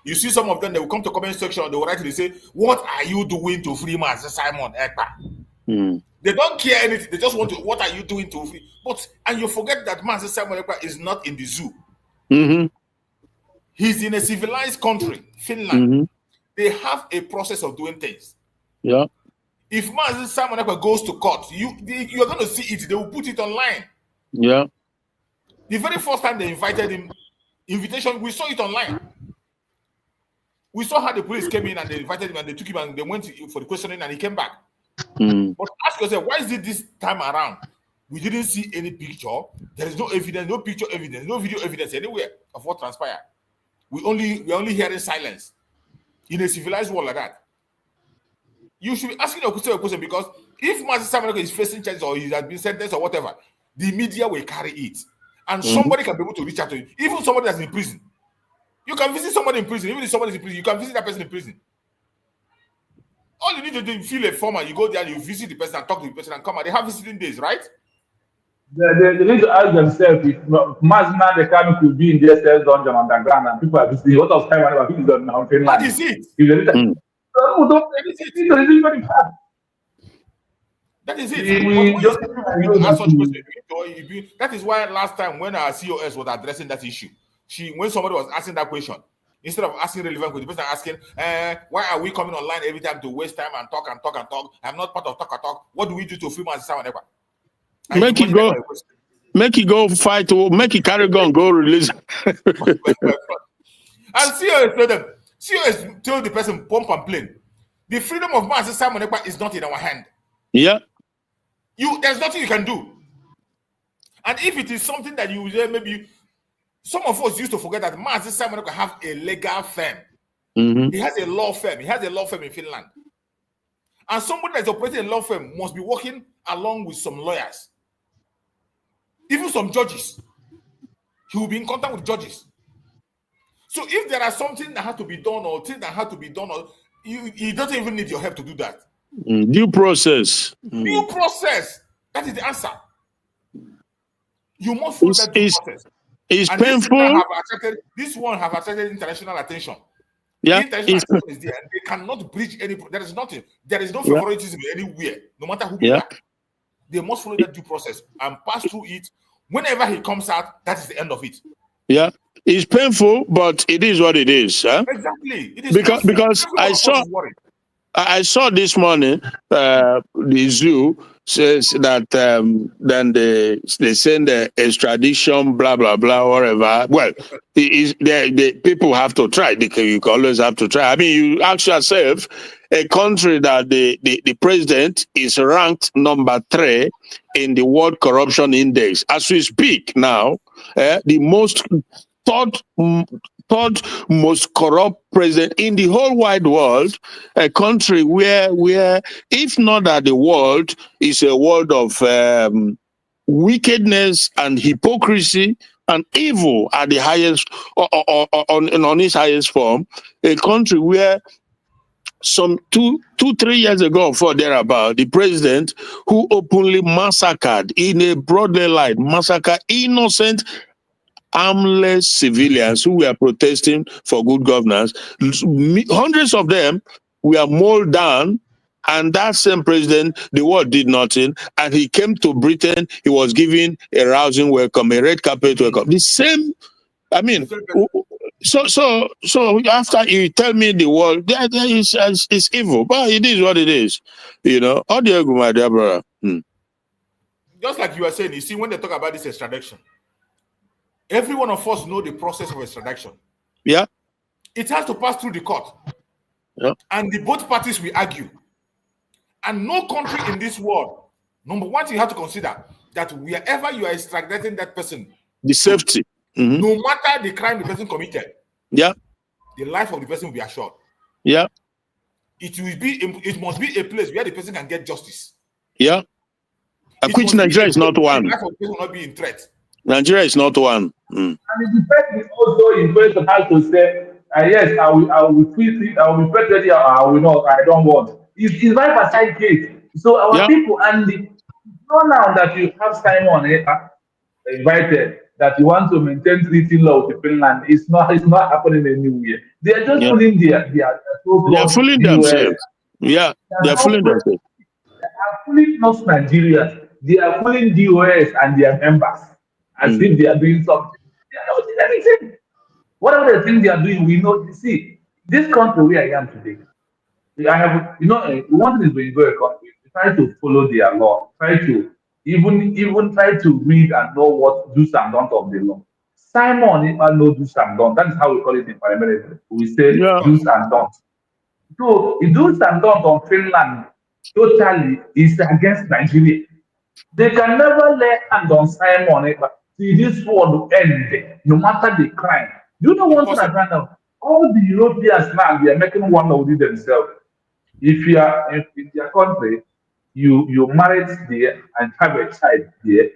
You see some of them, they will come to comment section and they will write, they say, what are you doing to free Mazi Simon Ekpa? They don't care anything. They just want to, what are you doing to free? And you forget that Mazi Simon Ekpa is not in the zoo. He's in a civilized country, Finland. They have a process of doing things. Yeah. If Mazi Simon Ekpa goes to court, you're going to see it. They will put it online. Yeah. The very first time they invited him, we saw it online. We saw how the police came in and they invited him and they took him and they went for the questioning and he came back. But ask yourself, why is it this time around? We didn't see any picture. There is no evidence, no picture evidence, no video evidence anywhere of what transpired. We're only hearing silence in a civilized world like that. You should be asking a question because if Mazi Simon Ekpa is facing charges or he has been sentenced or whatever, the media will carry it. And somebody can be able to reach out to him. Even somebody that's in prison. You can visit somebody in prison. Even if somebody is in prison, you can visit that person in prison. All you need to do is fill a form and you go there and you visit the person and talk to the person and come out. They have visiting days, right? They need to ask themselves if Mazi Nanekano could be in the SS dungeon underground and people are visiting. What of time whenever people are now Finland? That is it. That is it. That is why last time when our COS was addressing that issue, when somebody was asking that question, instead of asking relevant questions, the person asking, why are we coming online every time to waste time and talk and talk and talk? I'm not part of talk and talk. What do we do to free Mazi Simon Ekpa? Make it go fight, or make it carry gun, go release. And COS told the person, pump and plane. The freedom of Mazi Simon Ekpa is not in our hand. Yeah. There's nothing you can do. And if it is something that you maybe some of us used to forget that Mazi Simon Ekpa have a legal firm. He has a law firm. He has a law firm in Finland. And somebody that's operating a law firm must be working along with some lawyers. Even some judges. He will be in contact with judges. So if there are something that has to be done or things that have to be done, or he doesn't even need your help to do that. Due process. Due process. That is the answer. You must follow that due process. It's painful. This one have attracted international attention. Yeah. International attention is there. And they cannot breach any. There is nothing. There is no favoritism anywhere, no matter who they are. They must follow that due process and pass through it. Whenever he comes out, that is the end of it. Yeah. It's painful, but it is what it is. Huh? Exactly. It is because I saw this morning the zoo says that then they send the extradition, blah blah blah, whatever. Well, the people have to try. You always have to try. I mean, you ask yourself, a country that the president is ranked number 3 in the World Corruption Index as we speak now, the most third third most corrupt president in the whole wide world, a country where if not that the world is a world of wickedness and hypocrisy and evil at the highest, on its highest form, a country where some 3 years ago, for thereabout, the president who openly massacred in a broad daylight, massacred innocent, armless civilians who were protesting for good governance. Hundreds of them were mauled down, and that same president, the world did nothing, and he came to Britain. He was given a rousing welcome, a red carpet welcome. The same, I mean, so after you tell me the world, there is evil, but it is what it is, you know. Audio, my dear brother. Just like you were saying, you see, when they talk about this extradition, every one of us know the process of extradition. Yeah. It has to pass through the court. Yeah. And the both parties will argue. And no country in this world, number one, you have to consider that wherever you are extraditing that person, the safety. No matter the crime the person committed, yeah, the life of the person will be assured. Yeah. It must be a place where the person can get justice. Yeah. Which Nigeria is not one. The life of the person will not be in threat. Nigeria is not one. And the person is also in place of how to say, yes, I will treat it, I will be ready, I will not, I don't want. It's right beside gate. So our people, and the now that you have Simon invited, that you want to maintain treaty law with Finland, it's not happening anywhere. They are just fooling they are fooling themselves. Yeah, they are fooling themselves. They are fooling not Nigerians. They are fooling the US and their members as if they are doing something. They are not doing anything. Whatever the things they are doing, we know. You see, this country where I am today, I have, one thing is when you go to a country, you try to follow their law, try to even try to read and know what do's and don'ts of the law. Simon even know do's and don'ts. That is how we call it in parliament. We say do's and don'ts. So the do's and don'ts of Finland totally is against Nigeria. They can never lay hand on Simon till this world end, no matter the crime. Do you know one thing I found out? All the Europeans now, they are making one of themselves. If you are in their country, you married there and have a child there,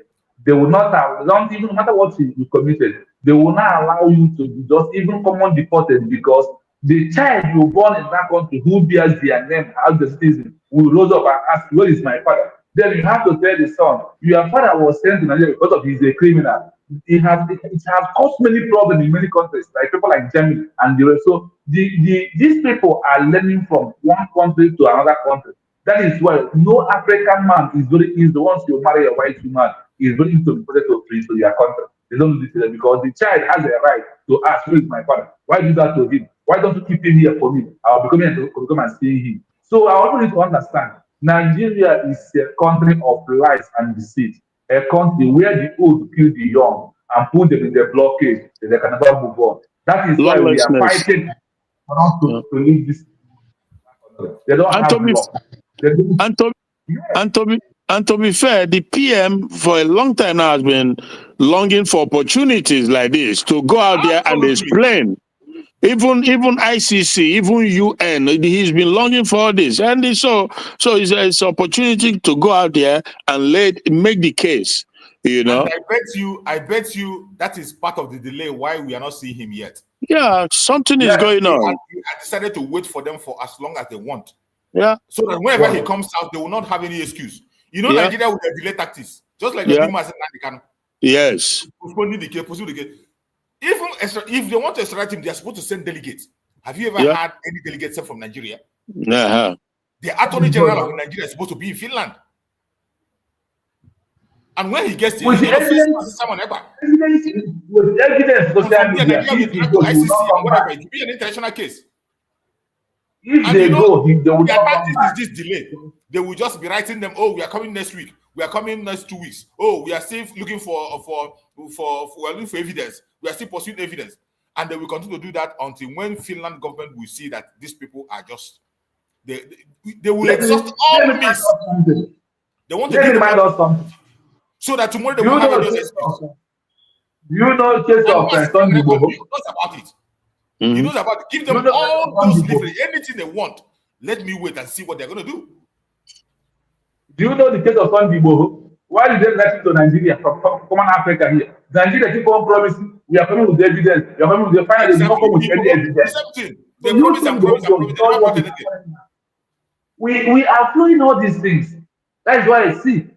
they will not have, don't even, no matter what you committed, they will not allow you to just even come on deported, because the child you born in that country who bears their name as the citizen will rise up and ask, where is my father? Then you have to tell the son, your father was sent to Nigeria because of he's a criminal. It has caused many problems in many countries, like people like Germany and the rest. So these people are learning from one country to another country. That is why no African man is the ones you marry a white woman is very to be put to your country. They don't do this because the child has a right to ask, who is my father? Why do that to him? Why don't you keep him here for me? I'll be coming to come and see him. So I also need to understand, Nigeria is a country of lies and deceit. A country where the old kill the young and put them in the blockade, so they can never move on. That is why we are fighting to leave this country. They don't have law. And to be fair, the PM for a long time now has been longing for opportunities like this to go out there and explain. Even ICC, even UN, he's been longing for this, and so it's an opportunity to go out there and make the case. You know, and I bet you that is part of the delay why we are not seeing him yet. Yeah, something is going on. I decided to wait for them for as long as they want. Yeah. So that whenever he comes out, they will not have any excuse. You know, Nigeria with their delay tactics, just like the Duma said, yes. Postponing the case, Even if they want to extradite him, they are supposed to send delegates. Have you ever had any delegates sent from Nigeria? The Attorney General of Nigeria is supposed to be in Finland. And when he gets there, he's going to face someone ever. With evidence, it will be an international case. If they go, they will the advantage is this delay. They will just be writing them, oh, we are coming next week. We are coming next 2 weeks. Oh, we are still looking for evidence. We are still pursuing evidence. And they will continue to do that until when Finland government will see that these people are just they will exhaust all means. They want to get them something. So that tomorrow they will have those excuses. You know case of He knows about it. He knows about it. Give them all those leaflets, anything they want. Let me wait and see what they're going to do. Do you know the case of Sandibo? Why did they let him to Nigeria from common Africa here? Nigeria keep on promising, we are coming with evidence, we are coming with the final, they don't come with any evidence. They promise and promise and promise, they never brought anything. We are flowing all these things. That is why I see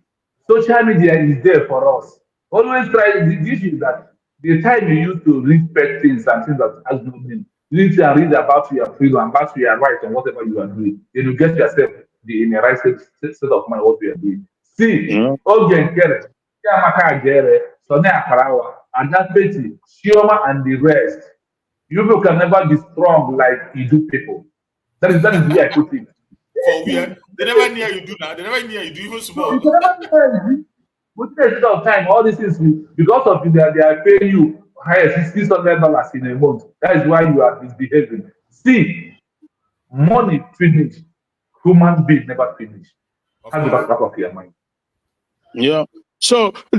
social media is there for us. Always try the issue that the time you use to respect things and things that has no meaning. You need to read about your freedom, about your right and whatever you are doing. Then you get yourself in the right state of mind what we are doing. See, Ogen Kere, Yamaka Gere, Sonny Akarawa, and that Betty, Shioma and the rest. You people can never be strong like you do people. That is the way I put it. For where they never near you do now, they never near you do even small. With the of time, all this is because of you, they are paying you higher $600 in a month. That is why you are misbehaving. See, money finish, human being never finish. Have the back of your mind. Yeah. So I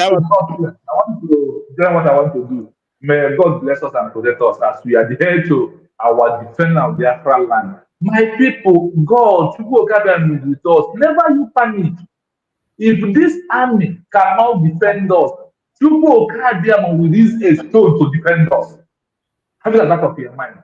want to tell what I want to do. May God bless us and protect us as we adhere to our defender of Biafra land. My people, God, people gathering with us. Never you panic. If this army cannot defend us, people carry them with this stone to defend us. Have it at the back of your mind.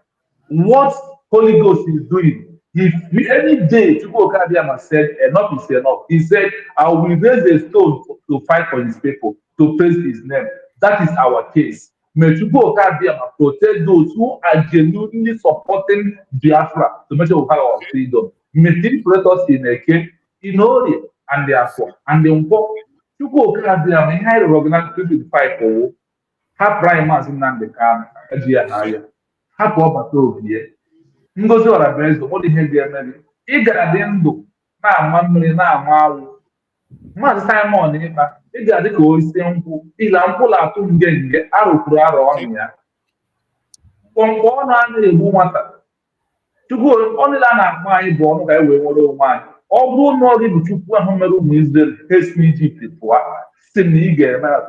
What Holy Ghost is doing. If any day people carry them and said enough is enough, he said, I will raise a stone to fight for his people, to praise his name. That is our case. May people carry them and protect those who are genuinely supporting Biafra to make sure we have our freedom. May they protect us in Eke, in Ori, and therefore, and then people carry them and I recognize people to fight for have primers in the car, have over here. Ngozi Orabueze, what the hell they are ị gara dị ndụ na-ama mmiri na-ama awụ Maazị Simon ịkpa ị ga-adị ka osisi nkwụ ịla mkpụrụ atụ nge arụkwuru arọ ọnụ ya mkpọmkpọ ọnụ a na-egbu nwata Chukwu ọnụ a na-akpọ anyị bụ ọnụ ka anyị wee nwere onwe anyị ọ bụrụ na ọ gị bụ Chukwu ahụ mere ụmụ Izrel esi n'Ijipt pụọ si na ị ga-eme na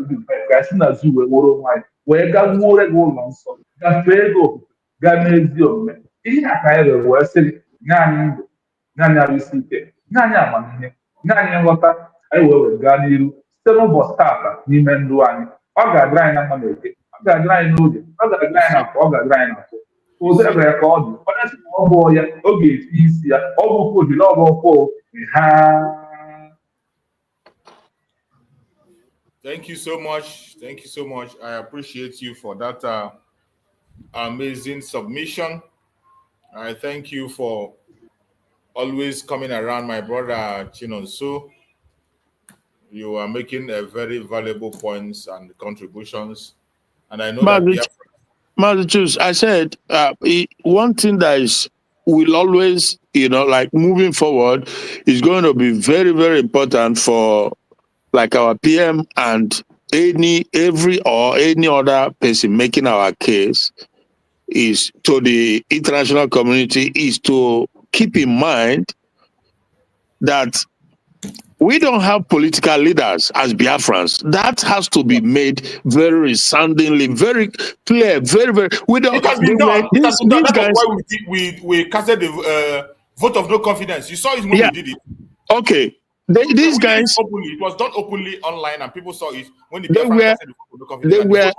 ka si na zu wee nwere onwe anyị wee gaa wuore gị ụlọ nsọ gafee ego ofufe gaa n'ezi omume ihe aka anyị rere wee sị nye anyị ndụ nye anyị arụ isi ike nye anyị amamihe nye anyị nghọta anyị wee gaa n'iru site n'ụbọchị taata n'ime ndụ anyị ọ ga-adịrị anyị na mma na eke ọ ga-adịrị anyị n'oge ọ ga-adịrị anyị n'afọ ọ ga-adịrị anyị n'afọ ụzọ ebere ka ọ dị onye si na ọ bụ ya ọ ga-eti isi ya ọ bụ kojiri ọ bụ ọkụ ha. Thank you so much. Thank you so much. I appreciate you for that amazing submission. I thank you for always coming around, my brother Chinonso. You are making a very valuable points and contributions. And I know that I said one thing that will always, like moving forward is going to be very, very important for like our PM and any other person making our case is to the international community is to keep in mind that we don't have political leaders as Biafrans. That has to be made very resoundingly, very clear, very, very. We don't. It has been done. That's why we casted the vote of no confidence. You saw it when we did it. Okay. These guys. It was done openly online, and people saw it when the Biafrans casted the vote of no confidence.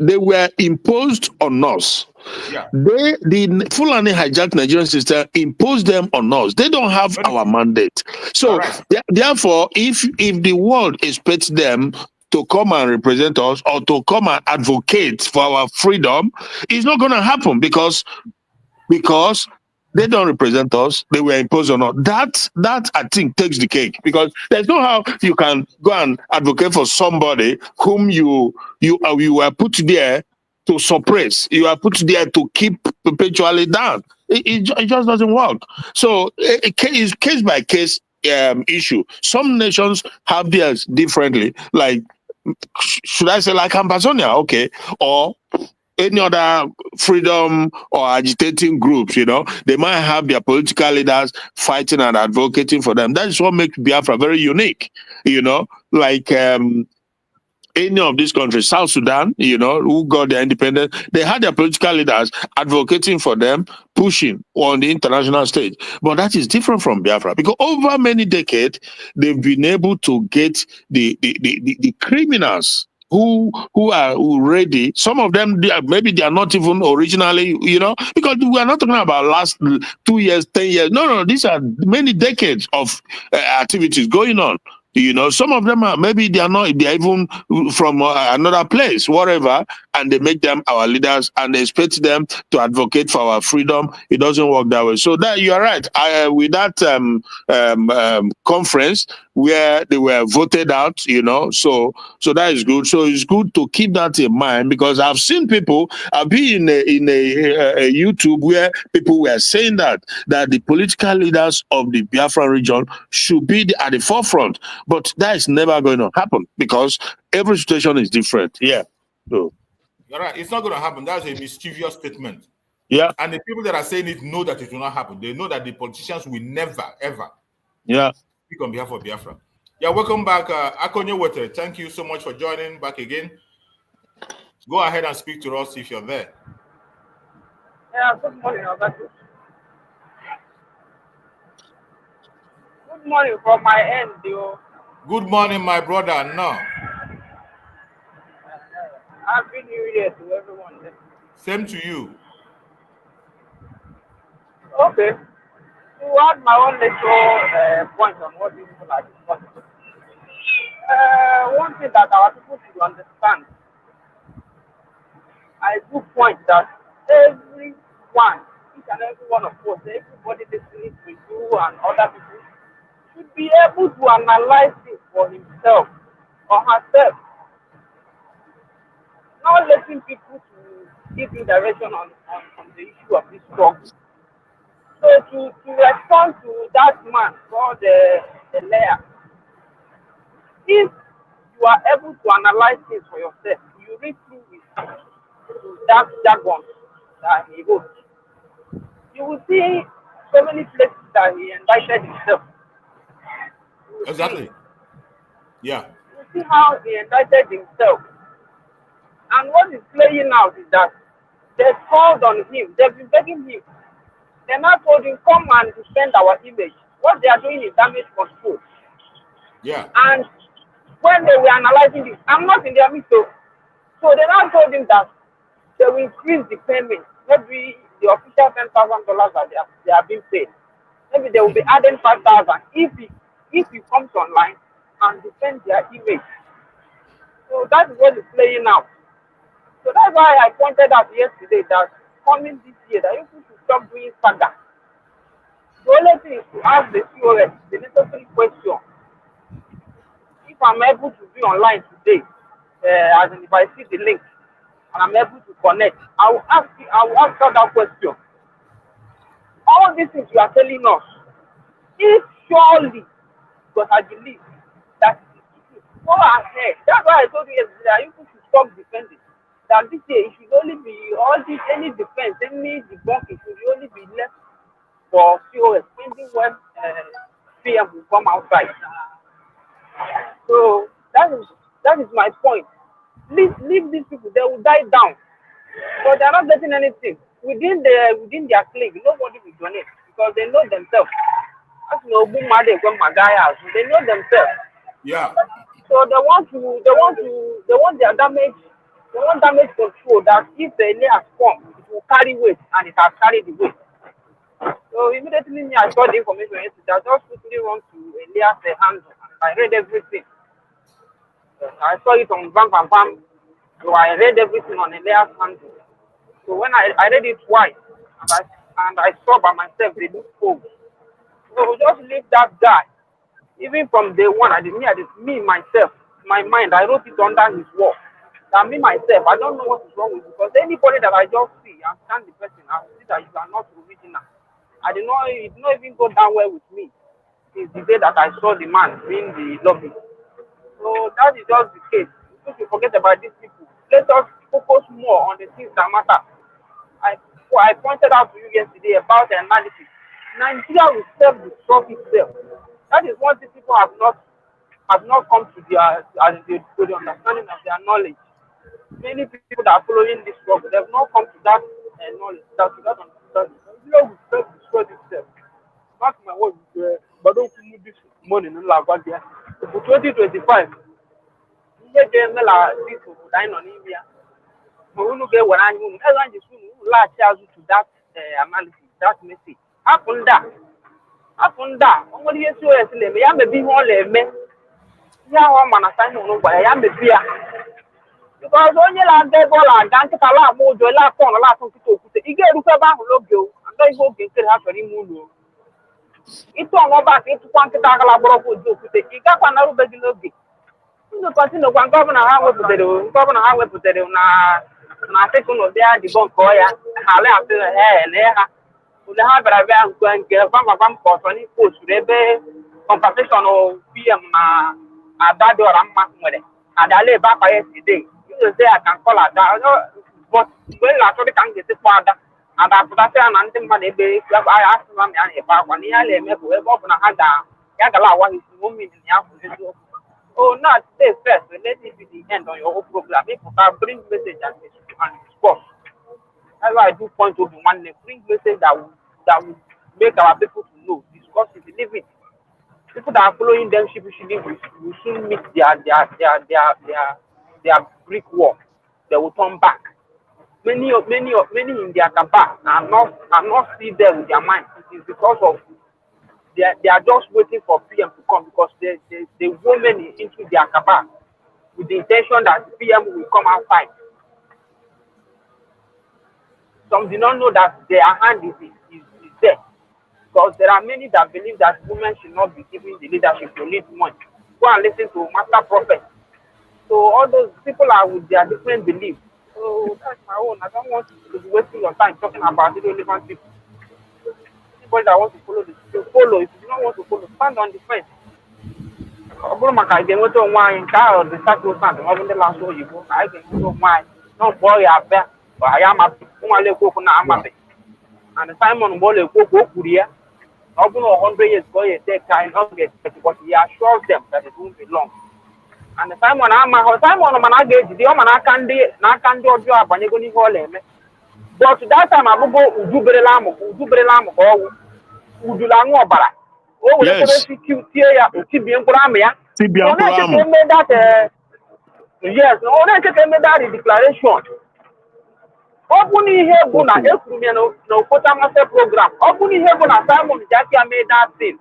They were imposed on us. Yeah. The Fulani hijacked Nigerian system imposed them on us. They don't have our mandate. So therefore, if the world expects them to come and represent us or to come and advocate for our freedom, it's not going to happen because they don't represent us. They were imposed on us. That I think takes the cake because there's no how you can go and advocate for somebody whom you were put there to suppress. You are put there to keep perpetually down. It just doesn't work. So it's case by case issue. Some nations have theirs differently. Like should I say like Amazonia? Okay, or any other freedom or agitating groups, they might have their political leaders fighting and advocating for them. That is what makes Biafra very unique, like any of these countries, South Sudan, who got their independence, they had their political leaders advocating for them, pushing on the international stage. But that is different from Biafra, because over many decades, they've been able to get the criminals who are already, some of them, maybe they are not even originally, because we are not talking about last 2 years, 10 years. No, these are many decades of activities going on. Some of them are, maybe they are not, they are even from another place, whatever, and they make them our leaders and they expect them to advocate for our freedom. It doesn't work that way. So that you are right. With that conference where they were voted out, so that is good. So it's good to keep that in mind, because I've seen people, I've been in a YouTube where people were saying that the political leaders of the Biafra region should be at the forefront. But that is never going to happen, because every situation is different. Yeah. So. You're right. It's not going to happen. That's a mischievous statement. Yeah. And the people that are saying it know that it will not happen. They know that the politicians will never, ever speak on behalf of Biafra. Yeah, welcome back, Akonye Wete. Thank you so much for joining back again. Go ahead and speak to us if you're there. Yeah, good morning, Albert. Good morning from my end, yo. Good morning, my brother. No. Happy New Year to everyone. Same to you. Okay. To add my own little point on what these people are discussing. One thing that our people should understand, I do point that everyone, each and every one of us, everybody listening to you and other people, should be able to analyze it for himself or herself. Not letting people to give you direction on the issue of this struggle. So to respond to that man called the layer, if you are able to analyze things for yourself, you read through that jargon that he wrote, you will see so many places that he invited himself. Exactly. Yeah. You see how he invited himself. And what is playing out is that they called on him, they've been begging him. They now told him, come and defend our image. What they are doing is damage control. Yeah. And when they were analyzing this, I'm not in their midst, so they now told him that they will increase the payment. Maybe the official $10,000 that they are being paid. Maybe they will be adding 5,000 if he comes online and defends their image. So that is what is playing out. So that's why I pointed out yesterday that coming this year, that you should stop doing saga. The only thing is to ask the COS the necessary question. If I'm able to be online today, as in if I see the link and I'm able to connect, I will ask her that question. All these things you are telling us, if surely, because I believe that go ahead. That's why I told you yesterday that you should stop defending. That this year it should only be any defense, any debunking should only be left for COS, pending when PM will come outside. So that is my point. Leave these people, they will die down. But they are not getting anything. Within their clique, nobody will donate because they know themselves. As you know, they know themselves. Yeah. So they want their damage. They want damage control, that if the layer come, it will carry weight, and it has carried the weight. So immediately I saw the information yesterday, I just quickly run to Elias handle, and I read everything. I saw it on Bam Bam Bam, so I read everything on Elias handle. So when I read it twice, and I saw by myself the loophole. So we just leave that guy. Even from day one, me myself, my mind, I wrote it under his work. That me myself, I don't know what is wrong with you, because anybody that I just see and stand the person, I see that you are not original. It did not even go down well with me since the day that I saw the man in the lobby. So that is just the case. We should forget about these people. Let us focus more on the things that matter. I pointed out to you yesterday about the analysis. Nigeria will self-destruct itself. That is one thing people have not have not come to to the understanding of their knowledge. Many people that are following this struggle, they have not come to that knowledge, that to that understanding. Nigeria will self-destroy itself. Mark my words, but don't move this money in Lagwadia. For 2025, ihe ga-emela this obodo anyị nọ n'ime ya ma unu ga-ewere anya unu eze anyị ji unu laghachi azụ to that analysis, that message. Hapụ ndị a o nwere ihe COS na-eme ya mebe ihe ọ na-eme ihe ahụ ọ ma na Simon gwara ya mebe ya because onye na-aga ebe ọ na-aga nkịta la-agba ụjọ la-atọ ọnụ la-atụ nkịta okwute ị ga-erukwa ebe ahụ n'oge aga ihe oge nkere ha chọrọ ime ụlọ ịtụ ọnụọba ka ịtụkwa nkịta agala gbọrọgwụ ụdị okwute ị gakwa narube gị n'oge ndị kọntinekwa nke ọbụla ha wepụtara na asịkụ na ụdị ya dịbọ nke ọya ha leghasị lee ha ule ha bịara bịa nke gbamgbam ka ọsọ n'ikpe osuru ebe compensation PM na ada dị ọra mma nwere adala ebe akpa ya si dị izozi ya ka nkọla ada mgbe ị ga-achọ dị ka m ga-esikwa ada apụtasị ya na ndị mmadụ ebe asịla na ya na-ebe akwa n'ihe a na-eme bụ ebe ọ bụ na ya gala awa ha isi mmiri na ya bụ eziokwu. Oh, now today first, let it be the end on your whole program. People can bring message and discuss. That's why I do point to one day. Bring message that will make our people to know. Discuss it, live it. People that are following them should will soon meet their brick wall. They will turn back. Many in their cabal are not still there with their mind. It is because of they are just waiting for PM to come because they women into their cabal with the intention that PM will come outside. Some do not know that their hand is there. Because there are many that believe that women should not be given the leadership to lead one. Go and listen to Master Prophet. So all those people are with their different beliefs. So that's my own. I don't want to be wasting your time talking about irrelevant people. Anybody that wants to follow this, you follow. If you do not want to follow, stand on the fence. Ọ bụrụ maka ị ga-enweta onwe anyị nke ahụ dị sacrosanct ọ bụ ndị na-asụ oyibo na anyị ga-enweta onwe anyị na mgbe ọ ya abịa anyị amaghị nwa ekwu okwu na amaghị and Simon mgbe ọ na-ekwu okwu o kwuru ya na ọ bụrụ 100 years ka ọ ya ete ka anyị na ọ ga-ete but he assures them that it won't be long and Simon amaghị Simon mana a ga-ejide ọ ma n'aka ndị ọjọọ abanyego n'ihe ọ na-eme but that time abụgo uju berela amụ ka ọgwụ udula aṅụ ọbara o were esi tie ya otibie mkpụrụ amụ ya ọ na-echeta eme that yes ọ na-echeta eme that declaration ọ bụ na ihe bụ na ekwuru m ya na Okota Mase program ọ bụ na ihe bụ na Simon Jakia made that thing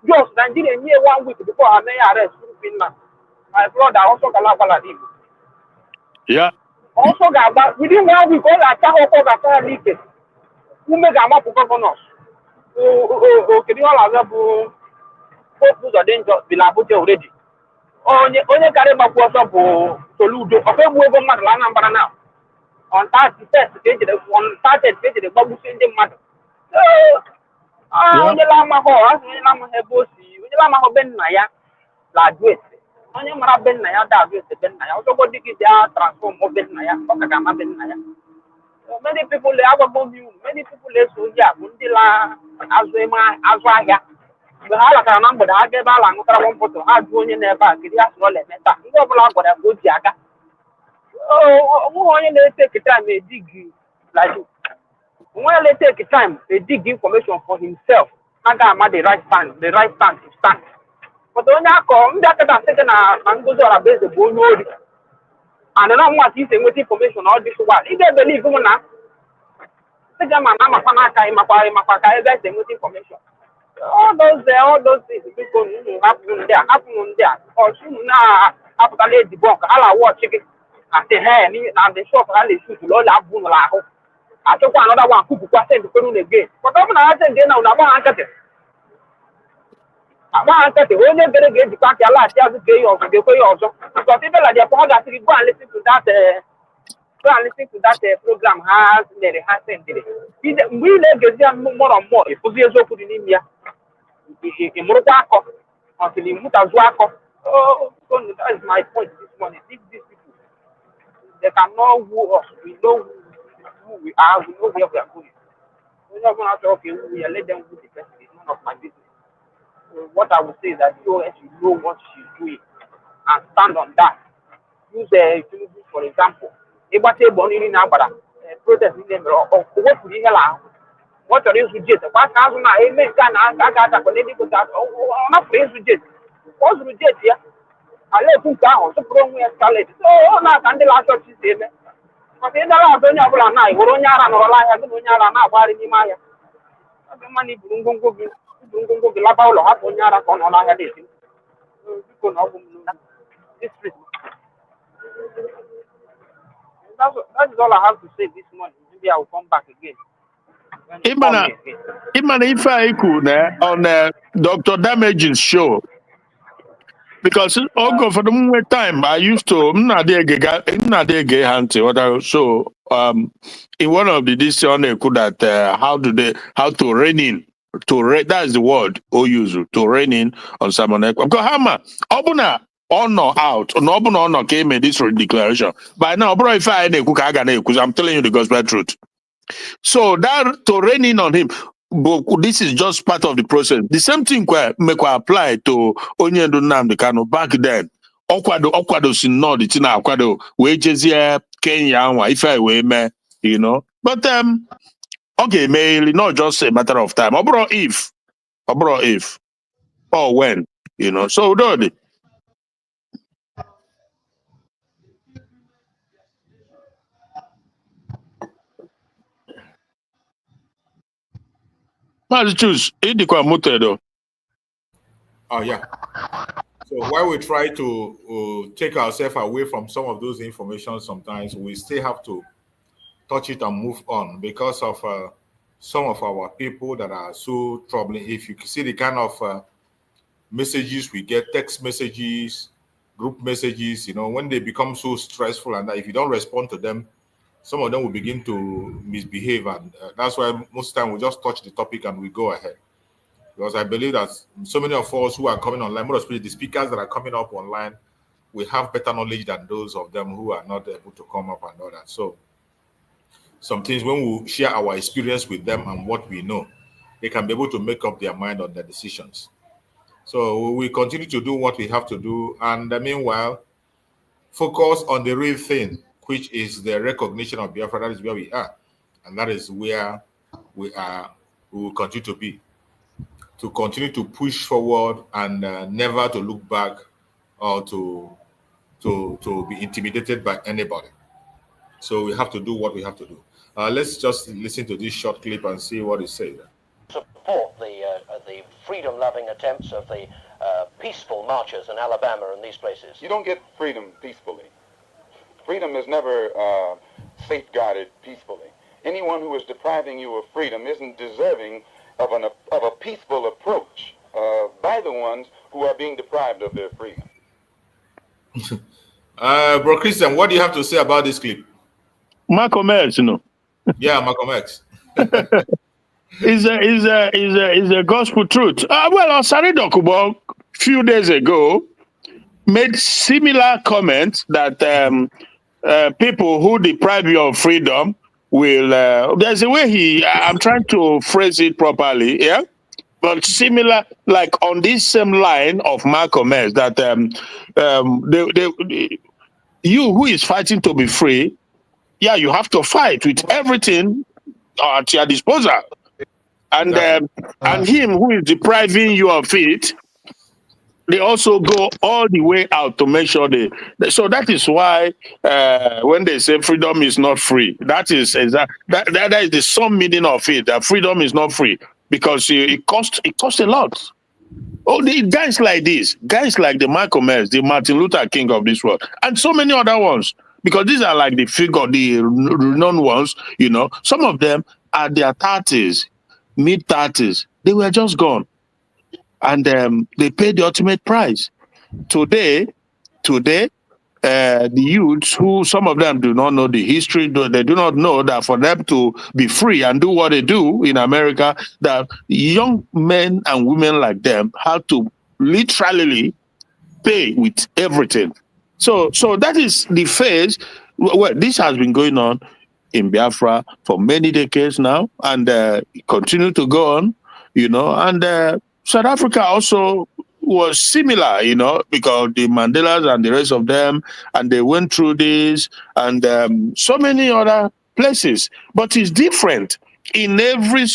just Nigeria nye 1 week before ha mee ya arrest through Finland my brother also gala Igbo yeah also ga-agba within 1 week ọ ga-acha ha ọkọ ga-ata ya n'ike ume ga-amapụ gọvanọs kedu ihe ọ na-azọ bụ Pope ụzọ dị njọ bi na Abuja already onye karịa gbakwu ọsọ bụ Soludo ọkwa egbu ego mmadụ na Anambra na on 30th ka ejire gbagbusi ndị mmadụ onye na-amaghị ebe o si onye na-amaghị be nna ya graduate onye mara be nna ya graduate be nna ya ọzọgbo dịgị bịa transform be nna ya ọ ka ga-ama be nna ya many people eso ozi a bụ ndị azụ ahịa mgbe ha latara na mgbede ha ga ebe a na-aṅụtara mpụtụ ha jụọ onye na-ebe a kedu ya sụrụ ọla eme taa ndị ọbụla gwara ka o ji aga onweghị onye na-etake time take time dig information for himself aga ama the right stand to stand but onye akọ ndị akata asị gị na Ngozi Orabueze bụ onye ori and na nwa isi enweta information ọ dị sụwa ị ga-ebelive m na sịga ma na amakwa n'aka ịmakwa ka ị ga-esi enweta information all those things biko hapụrụ ndị a ọsụnụ na-apụtala edibo ka ha na-awụ ọchị gị asị na ndị shop ha na-esut ụlọ abụ n'ụlọ ahụ achọkwa anọda gwa kwupụkwa sendkwere unu again pọta ọ bụ na ha sendị na ụlọ agba ha nkịtị onye bere ga-ejikwa aka ya laghachi azụ ga-ekwe ya ọzọ because ibela dị ọ ga-asị gị go and listen to that program ha mere ha sendịrị mgbe ị na-egezi ya mmụọ ịfụzi eziokwu dị n'ime ya ị mụrụkwa akọ until ị mụtazuo akọ that is my point this morning. These people, they cannot woo us. We know who we are. We know where we are going. We're not going to talk. We let them woo the person. It's none of my business. what I would say is that the OS should know what she's doing and stand on that. Use Tinubu, for example. Ịgbata egbe niile na-agbara protest niile mere o wepụrụ ihe la ahụ. Ọ chọrọ ịzụ jet. Kwa ka azụ na eme nke a na a ga-atakwa n'ebe ịkụta ọ napụrụ ịzụ jet. Ọ zụrụ jet ya. Ala etu nke ahụ tụpụrụ onwe ya scarlet. So ọ na-aka ndị na-achọ ọchị si eme. Maka ịdara azụ onye ọbụla na iwere onye ara nọrọla ahịa gị na onye ara na-agbagharị n'ime ahịa. Ọ dị mma na iburu ngwongwo gị laba ụlọ hapụ onye ara ka ọ nọ n'ahịa na-esi. Biko na ọgwụ m district. That is all I have to say this morning. Maybe I will come back again. Imana if I could on Dr. Damage's show, because for the moment time I used to so in one of the decisions they could that how to rein in that's the word or use to rein in on someone else. Because Hama Obuna on or out on or came in this declaration. But now, bro, if because I'm telling you the gospel truth. So that to rein in on him, but this is just part of the process. The same thing make apply to Onyendo Nnamdi Kanu back then. Okwado sin no the tina Okwado wages here Kenya if I way me, you know. But okay, mainly not just a matter of time. Or if or when, you know. So do choose Oh yeah. So while we try to take ourselves away from some of those information, sometimes we still have to touch it and move on because of some of our people that are so troubling. If you see the kind of messages we get, text messages, group messages, you know, when they become so stressful and that if you don't respond to them, some of them will begin to misbehave, and that's why most of the time we just touch the topic and we go ahead. Because I believe that so many of us who are coming online, more especially the speakers that are coming up online, we have better knowledge than those of them who are not able to come up and all that. So some things when we share our experience with them and what we know, they can be able to make up their mind on their decisions. So we continue to do what we have to do, and meanwhile, focus on the real thing, which is the recognition of Biafra. That is where we are, and that is where we are. We will continue to be, to continue to push forward and never to look back or to be intimidated by anybody. So we have to do what we have to do. Let's just listen to this short clip and see what it says. Support the freedom-loving attempts of the peaceful marchers in Alabama and these places. You don't get freedom peacefully. Freedom is never safeguarded peacefully. Anyone who is depriving you of freedom isn't deserving of a peaceful approach by the ones who are being deprived of their freedom. Bro Christian, what do you have to say about this clip? Malcolm X, you know. Yeah, Malcolm X. is a gospel truth. Well, Osari Dokubo a few days ago made similar comments that people who deprive you of freedom will. There's a way I'm trying to phrase it properly, yeah. But similar, like on this same line of Malcolm X, that you who is fighting to be free, yeah, you have to fight with everything at your disposal. And and him who is depriving you of it, they also go all the way out to make sure so that is why when they say freedom is not free, that is that is the sum meaning of it, that freedom is not free, because it costs a lot. Oh, the guys like this, guys like the Malcolm X, the Martin Luther King of this world, and so many other ones, because these are like the renowned ones, you know. Some of them are their 30s, mid-30s, they were just gone. And they paid the ultimate price. Today, the youths, who some of them do not know the history, they do not know that for them to be free and do what they do in America, that young men and women like them have to literally pay with everything. So that is the phase. Well, this has been going on in Biafra for many decades now, and continue to go on, you know, and South Africa also was similar, you know, because the Mandelas and the rest of them, and they went through this, and so many other places. But it's different. In every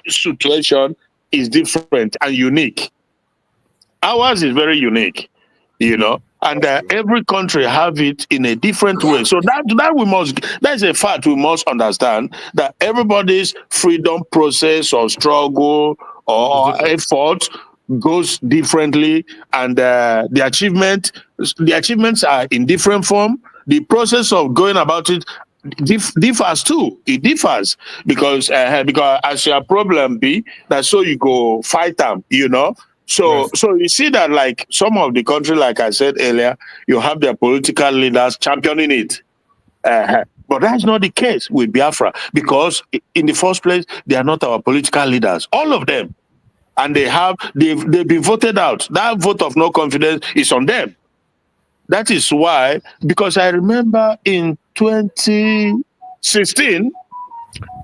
situation, is different and unique. Ours is very unique, you know, and every country have it in a different way. So that's a fact we must understand, that everybody's freedom process or struggle or effort goes differently, and the achievements are in different form. The process of going about it differs too. It differs because as your problem be that, so you go fight them, you know. So you see that, like some of the country, like I said earlier, you have their political leaders championing it. But that's not the case with Biafra, because in the first place, they are not our political leaders, all of them. And they've been voted out. That vote of no confidence is on them. That is why, because I remember in 2016,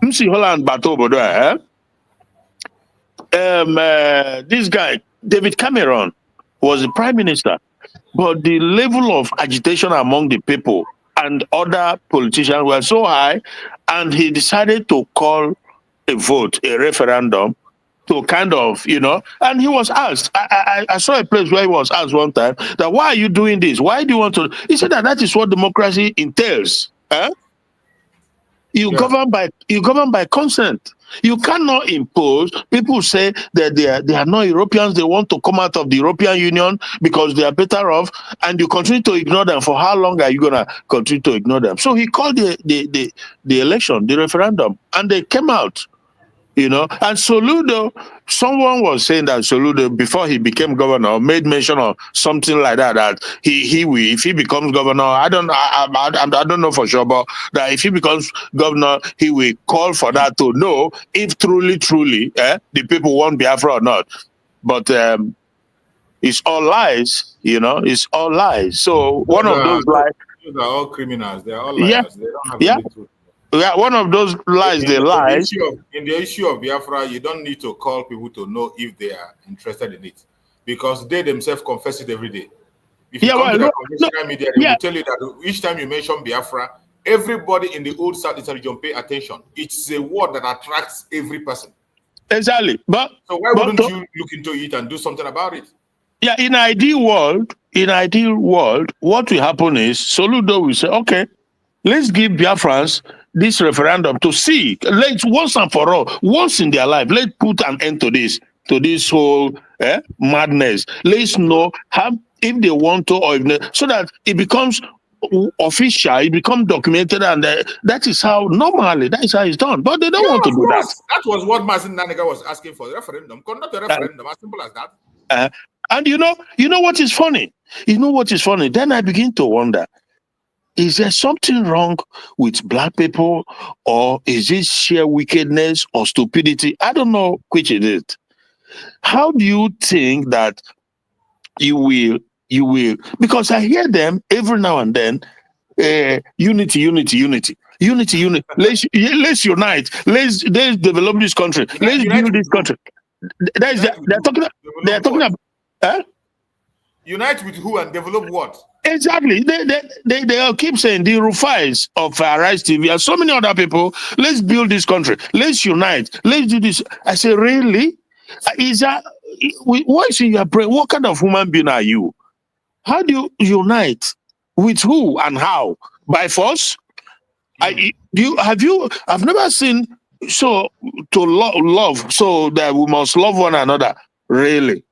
MC Holland Batobodo, this guy, David Cameron, was the prime minister. But the level of agitation among the people and other politicians were so high, and he decided to call a vote, a referendum, to kind of, you know, and he was asked, I saw a place where he was asked one time that, why are you doing this? Why do you want to? He said that is what democracy entails. You govern by consent. You cannot impose. People say that they are not Europeans. They want to come out of the European Union because they are better off, and you continue to ignore them. For how long are you gonna continue to ignore them? So he called the election, the referendum, and they came out. You know, and Soludo, someone was saying that Soludo, before he became governor, made mention of something like that, that he will, if he becomes governor, I don't know for sure, but that if he becomes governor, he will call for that to know if truly the people want Biafra or not. But it's all lies, you know, it's all lies. So one of those lies. Those are all criminals. They are all liars. Yeah, They don't have yeah. any truth. Yeah, one of those lies, In the issue of Biafra, you don't need to call people to know if they are interested in it, because they themselves confess it every day. If you come to the conventional media, they will tell you that each time you mention Biafra, everybody in the old South region pay attention. It's a word that attracts every person. Exactly. So why wouldn't you look into it and do something about it? Yeah, in ideal world, what will happen is Soludo will say, okay, let's give Biafrans this referendum to see. Let's once and for all, once in their life, let's put an end to this whole madness. Let's know if they want to, or if not, so that it becomes official, it becomes documented, and that is how it's done. But they don't want to do that. That was what Martin Nanega was asking for, the referendum. Conduct a referendum, as simple as that. And you know what is funny? Then I begin to wonder, is there something wrong with black people, or is it sheer wickedness or stupidity? I don't know which it is. How do you think that you will? Because I hear them every now and then, unity. Let's unite. Let's develop this country. Let's build this country. They're talking about. Unite with who and develop what? Exactly. They keep saying the Rufais of Rise TV and so many other people, let's build this country. Let's unite. Let's do this. I say, really? What is in your brain? What kind of human being are you? How do you unite? With who and how? By force? I've never seen so to love, so that we must love one another. Really?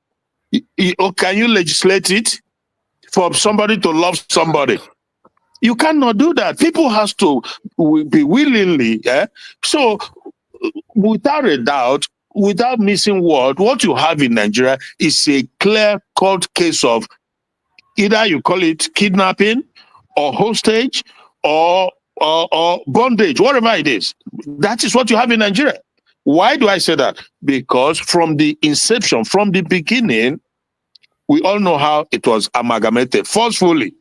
Can you legislate it for somebody to love somebody? You cannot do that. People has to be willingly. So, without a doubt, without missing word, what you have in Nigeria is a clear-cut case of either you call it kidnapping or hostage or bondage, whatever it is. That is what you have in Nigeria. Why do I say that? Because from the inception, from the beginning, we all know how it was amalgamated forcefully.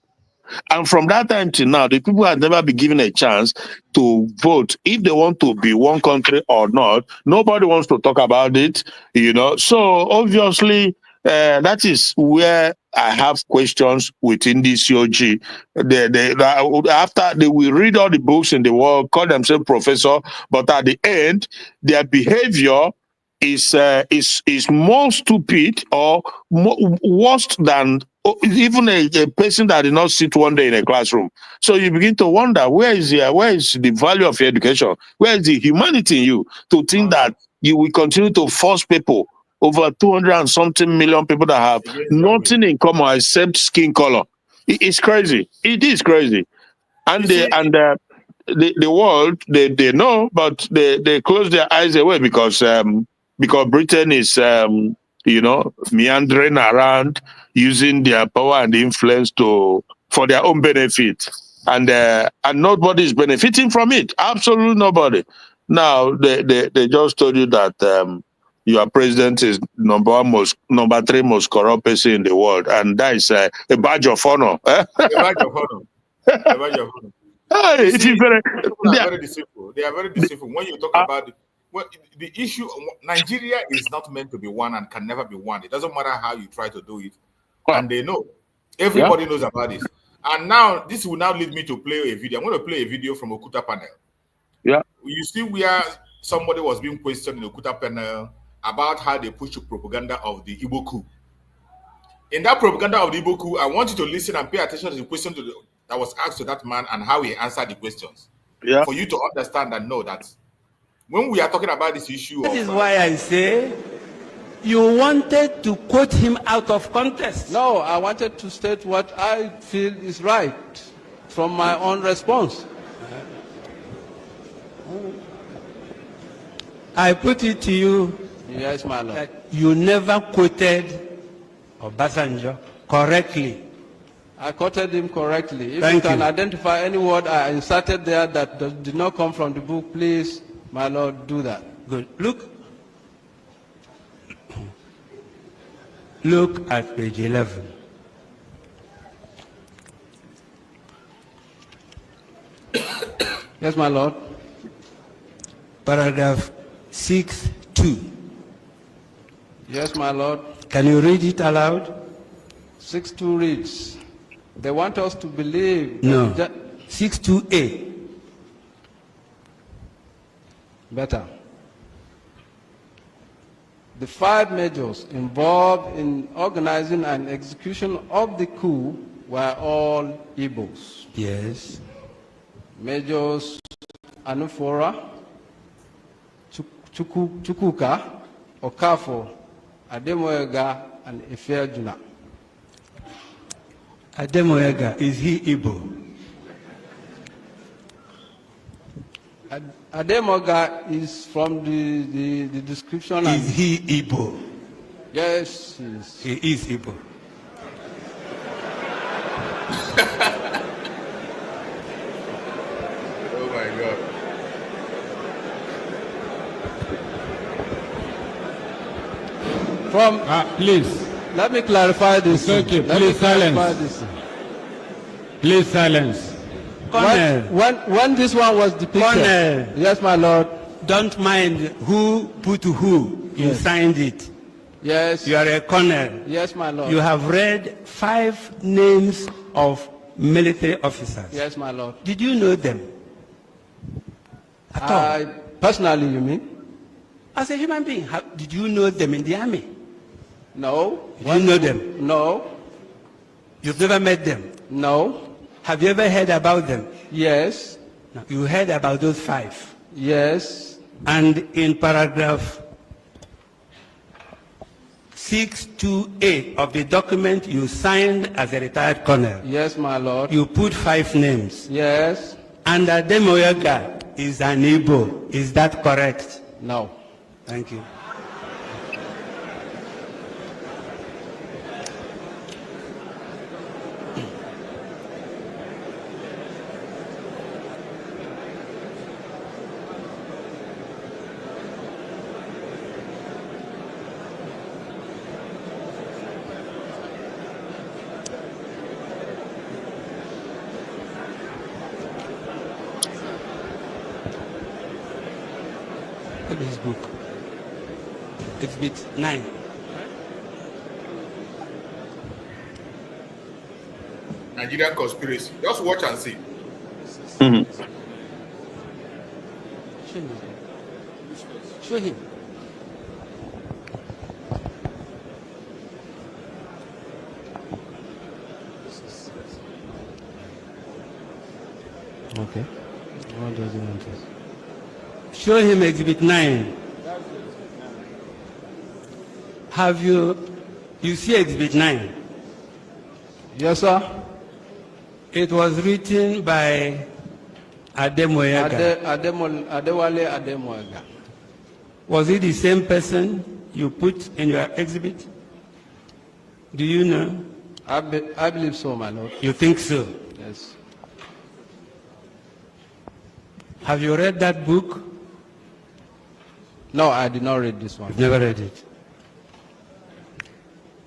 And from that time till now, the people have never been given a chance to vote if they want to be one country or not. Nobody wants to talk about it, you know. So obviously, that is where I have questions within the COG. After they will read all the books in the world, call themselves professor, but at the end, their behavior is more stupid or worse than even a person that did not sit one day in a classroom. So you begin to wonder, where is the value of your education? Where is the humanity in you to think that you will continue to force people, over 200 and something million people that have nothing in common except skin color? It's crazy. It is crazy. And the world, they know, but they close their eyes away because Britain is meandering around, using their power and influence for their own benefit, and nobody is benefiting from it. Absolutely nobody. Now they just told you that your president is number 3 most corrupt person in the world, and that is a badge of honor. A badge of honor. A badge of honor. Hey, They are very deceitful. They are very deceitful. When you talk about the issue, Nigeria is not meant to be one and can never be one. It doesn't matter how you try to do it, and they know. Everybody knows about this. And now this will now lead me to play a video. I'm going to play a video from Okuta panel. Yeah. You see where somebody was being questioned in the Okuta panel about how they push the propaganda of the Igbo coup. In that propaganda of the Igbo coup, I want you to listen and pay attention to the question that was asked to that man and how he answered the questions. Yeah. For you to understand and know that when we are talking about this issue That is why I say you wanted to quote him out of context. No, I wanted to state what I feel is right from my own response. I put it to you. Yes, my lord. That you never quoted Obasanjo correctly. I quoted him correctly. If Thank you can you. identify any word I inserted there that did not come from the book, please, my lord, do that. Good. Look at page 11. Yes, my lord. Paragraph 6.2. Yes, my lord. Can you read it aloud? 6.2 reads, they want us to believe. No. 6.2a. Better. The 5 majors involved in organizing and execution of the coup were all Igbos. Yes. Majors Anufora, Chukuka, Okafo, Ademoega, and Ifeajuna. Ademoega, is he Igbo? Ademoga is from the description. Is he Igbo? Yes, he is Igbo. Oh my God. Please. Let me clarify this. Okay, please silence. Please silence. When this one was depicted. Colonel. Yes, my lord. Don't mind who put who. You Yes. signed it. Yes. You are a colonel. Yes, my lord. You have read 5 names of military officers. Yes, my lord. Did you know them? At all? Personally, you mean? As a human being, did you know them in the army? No. Did you know them? No. You've never met them? No. Have you ever heard about them? Yes. No. You heard about those 5? Yes. And in paragraph 628 of the document you signed as a retired colonel. Yes, my lord. You put 5 names. Yes. And Ademoyaga is an Igbo. Is that correct? No. Thank you. Look at this book. Exhibit 9. Nigerian conspiracy. Just watch and see. Show him. Okay. What does he want to Show him Exhibit 9. Have you see Exhibit 9? Yes, sir. It was written by Ademoyaga. Adewale Ademoyaga. Was it the same person you put in your exhibit? Do you know? I believe so, my lord. You think so? Yes. Have you read that book? No, I did not read this one. You've never read it.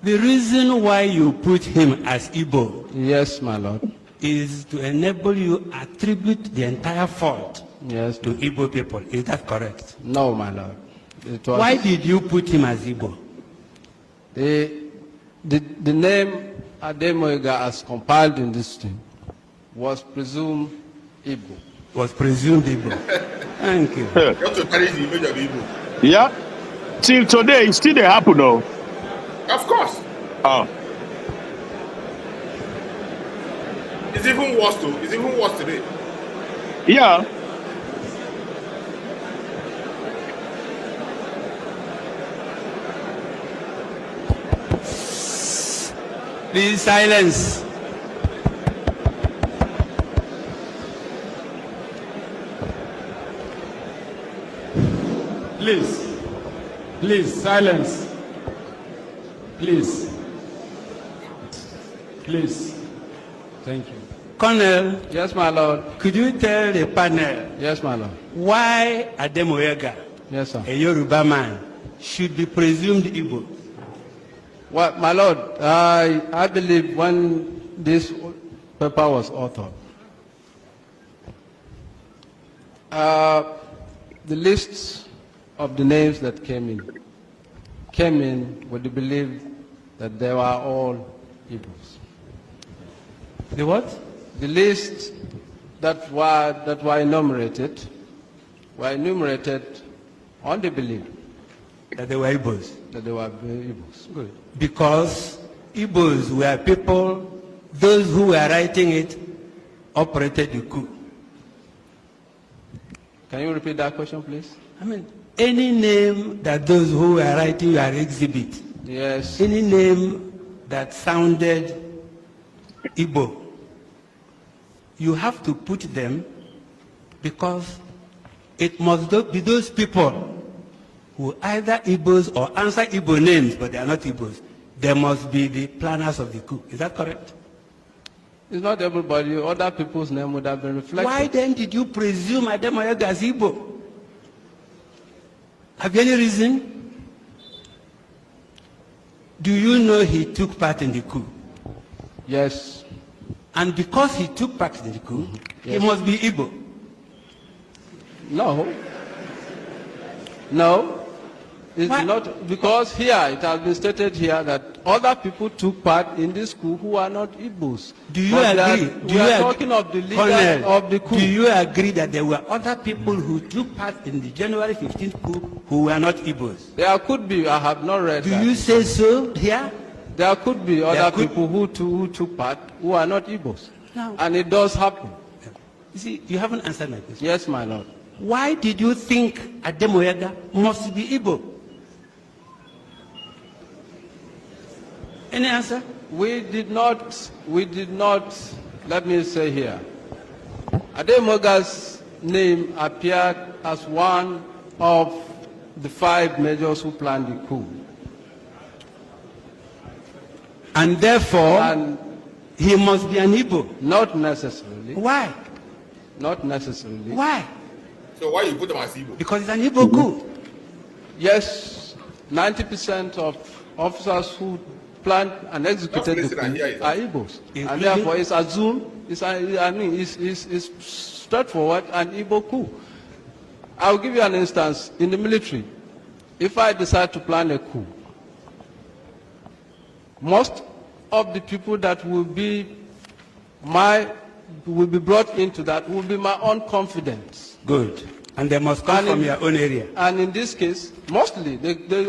The reason why you put him as Igbo, yes, my lord, is to enable you attribute the entire fault, yes, to Igbo people. Is that correct? No, my lord. Why did you put him as Igbo? The name Ademoyaga as compiled in this thing was presumed Igbo. Was presumed Igbo. Thank you. You have to carry the image of Igbo. Yeah. Till today, it still they happen though. Of course. Oh. It's even worse too. It's even worse today. Yeah. Please silence. Please, silence. Please. Thank you. Colonel. Yes, my lord. Could you tell the panel? Yes, my lord. Why Ademoyaga, yes, sir, a Yoruba man, should be presumed Igbo? Well, my lord, I believe when this paper was authored, the lists of the names that came in with the belief that they were all Igbos. The what? The lists that were enumerated on the belief that they were Igbos. That they were Igbos. Good. Because Igbos were people, those who were writing it operated the coup. Can you repeat that question, please? I mean, any name that those who were writing your exhibit, yes, any name that sounded Igbo, you have to put them because it must be those people who either Igbos or answer Igbo names, but they are not Igbos. They must be the planners of the coup. Is that correct? It's not everybody. Other people's name would have been reflected. Why then did you presume Ademoyaga as Igbo? Have you any reason? Do you know he took part in the coup? Yes. And because he took part in the coup, yes, he must be Igbo. No. No. It's not, because here, it has been stated here that other people took part in this coup who are not Igbos. Do you agree? We are talking of the leaders of the coup. Do you agree that there were other people who took part in the January 15th coup who were not Igbos? There could be. I have not read that. Do you say so here? There could be other people who took part who are not Igbos. No. And it does happen. You see, you haven't answered my question. Yes, my lord. Why did you think Ademoyaga must be Igbo? Any answer? We did not, let me say here, Ademoyaga's name appeared as one of the 5 majors who planned the coup. And therefore, he must be an Igbo? Not necessarily. Why? Not necessarily. Why? So why you put them as Igbo? Because it's an Igbo coup. Yes, 90% of officers who planned and executed the coup are Igbos. And therefore it's assumed, it's straightforward an Igbo coup. I'll give you an instance. In the military, if I decide to plan a coup, most of the people that will be brought into that will be my own confidence. Good. And they must come from your own area. And in this case, mostly,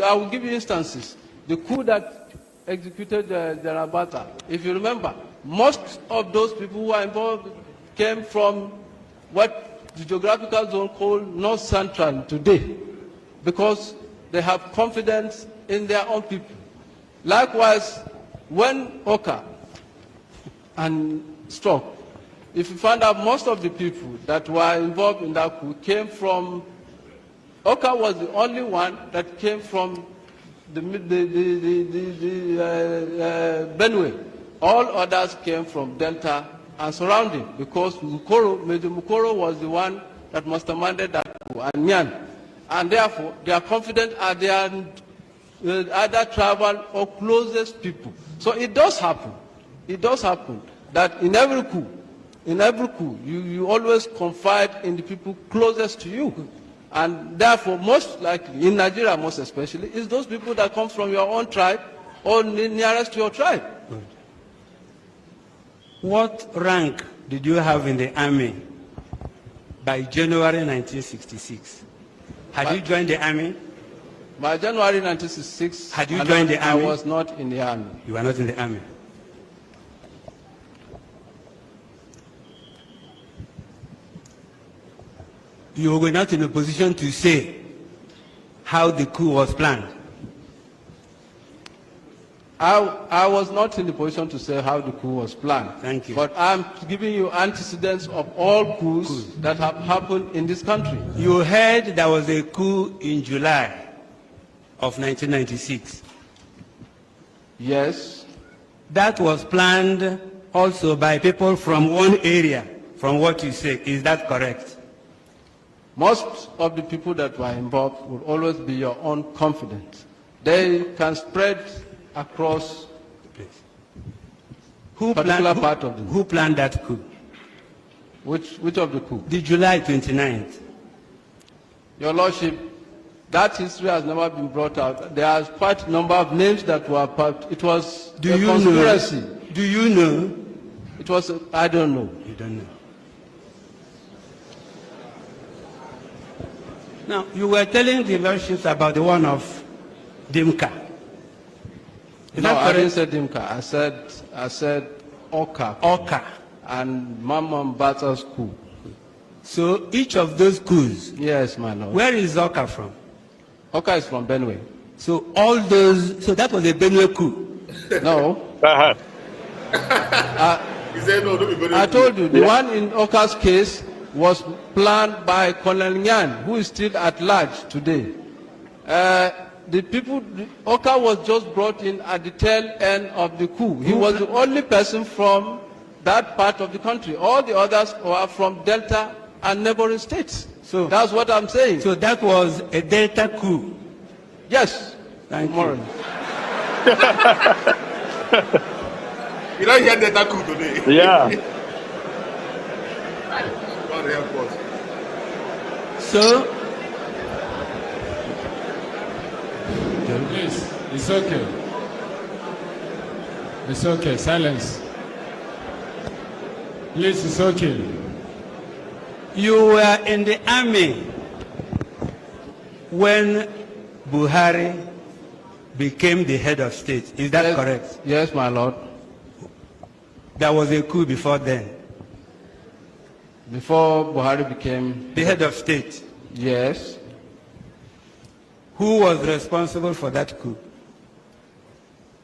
I will give you instances. The coup that executed General Bata, if you remember, most of those people who are involved came from what the geographical zone called North Central today, because they have confidence in their own people. Likewise, when Oka and struck, if you find out most of the people that were involved in that coup came from, Oka was the only one that came from the Benue. All others came from Delta and surrounding, because Major Mukoro was the one that masterminded that coup, and Nyan. And therefore, they are confident at their either tribal or closest people. So it does happen. It does happen that in every coup, you always confide in the people closest to you. And therefore, most likely, in Nigeria most especially, is those people that come from your own tribe or nearest to your tribe. What rank did you have in the army by January 1966? Had you joined the army? By January 1966, had you joined the army? I was not in the army. You were not in the army. You were not in a position to say how the coup was planned. I was not in the position to say how the coup was planned. Thank you. But I'm giving you antecedents of all coups that have happened in this country. You heard there was a coup in July of 1996. Yes. That was planned also by people from one area, from what you say. Is that correct? Most of the people that were involved will always be your own confidence. They can spread across the place. Who planned that coup? Which of the coup? The July 29th. Your Lordship, that history has never been brought out. There are quite a number of names that were part. It was a conspiracy. Do you know? It was, I don't know. You don't know. Now, you were telling the versions about the one of Dimka. No, I didn't say Dimka. I said Oka. Oka. And Mamman Bata's coup. So each of those coups. Yes, my lord. Where is Oka from? Oka is from Benue. So all those. So that was a Benue coup. No. I told you the one in Oka's case was planned by Colonel Nyan, who is still at large today. The people, Oka was just brought in at the tail end of the coup. He was the only person from that part of the country. All the others were from Delta and neighboring states. So that's what I'm saying. So that was a Delta coup. Yes. Thank you. You don't hear Delta coup today. Yeah. So, please, it's okay. It's okay, silence. Please, it's okay. You were in the army when Buhari became the head of state. Is that correct? Yes, my lord. There was a coup before then. Before Buhari became the head of state? Yes. Who was responsible for that coup?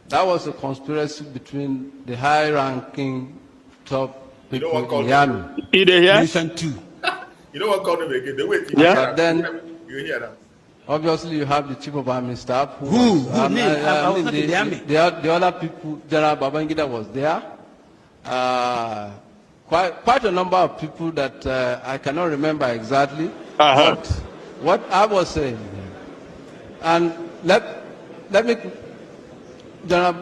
That was a conspiracy between the high-ranking top people in the army. Mention two. You know what called them again? They wait. Yeah. But then, you hear that? Obviously, you have the chief of army staff. Who was the army? The other people, General Babangida was there. Quite a number of people that I cannot remember exactly. But what I was saying, and let me, General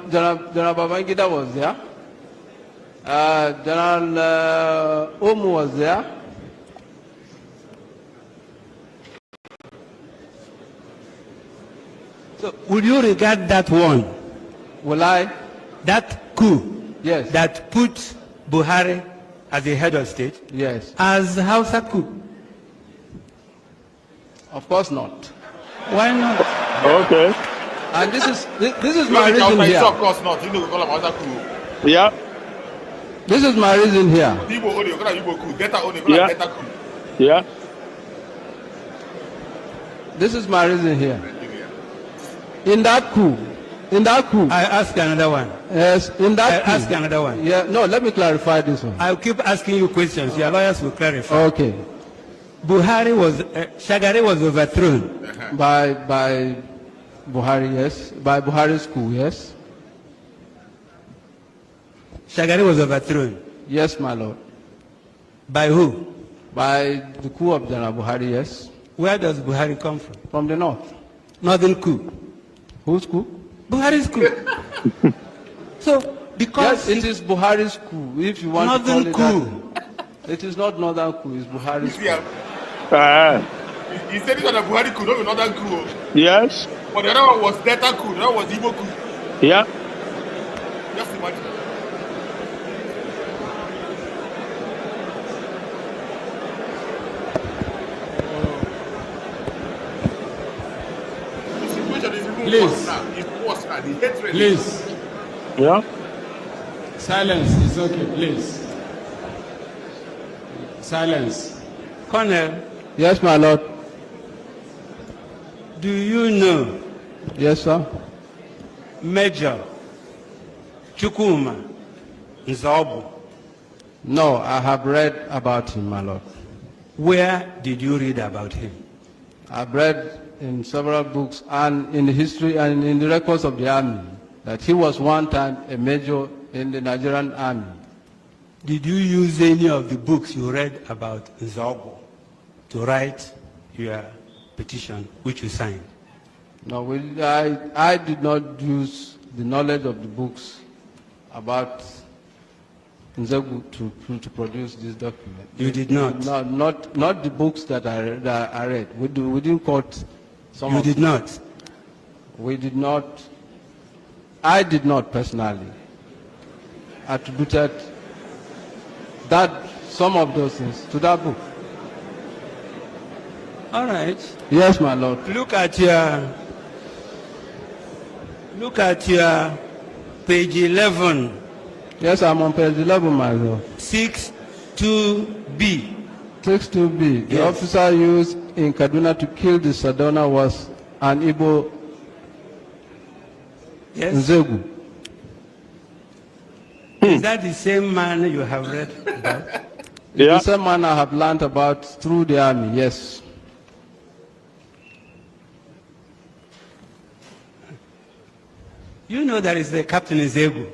Babangida was there. General Omu was there. So will you regard that one? Will I? That coup Yes. that put Buhari as the head of state Yes. as Hausa coup? Of course not. Why not? Okay. And this is my reason here. Of course not. You know, we call them other coup. Yeah. This is my reason here. Igbo only, we call them Igbo coup. Delta only, we call Yeah. them Delta coup. Yeah. This is my reason here. In that coup, I ask another one. yes, in that coup. I ask another one. Yeah, no, let me clarify this one. I'll keep asking you questions. Your lawyers will clarify. Okay. Buhari was, Shagari was overthrown. By Buhari, yes. By Buhari's coup, yes. Shagari was overthrown. Yes, my lord. By who? By the coup of General Buhari, yes. Where does Buhari come from? From the north. Northern coup. Whose coup? Buhari's coup. So, because yes, it is Buhari's coup, if you want Northern to call it coup. that. It is not northern coup, it's Buhari's coup. He said it was a Buhari coup, not another coup. Yes. But the other one was Delta coup, the other one was Igbo coup. Yeah. Just imagine. The situation is even Please. worse now. It's worse now. The hatred. Please. Yeah. Silence is okay, please. Silence. Colonel, Yes, my lord. do you know Yes, sir. Major Chukwuma Nzobu? No, I have read about him, my lord. Where did you read about him? I've read in several books and in the history and in the records of the army that he was one time a major in the Nigerian army. Did you use any of the books you read about Nzobu to write your petition, which you signed? No, I did not use the knowledge of the books about Nzegu to produce this document. You did not? No, not the books that I read. We didn't quote some You of did them. not? We did not. I did not personally attributed some of those things to that book. All right. Yes, my lord. Look at your page 11. Yes, I'm on page 11, my lord. 62B. 62B. The Yes. officer used in Kaduna to kill the Sadona was an Igbo Yes. Nzegu. Is that the same man you have read about? The same man I have learned about through the army, yes. You know there is a Captain Nzegu.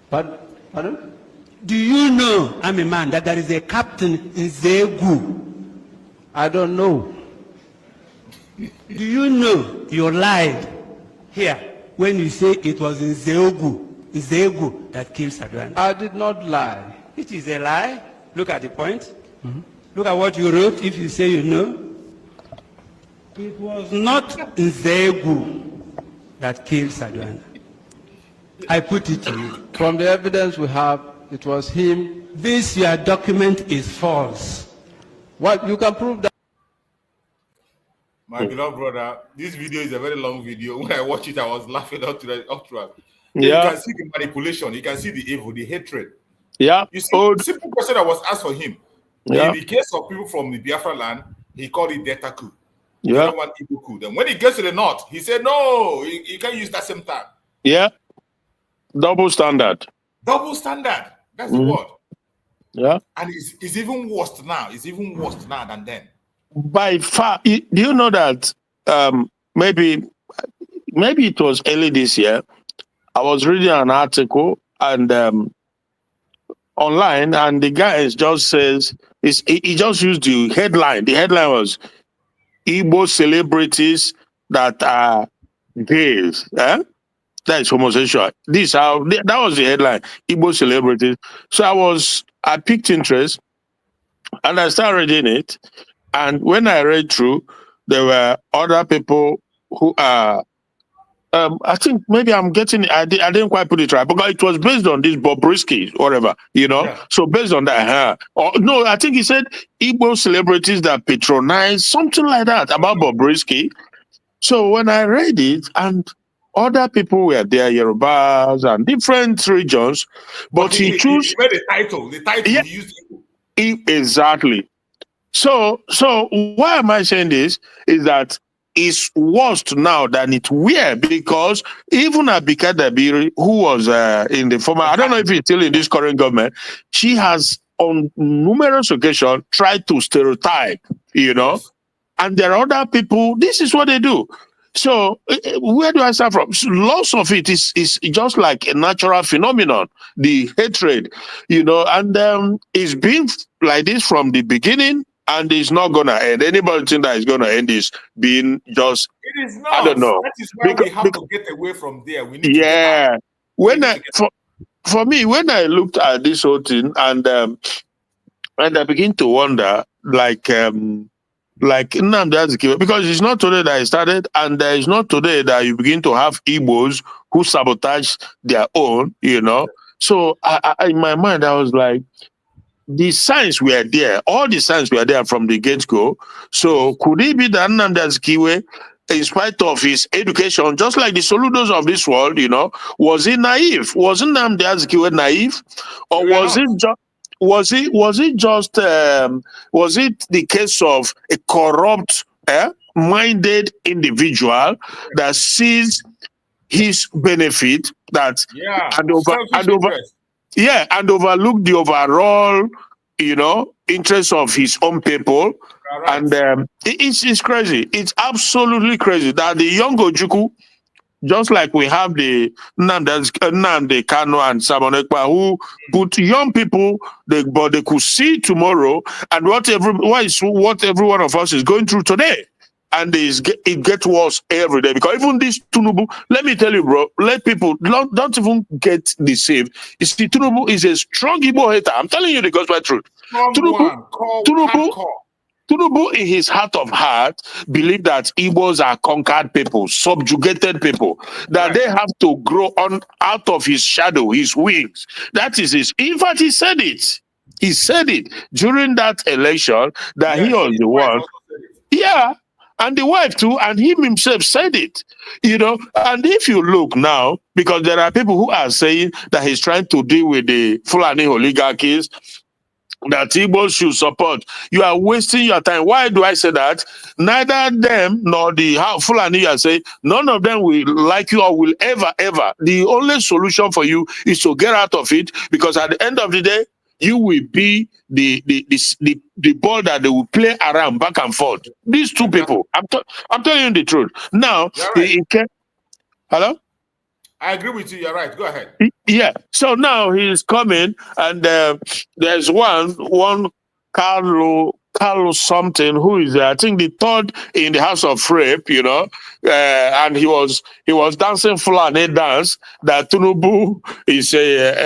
Pardon? Do you know, I'm a man, that there is a Captain Nzegu? I don't know. Do you know you lied here when you say it was Nzegu that killed Sadwana? I did not lie. It is a lie. Look at the point. Look at what you wrote if you say you know. It was not Nzegu that killed Sadwana. I put it to you. From the evidence we have, it was him. This your document is false. What you can prove that. My beloved brother, this video is a very long video. When I watched it, I was laughing up throughout. Yeah. You can see the manipulation. You can see the evil, the hatred. Yeah. You see, the simple question that was asked for him. Yeah. In the case of people from the Biafra land, he called it Delta coup. Yeah. The other one, Igbo coup. Then when he gets to the north, he said, no, you can't use that same time. Yeah. Double standard. Double standard. That's the word. Yeah. And it's even worse now. It's even worse now than then. By far, do you know that maybe it was early this year, I was reading an article and online, and the guy just says, he just used the headline. The headline was Igbo celebrities that are gays. That is homosexual. That was the headline, Igbo celebrities. So I picked interest and I started reading it. And when I read through, there were other people who are I think maybe I'm getting I didn't quite put it right because it was based on this Bobrisky, whatever, you know. Yeah. So based on that, or no, I think he said Igbo celebrities that patronize something like that about Bobrisky. So when I read it, and other people were there, Yorubas and different regions, but he chose He made the title. The title yeah, he used. exactly. So why am I saying this? Is that it's worse now than it were because even Abika Dabiri, who was in the former, I don't know if he's still in this current government, she has on numerous occasions tried to stereotype, you know, and there are other people, this is what they do. So where do I start from? Lots of it is just like a natural phenomenon, the hatred, you know, and it's been like this from the beginning. And it's not gonna end. Anybody think that it's gonna end is being just It is not. I don't know. That is why we have to get away from there. We need to get out. When for me, when I looked at this whole thing and I begin to wonder, like Nnamdi Azikiwe, because it's not today that I started, and it's not today that you begin to have Igbos who sabotage their own, you know. So I in my mind, I was like, the signs were there. All the signs were there from the get-go. So could it be that Nnamdi Azikiwe, in spite of his education, just like the Soludos of this world, you know, was he naive? Was Nnamdi Azikiwe naive, or was it just? Was it just? Was it the case of a corrupt, minded individual that sees his benefit and overlook the overall, you know, interest of his own people. Correct. And it's crazy. It's absolutely crazy that the young Ojukwu, just like we have the Nnamdi Kanu and Simon Ekpa, who put young people, but they could see tomorrow and what every one of us is going through today. And it gets worse every day because even this Tinubu, let me tell you, bro, let people don't even get deceived. You see, Tinubu is a strong Igbo hater. I'm telling you the gospel truth. Tinubu, in his heart of heart, believe that Igbos are conquered people, subjugated people, that they have to grow on out of his shadow, his wings. That is his. In fact, he said it. He said it during that election that he was the one. Yeah. And the wife too, and him himself said it, you know. And if you look now, because there are people who are saying that he's trying to deal with the Fulani oligarchies, that Igbos should support. You are wasting your time. Why do I say that? Neither them nor the Fulani, you are saying, none of them will like you or will ever. The only solution for you is to get out of it, because at the end of the day, you will be the ball that they will play around back and forth. These two people, I'm telling you the truth. Now, hello? I agree with you. You're right. Go ahead. Yeah. So now he's coming, and there's one Carlos something, who is I think the third in the House of Rape, you know, and he was dancing Fulani dance that Tinubu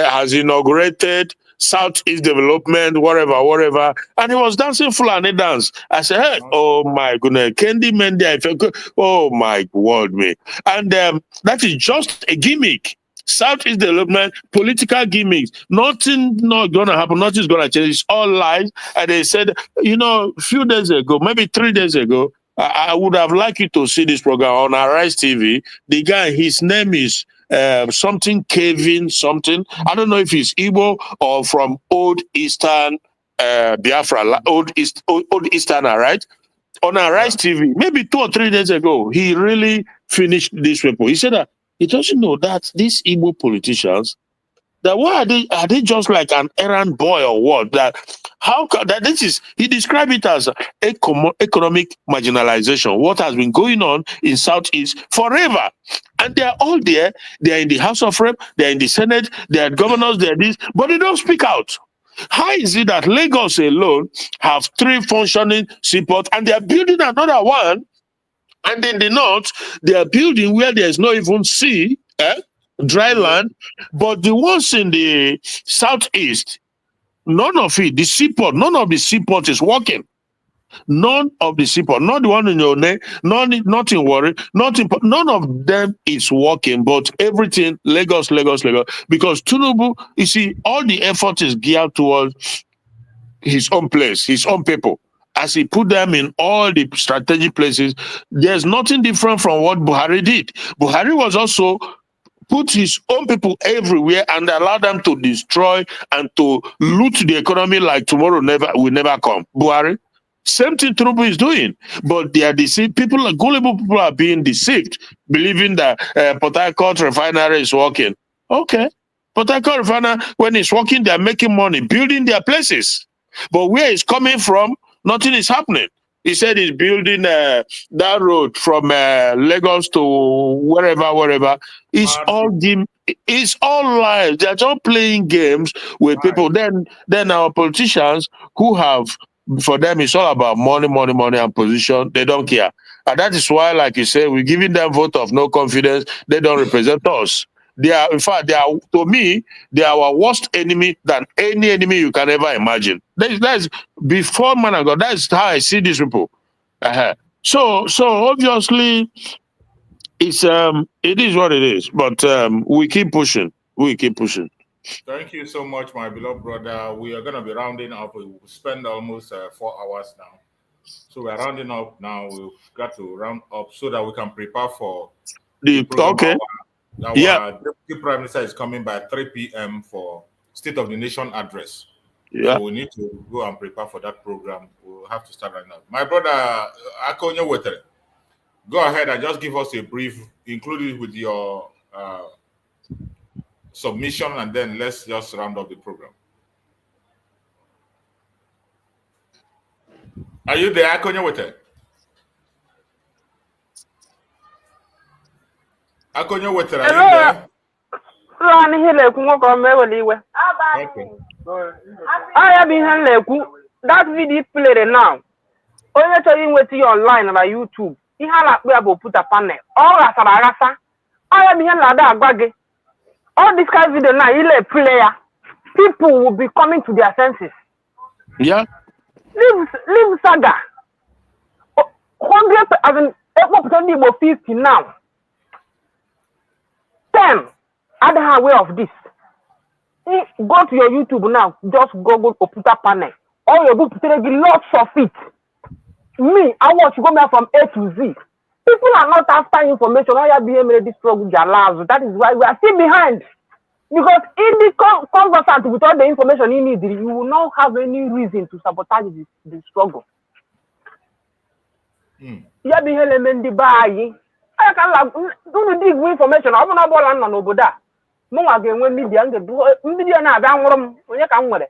has inaugurated. Southeast development, whatever, and he was dancing Fulani dance. I said, hey, oh my goodness, Kendi Mendy, oh my word, me. And that is just a gimmick. Southeast development, political gimmicks. Nothing not gonna happen, nothing's gonna change. It's all lies. And they said, you know, a few days ago, maybe 3 days ago, I would have liked you to see this program on Arise TV. The guy, his name is something Kevin something. I don't know if he's Igbo or from Old Eastern Biafra, Old Easterner, right? On Arise TV, maybe 2 or 3 days ago, he really finished this report. He said that he doesn't know that these Igbo politicians, that why are they just like an errand boy or what? That how that this is, he described it as economic marginalization, what has been going on in Southeast forever. And they are all there. They are in the House of Rep, they are in the Senate, they are governors, they are this, but they don't speak out. How is it that Lagos alone have 3 functioning seaports and they are building another one? And in the north, they are building where there is no even sea, dry land, but the ones in the southeast, none of the seaport is working. None of the people, not the one in your name, not in Warri, none of them is working, but everything Lagos, because Tinubu, you see, all the effort is geared towards his own place, his own people. As he put them in all the strategic places, there's nothing different from what Buhari did. Buhari was also put his own people everywhere and allow them to destroy and to loot the economy like tomorrow will never come. Buhari, same thing Tinubu is doing, but they are deceived. People, gullible people are being deceived, believing that Port Harcourt refinery is working. Okay, Port Harcourt refinery, when it's working, they are making money, building their places. But where it's coming from, nothing is happening. He said he's building that road from Lagos to wherever. It's all lies. They're just playing games with people. Then our politicians who have, for them, it's all about money, and position. They don't care. And that is why, like you say, we're giving them vote of no confidence. They don't represent us. They are, in fact, to me, they are our worst enemy than any enemy you can ever imagine. That's before man of God. That's how I see these people. So obviously, it is what it is. But we keep pushing. Thank you so much, my beloved brother. We are going to be rounding up. We will spend almost 4 hours now. So we're rounding up now. We've got to round up so that we can prepare for the program. Okay. Our Deputy Prime Minister is coming by 3 p.m. for State of the Nation address. Yeah. So we need to go and prepare for that program. We'll have to start right now. My brother, Akonyo, go ahead and just give us a brief, including with your submission, and then let's just round up the program. Are you there, Akonyo? Akonyo, are you there? That video played now. Only telling what you online on YouTube. He had like put a panel. All Rasarasa. I am here like that. All this kind of video now, he let player. People will be coming to their senses. Yeah. Leave saga. 100 as in 50 now. 10 other way of this. Go to your YouTube now. Just Google Oputa panel. All your book to lots of it. Me, I want to go back from A to Z. People are not after information. All your BM struggle their lives. That is why we are still behind. Because if the conversant with all the information you need, you will not have any reason to sabotage the struggle. Yeah, be element the buy. I can do dig information. I'm not going on over that. No again when media media na ba nwurum onye ka nwere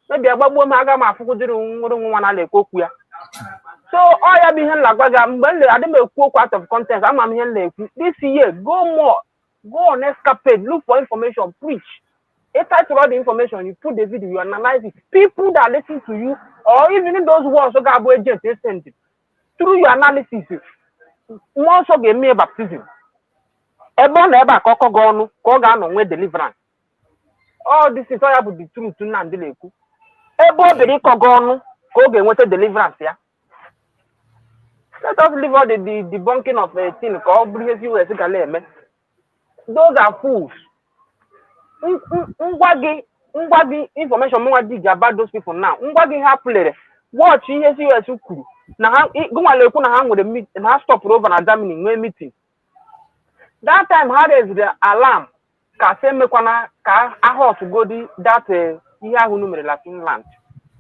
maybe agbagbo ma aga ma afukudiri nwuru nwa na lekokwu ya. So all ya be ihe lagwaga mgbe nle ade me ekwu okwu out of context ama m ihe nle ekwu. This year go on escapade, look for information, preach. After all the information, you put the video, you analyze it. People that listen to you, or even in those words, agent, they send it. Through your analysis, you also give me a baptism. Eba koko gonu, koga no we deliverance. All this is all about the truth to Nandeleku. Ebo beri kogonu, koga we deliverance ya. Let us leave all the debunking of a thing called BSU. Those are fools. Ngwagi information more dig about those people now. Ngwagi happily watch ESUS ukuru. Na go leku na hang with the meet and stop over and examining when meeting. That time how is the alarm? Ka se mekwana ka aho to go that ihe ahụ numere la Finland.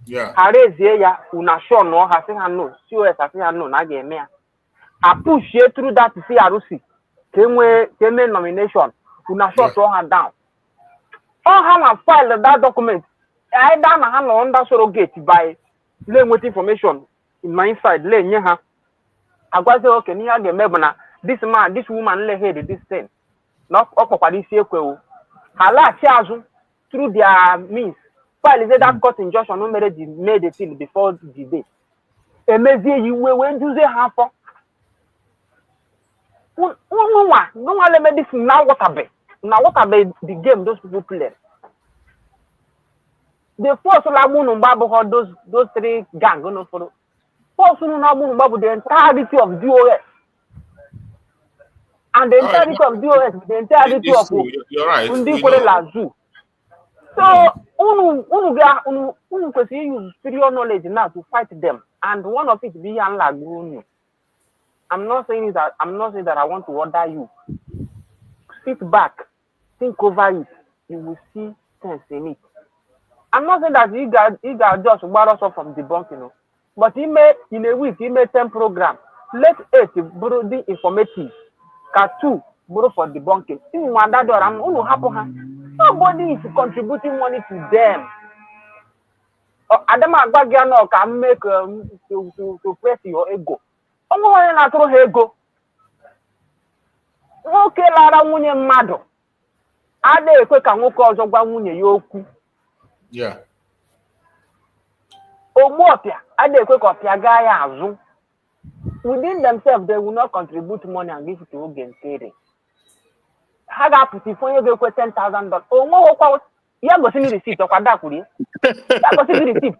Yeah. Harezie ya una sure no ha say no. COS ha say no na ga eme ya. I push you through that CRC. Came nomination. Una shut all her down. All have filed that document. I done a hand under surrogate by laying with information in my inside. Laying her. I was okay. Near the Mebana. This man, this woman, lay head this thing. Not up for this year. Hala charge through their means. File that court injunction no made the thing before the date. Amazing you when you say half. No one let this now what about the game those people play. The first Lamun Babu those 3 gang no follow. the entirety of DOS. And the entirety of DOS, the entirety of you're right. Lazu. So, unu kwesịrị use superior knowledge now to fight them, and one of it be Lagu. I'm not saying that I want to order you. Sit back, think over it. You will see sense in it. I'm not saying that you got just borrow stuff from debunking, but in a week, he made 10 programs. Let 8 borrow the informative, 2 borrow for debunking. Nobody is contributing money to them. Adama Agbagiano can make to press your ego. Ego. Okay, Lara Munye Mado. Ade quick and walk out of Munye Yoku. Yeah. Omopia, Ade quick of Piagaya Azum. Within themselves, they will not contribute money and give it to Ogen Kere. Haga put if you go $10,000. Oh, no, you have got any receipt of Adakuri. You have got any receipt.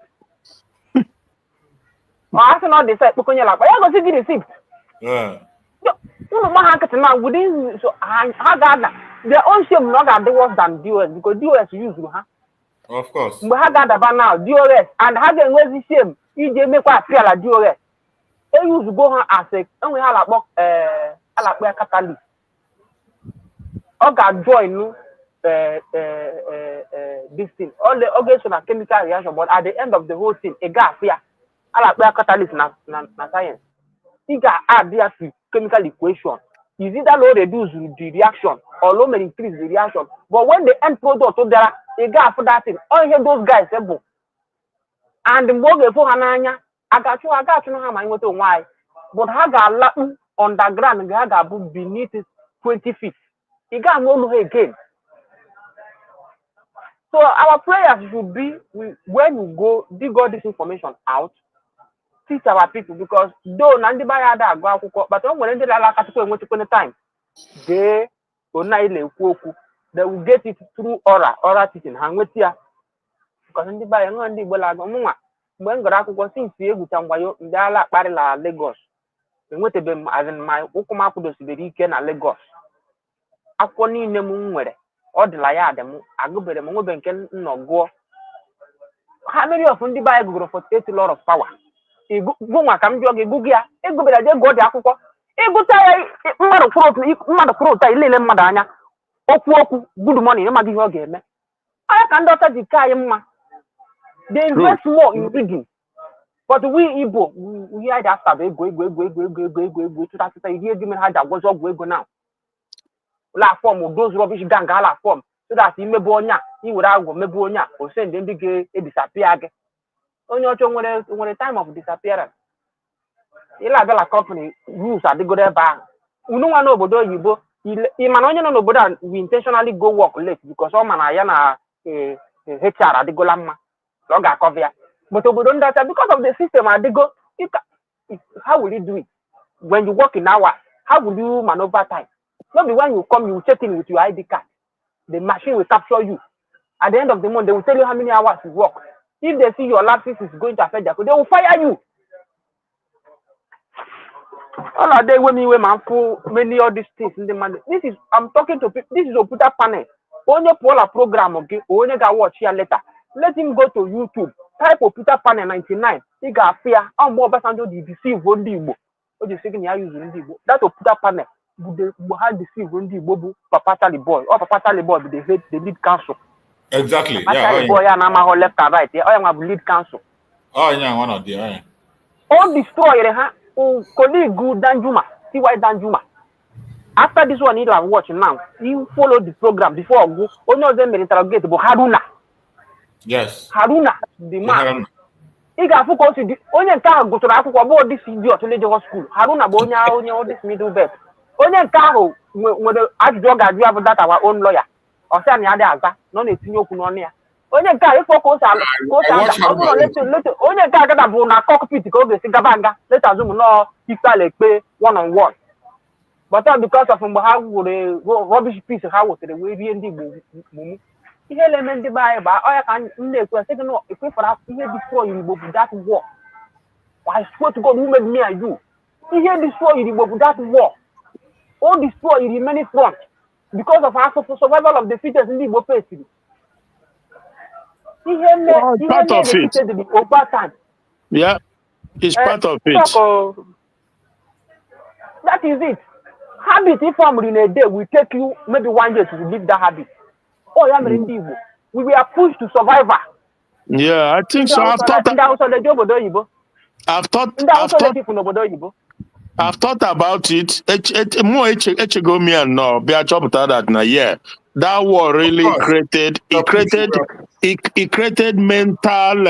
I not decide because you're like, you have got any receipt. Yeah. Now within so their own shame not got worse than DOS because DOS use you, huh? Of course. But Haga about now DOS and Haga Ngozi shame. You just make what appear like DOS. They use go as a only like catalyst. Oga join this thing. All the organs are chemical reaction, but at the end of the whole thing, a gas here. I like catalyst na science. You can add there to chemical equation. Is either low reduce the reaction or low may increase the reaction. But when the end product so there a gas for that thing, all here those guys able. And the more for Hananya, I got you know how my motor why. But Haga underground, Haga beneath 20 feet. You got no again. So our prayers should be when you go dig all this information out, teach our people because though Nandi Bayada go but when they like time, they will get it through oral teaching. Hang with ya because Nandi Bayandi Bolaga when Garaku since you with Tamwayo, Dala Parila Lagos. And what them as in my Ukumapudos the weekend at Lagos. Akoni Nemunwere. Or the liar them, I go by the Mobenken no go. How many of them buy go for a lot of power? Go come jog a googia, a go by the go the aqua. A good time, mother fruit, I lay Madana. Oku, good money, no matter game. I can daughter the Kayama. They invest more in reading. But we Igbo, we had after go to that idea, give me how that was all go now. La form of those rubbish gang la form so that he may bonya, he would have mebonya or send them to disappear. Only when a time of disappearance. Ilabella company rules are the good bar. No one over you bo. Imanonia no boda we intentionally go work late because all manayana HR at the Golama Loga cover. But Obodon data because of the system at the go, how will you do it? When you work in hour, how will you maneuver time? Not be when you come, you check in with your ID card. The machine will capture you. At the end of the month, they will tell you how many hours you work. If they see your lapses is going to affect their code, they will fire you. All of them when me man for many of these things in the man. This is I'm talking to people. This is a puta panel. Only Paula program okay. Only got watch here later. Let him go to YouTube. Type of Peter Panel 99. He got fear. I'm more about to deceive one Igbo. What you saying? You use Igbo. That's a Peter Panel. They had deceive one Igbo. Papa Charlie boy. Or Papa Charlie boy. They lead council. Exactly. Papa Charlie boy. And I'm a left and right. I am a lead council. Oh yeah, one of them. All destroy the colleague good Danjuma. See why Danjuma. After this one, you have watched now. You follow the program before I go. Only of them will interrogate about Haruna. Yes. Haruna, the man. He got focused on the only car go to the about this idiot to the school. Haruna Bonya, only all this middle bed. Only car when the archdog you have that our own lawyer. Or say any other, none is in your Kunonia. Only car if focus on only car that about a cockpit go to Singabanga. Let us know if I pay one-on-one. But because of how would a rubbish piece of how the way we end the element the Bible, I can make a second if we for us here before you go that war. I swear to God, who made me and you? He here destroy Igbo that war. All destroy in many fronts because of our survival of the fittest in the Igbo face. He here made defeated the over time. Yeah, it's part of it. That is it. Habit, if I'm in a day, will take you maybe 1 year to leave that habit. Oh, yeah, we were pushed to survivor. Yeah, I think so. I've thought about it. That war really created mental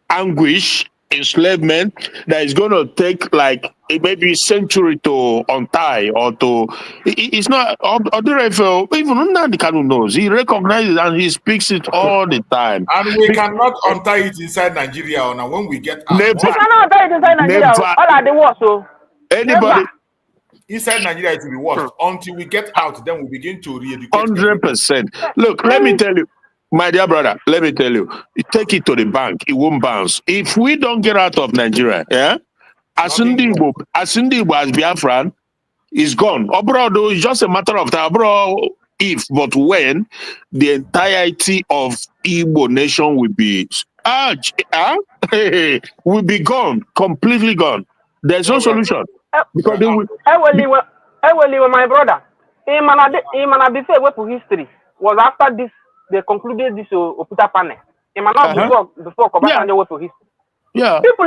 anguish, enslavement that is going to take like maybe a century to untie or to. It's not. Even Nnamdi Kanu knows. He recognizes and he speaks it all the time. And we cannot untie it inside Nigeria. Now, when we get out, we cannot untie it inside Nigeria. All are the wars. So anybody. Inside Nigeria, it will be worse. Until we get out, then we begin to re-educate. 100%. Look, let me tell you, my dear brother, let me tell you, take it to the bank, it won't bounce. If we don't get out of Nigeria, yeah, as Biafran is gone. Abroad, it's just a matter of time. Abroad, if, but when, the entirety of Igbo nation will be, will be gone, completely gone. There's no solution. Because they will. My brother, before for history was after this they concluded this Oputa panel. Before Kobasanjo went for history. Yeah. People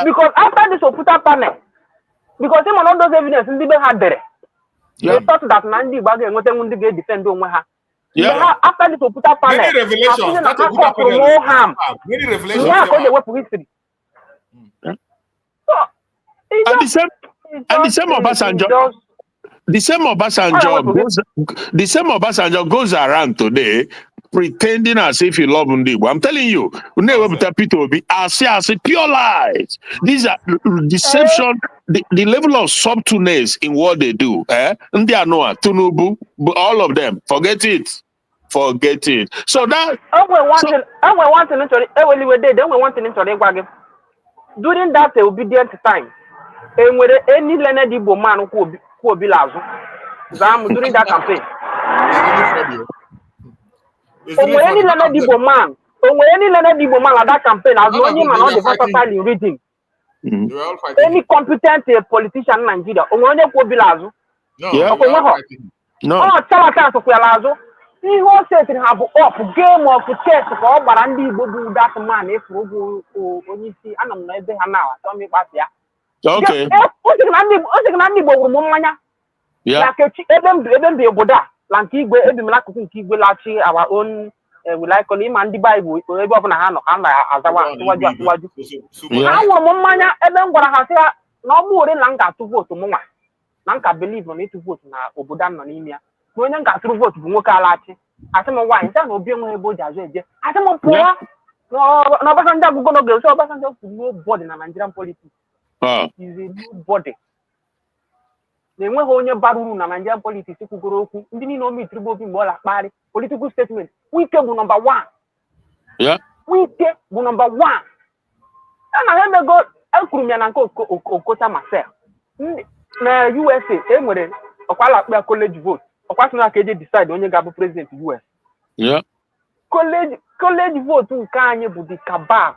because after this Oputa panel, because him and all those evidence in the had there. They thought that Nandi Bag and what they want to get defend on her. Yeah. After this Oputa panel, many revelations. Many revelations. They went for history. And the same Obasanjo goes around today pretending as if he loves Ndibo. I'm telling you, I see pure lies. These are deception, the level of subtleness in what they do. Ndianoa, Tunubu, all of them. Forget it. So that during that obedient time, and whether any Leonard Igbo man who will be Lazo, during that campaign. Any Leonard Igbo man, at that campaign, as long as not the versatile in reading. Any competent politician in Nigeria, only will be Lazo. No. Oh, Chalatan of Lazo. He who says it have up game of chess for Barandi will do that man if we go only see and I'm not there now. Tell me about ya. Okay. Yeah. Like even the Boda, Lantigwe, Ebimaki, Lachi, our own, we like him and the Bible, we have a hand as I want. I want Momania, even what I have no more than Lanka to vote to Moma. Lanka believe on it to vote now, Obodan Nanimia. When you got through vote to Mokalachi, I said, my wife, that will be my body. I said, my poor. No, Basanja will go so Basanja to nobody in Nigerian politics. He's a nobody. They went on your baru in Nigerian politics. You go, didn't know me through both party political statement. We came number one. Yeah. We came number one. And I never got Elkumian and Okota myself. Now, USA, anyway, a college vote. Of course, now can decide when you got president of US. Yeah. College vote in Kanye with the cabal.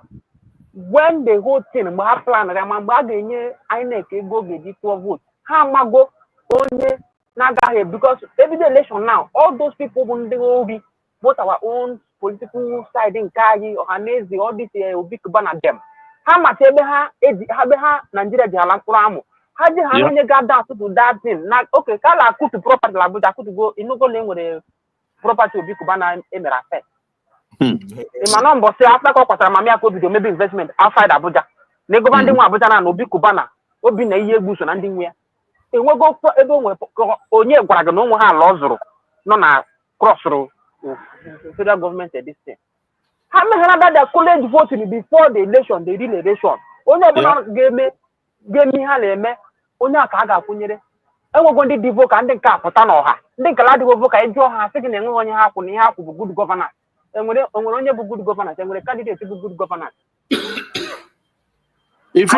When the whole thing, my plan, I go get it to vote. How am I go only Naga because every day election now, all those people when they will be both our own political side in Kayi or Hanesi, all this big banner them. How much Ebeha Nigeria Jalan how did you got down to do that thing? Now, okay, Kala could to property, but I could go in no lane with the property of Bikubana Emirate. In my number, say after Mamia could be maybe investment outside Abuja. Negobanding Abuja no Bikubana, or be a year bush and ending where. It will go for everyone only a Guaragano Lozro, non crossroad federal government at this time. How many had the college voting before the election, the real election? Only gave me Haleme. Onye aka ga akwụnyere enwego ndị divo ka ndị nke apụta n'ọha ndị nke ladịgo ka eju ọha sị gị na enweghị onye ha kwụ na ihe akwụ bụ good governance enwere onye bụ good governance enwere candidate bụ good governance If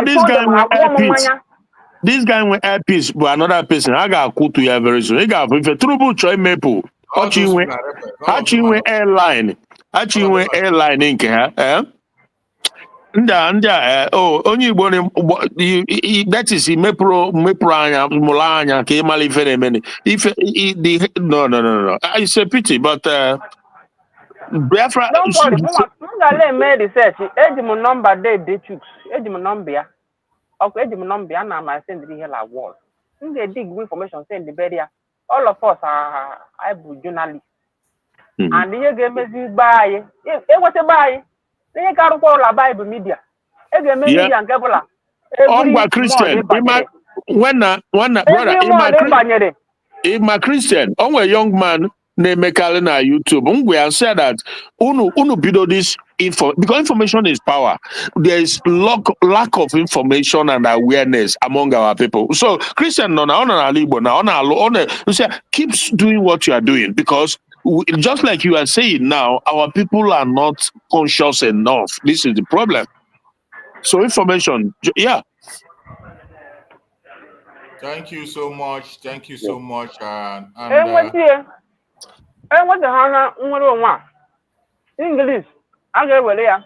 this guy with earpiece, but another person, I got to you very soon. I got if a trouble try maple. Actually, airline. Actually, airline in here. Only one that is mepro anya mulanya ke mali very many. If no. It's a pity, but Biafra. Don't worry, Mungale made research. Ejim number day chooks. Ejim number. Okay, ejim number na my send the hell wall. They dig information send the barrier. All of us are journalists. And you get me buy. It was a buy. They can't call a Bible media. Again, media and Gabola. Every Christian. When brother, if my Christian, only a young man named Mekalina YouTube, we have said that unu build this info because information is power. There is lack of information and awareness among our people. So Christian, keep doing what you are doing because just like you are saying now, our people are not conscious enough. This is the problem. So information, yeah. Thank you so much. Thank you so much. What the Hana English? I get where they are.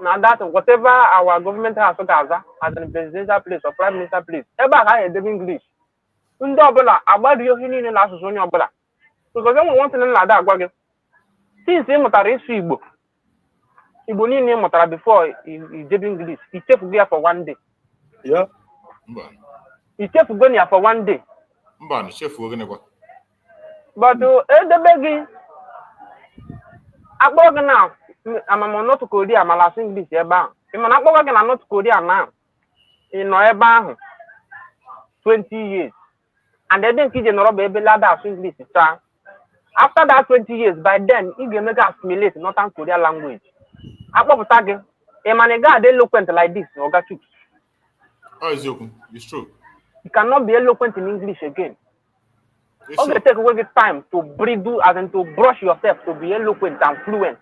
Now that whatever our government has to Gaza as an presidential place or prime minister place, ever higher than English. Undobala, about your union in last on your brother. Because I want to learn like that. Since him what I see, Iboni name what before he did English. He took there for 1 day. Yeah. He took Gonia for 1 day. But the begging, I bought now. I'm not to Korea, my last English. I'm not working, I'm not Korea now. In Noeba 20 years. And they didn't teach a baby ladder English. After that 20 years, by then, he can make us assimilate Northern Korea language. After tagging, a manega eloquent like this, or got you. Oh, it's true. You cannot be eloquent in English again. Okay, take away the time to breathe, as in to brush yourself to be eloquent and fluent.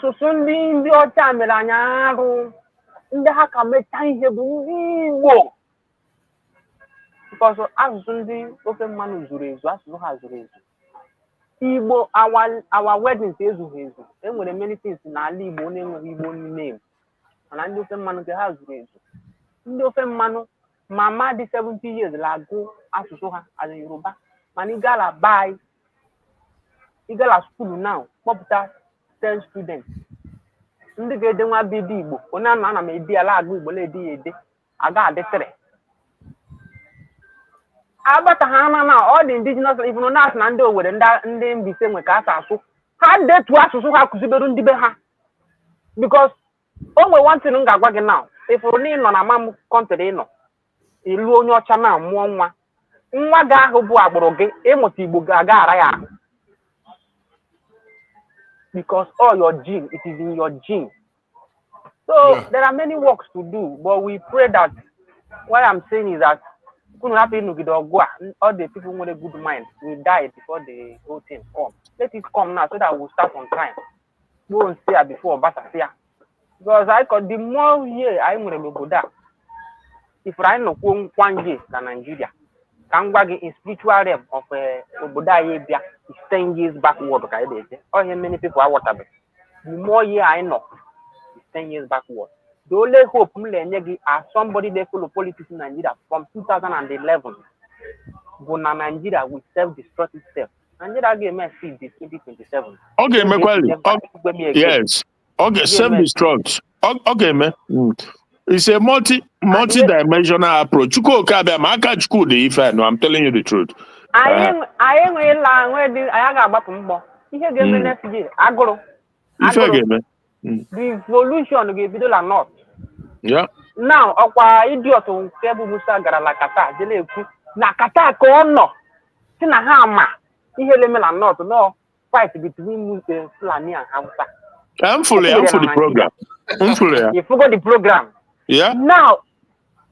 So soon in your time, in the haka make time here, because as soon as open man is raised, as no has raised. Igbo, our wedding is raised. Then when many things in our Igbo name, and I know some man has raised. No man. Mama di 70 years lago asusuha as a Yoruba. Manigala buy Igala school now, popular 10 students. Ndị ga-ede nwa bi di Igbo, onye ana m edi ala agụ Igbo le-edi ede, aga adịtịrị. Abata ha na all the indigenous, even na as na ndị Owerri ndị Mbaise nwe ka asa asụ, ha detu asụsụ ha kuziberu ndị be ha. Because onwe one thing m ga-agwa gị now, if only nọ na mam country nọ. Ilu onye ọcha na mmụọ nwa ga ahụ bụ agbụrụ gị ịmụta Igbo ga-aga ara ya ahụ because all your gene, it is in your gene. So there are many works to do, but we pray that what I'm saying is that all the people with a good mind will die before the whole thing come. Let it come now so that we'll start on time. We won't see it before Basafia. Because the more year I'm going to go there. If I know one year than Nigeria, Kangwagi in spiritual realm of Obodaya is 10 years backward. Oh, many people are whatever. The more year I know, it's 10 years backward. The only hope are somebody they follow politics in Nigeria from 2011. Go na Nigeria will self-destruct itself. Nigeria game seed this 2027. Okay, Mekwali. Yes. Okay, self-destruct. Okay, man. It's a multi-dimensional approach. I'm telling you the truth. I ain't the evolution will be the north. Yeah. Now, idiot on Kebu Musa Garalakata, Jeleku, Nakata Kono, Tinahama, Ihelemela North, no fight between Fulani and Hausa. I'm fully the program. You forgot the program. Yeah. Now,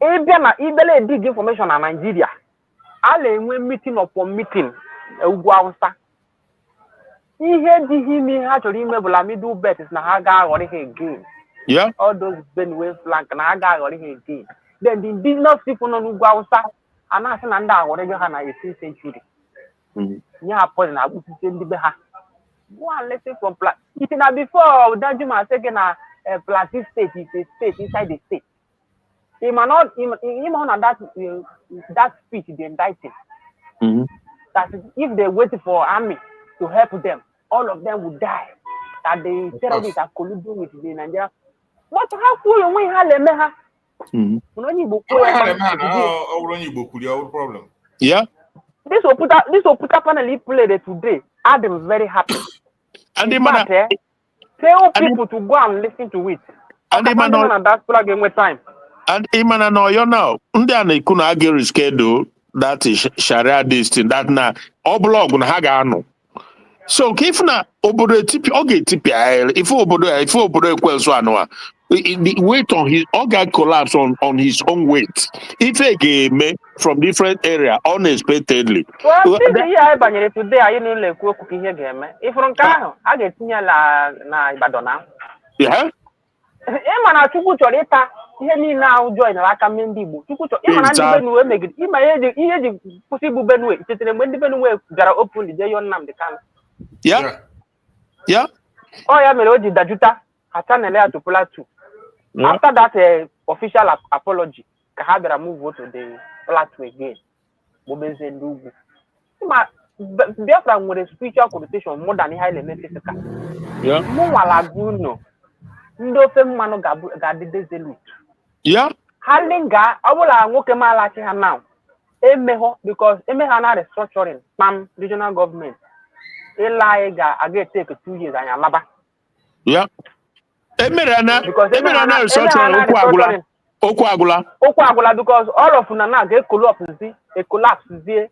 Ibele dig information on Nigeria. Alle meeting upon meeting, ihe dị ime ha chọrọ ime bụla middle belt na ha ga-aghọrị ha again. Yeah. All those Benue flank na ha ga-aghọrị ha again. Then the indigenous people nọ n'ugwu Hausa a na-asị na ndị aghọrịgo ha na 18th century. Nye ha pọlị na akpụsite ndị be ha. Go and listen from it na before Danjuma say na Plateau state is a state inside the state. Him on that speech they indicted. That if they wait for army to help them, all of them would die. That the terrorists are colluding with the Nigeria. But how cool you win ha? Problem. Yeah. This Oputa panel he played today. I'm very happy. And tell people to go and listen to it. And that's plug with time. And Imana no you know. Ndana kuna age reschedule that is Sharia this thing that na oblog na haga no. So if na obodo tipi oge tipi if obodo ekwensu anwa the weight on his organ collapse on his own weight. If a game from different area unexpectedly. Well, this year banyere today I no le ku okuki ihe game. If from ka a ga tinye na Ibadan na. Yeah. E mana Chukwu chọrọ ịta ihe niile ahụ join na aka ndị Igbo. Chukwu chọrọ ịma na ndị Benue megide ịma ihe ji kwụsị Igbo Benue chetere mgbe ndị Benue gara open the John Nnamdi Kanu. Yeah. Yeah. Oh ya mere o ji dajuta ha channel ya to Plateau. After that official apology, Kahadra move to the Plateau again. Bobeze ndị ugwu. Ma Biafra nwere spiritual connotation more than ihe ele physical. Yeah. Mụ nwala guno. Ndị ofe mmanụ ga-adị desolate. Yeah. Halinga ọbụla nwoke malachi ha now. Emegho because emegha na restructuring PAM regional government. Ịla ga take 2 years anya laba. Yeah. Emerana restructuring okwu agula because all of una get collapse the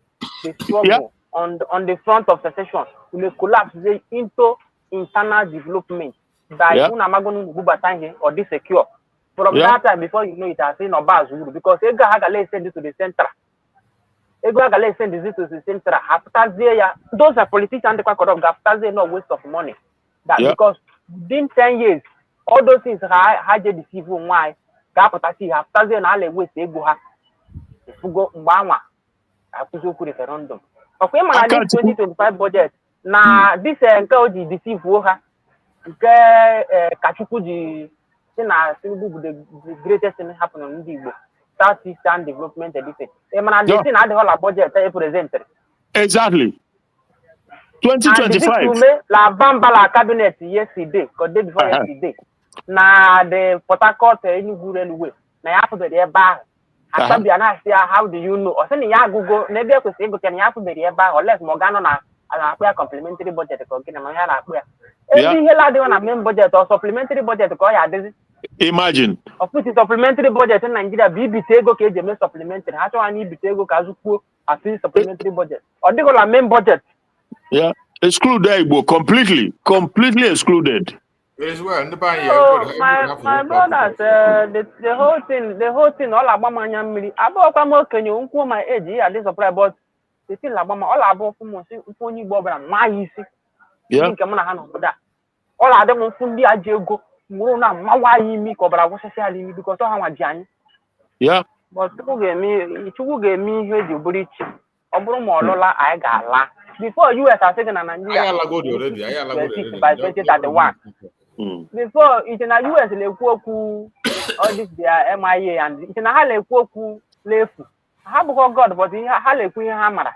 struggle on the front of secession will collapse into internal development that una magonu bubata here or this secure from that time before you know it has seen Oba Zuru because ego agala send it to the center send it to the center after there those are politicians they corrupt after they no waste of money that because within 10 years all those things ha je deceive why ga-apụta si ha after na ala waste ego ha ifugo mgbe anwa akụzi okwu referendum ọkwa ịma na this 2025 budget na this nke o ji deceive ha nke Kachukwu ji si na Tinubu bụ the greatest thing happen in ndị Igbo South Eastern Development Edition ịma na ndị na adịghị la budget e presented exactly 2025 la Bambala cabinet yesterday because day before yesterday na the Port Harcourt Enugu railway na ya pụtara ebe ahụ asabia na asị how do you know ọsị na ya agụgo na ebe ekwesịrị ịgụta na ya pụtara ebe ahụ oles ma ọ ga-anọ na akpụ ya complementary budget ka ọ gịnị ma ya na-akpụ ya ebe ihe ladịghị na main budget ọ supplementary budget ka ọ ya adịzi imagine of which supplementary budget in Nigeria bụ ibite ego ka eji eme supplementary ha chọrọ anyị ibite ego ka azụkwuo asị supplementary budget ọ dịghị na main budget excluded Igbo completely excluded. My brothers, the whole thing, all about my family. About come can you uncle my age here this supply, but the thing about all about for you Bob and my easy. Yeah, come on, that. All I don't want to go. Mona, my wife, me, Cobra was a because of how Jan. Yeah, but you gave me here the bridge. Obromo Lola, I got la. Before US are taken an Nigeria by 2031. Before it's in a US Lekoku, all this their MIA and it's in a Halekoku Lefu. How about God, but he Haleku Hamara.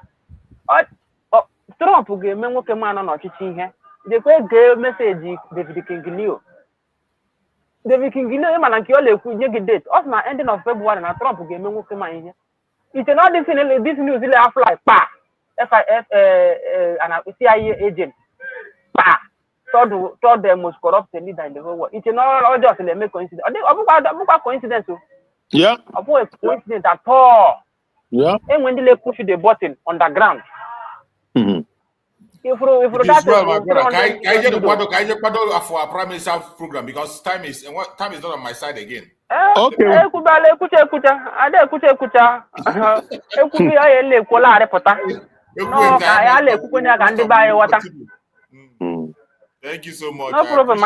Trump gave me what man on teaching here. The great gave message David King. David King, man, and Kiole could get date. Of my ending of February and Trump gave me what man here. It's not this news after like pa. FIF and CIA agent. Pa. Third the most corrupt leader in the whole world. It's not just a make coincidence. About coincidence. Yeah. About a coincidence at all. Yeah. And when they push the button on the ground. If I get a for our prime minister program because time is not on my side again. Okay. Thank you so much. No problem,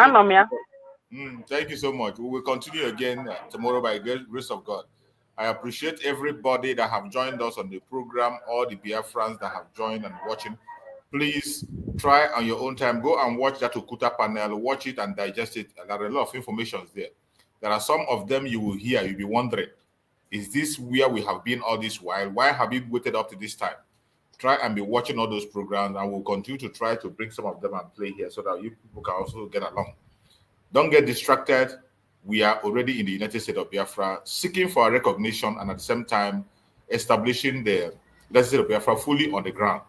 Thank you so much. We will continue again tomorrow by the grace of God. I appreciate everybody that have joined us on the program, all the Biafrans that have joined and watching. Please try on your own time. Go and watch that Okuta panel, watch it and digest it. There are a lot of information there. There are some of them you will hear, you'll be wondering, is this where we have been all this while? Why have we waited up to this time? Try and be watching all those programs, and we'll continue to try to bring some of them and play here so that you people can also get along. Don't get distracted. We are already in the United States of Biafra, seeking for a recognition and at the same time establishing the United States of Biafra fully on the ground.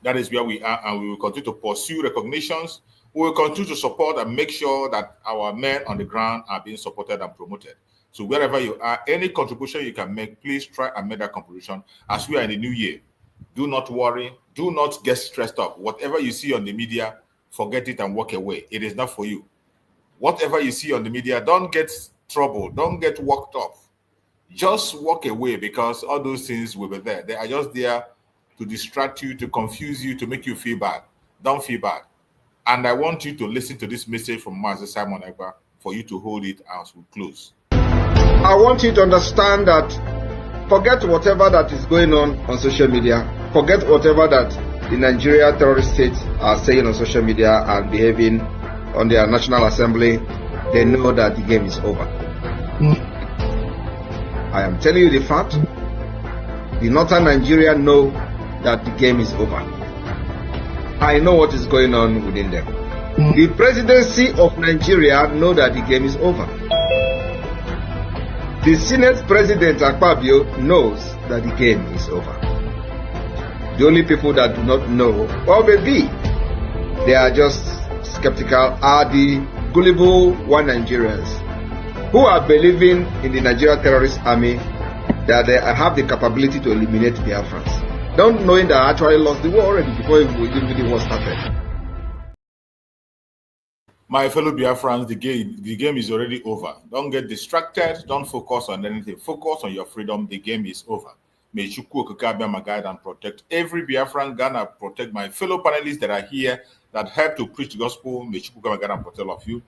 That is where we are, and we will continue to pursue recognitions. We will continue to support and make sure that our men on the ground are being supported and promoted. So wherever you are, any contribution you can make, please try and make that contribution as we are in the new year. Do not worry. Do not get stressed up. Whatever you see on the media, forget it and walk away. It is not for you. Whatever you see on the media, don't get troubled. Don't get worked up. Just walk away, because all those things will be there. They are just there to distract you, to confuse you, to make you feel bad. Don't feel bad. And I want you to listen to this message from Master Simon Ekpa for you to hold it as we close. I want you to understand that forget whatever that is going on social media. Forget whatever that the Nigeria terrorist states are saying on social media and behaving on their National Assembly. They know that the game is over. I am telling you the fact. The northern Nigeria know that the game is over. I know what is going on within them. The presidency of Nigeria know that the game is over. The Senate President Akpabio knows that the game is over. The only people that do not know, or maybe they are just skeptical, are the gullible one Nigerians who are believing in the Nigeria terrorist army that they have the capability to eliminate Biafrans. Don't knowing that I actually lost the war already before even the war started. My fellow Biafrans, the game is already over. Don't get distracted. Don't focus on anything. Focus on your freedom. The game is over. May Chukwu Okike my guide and protect every Biafran. Ghana protect my fellow panelists that are here that help to preach the gospel. May Chukwu my guide and protect all of you.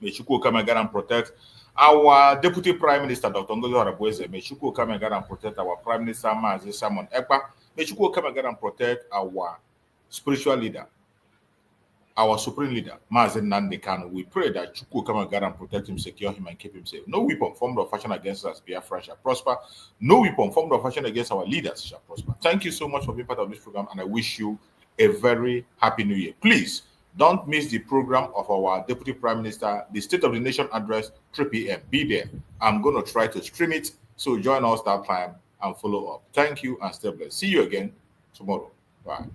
May Chukwu my guide and protect our Deputy Prime Minister, Dr. NgoziOrabueze. May Chukwu my guide and protect our Prime Minister, Mazi Simon Ekpa. May Chukwu my guide and protect our spiritual leader, our supreme leader, Mazen Nnamdi Kanu. We pray that Chukwu come and guard and protect him, secure him, and keep him safe. No weapon formed or fashioned against us, Biafra, shall prosper. No weapon formed or fashioned against our leaders shall prosper. Thank you so much for being part of this program, and I wish you a very happy new year. Please don't miss the program of our Deputy Prime Minister, the State of the Nation address, 3 p.m. Be there. I'm going to try to stream it, so join us that time and follow up. Thank you and stay blessed. See you again tomorrow. Bye.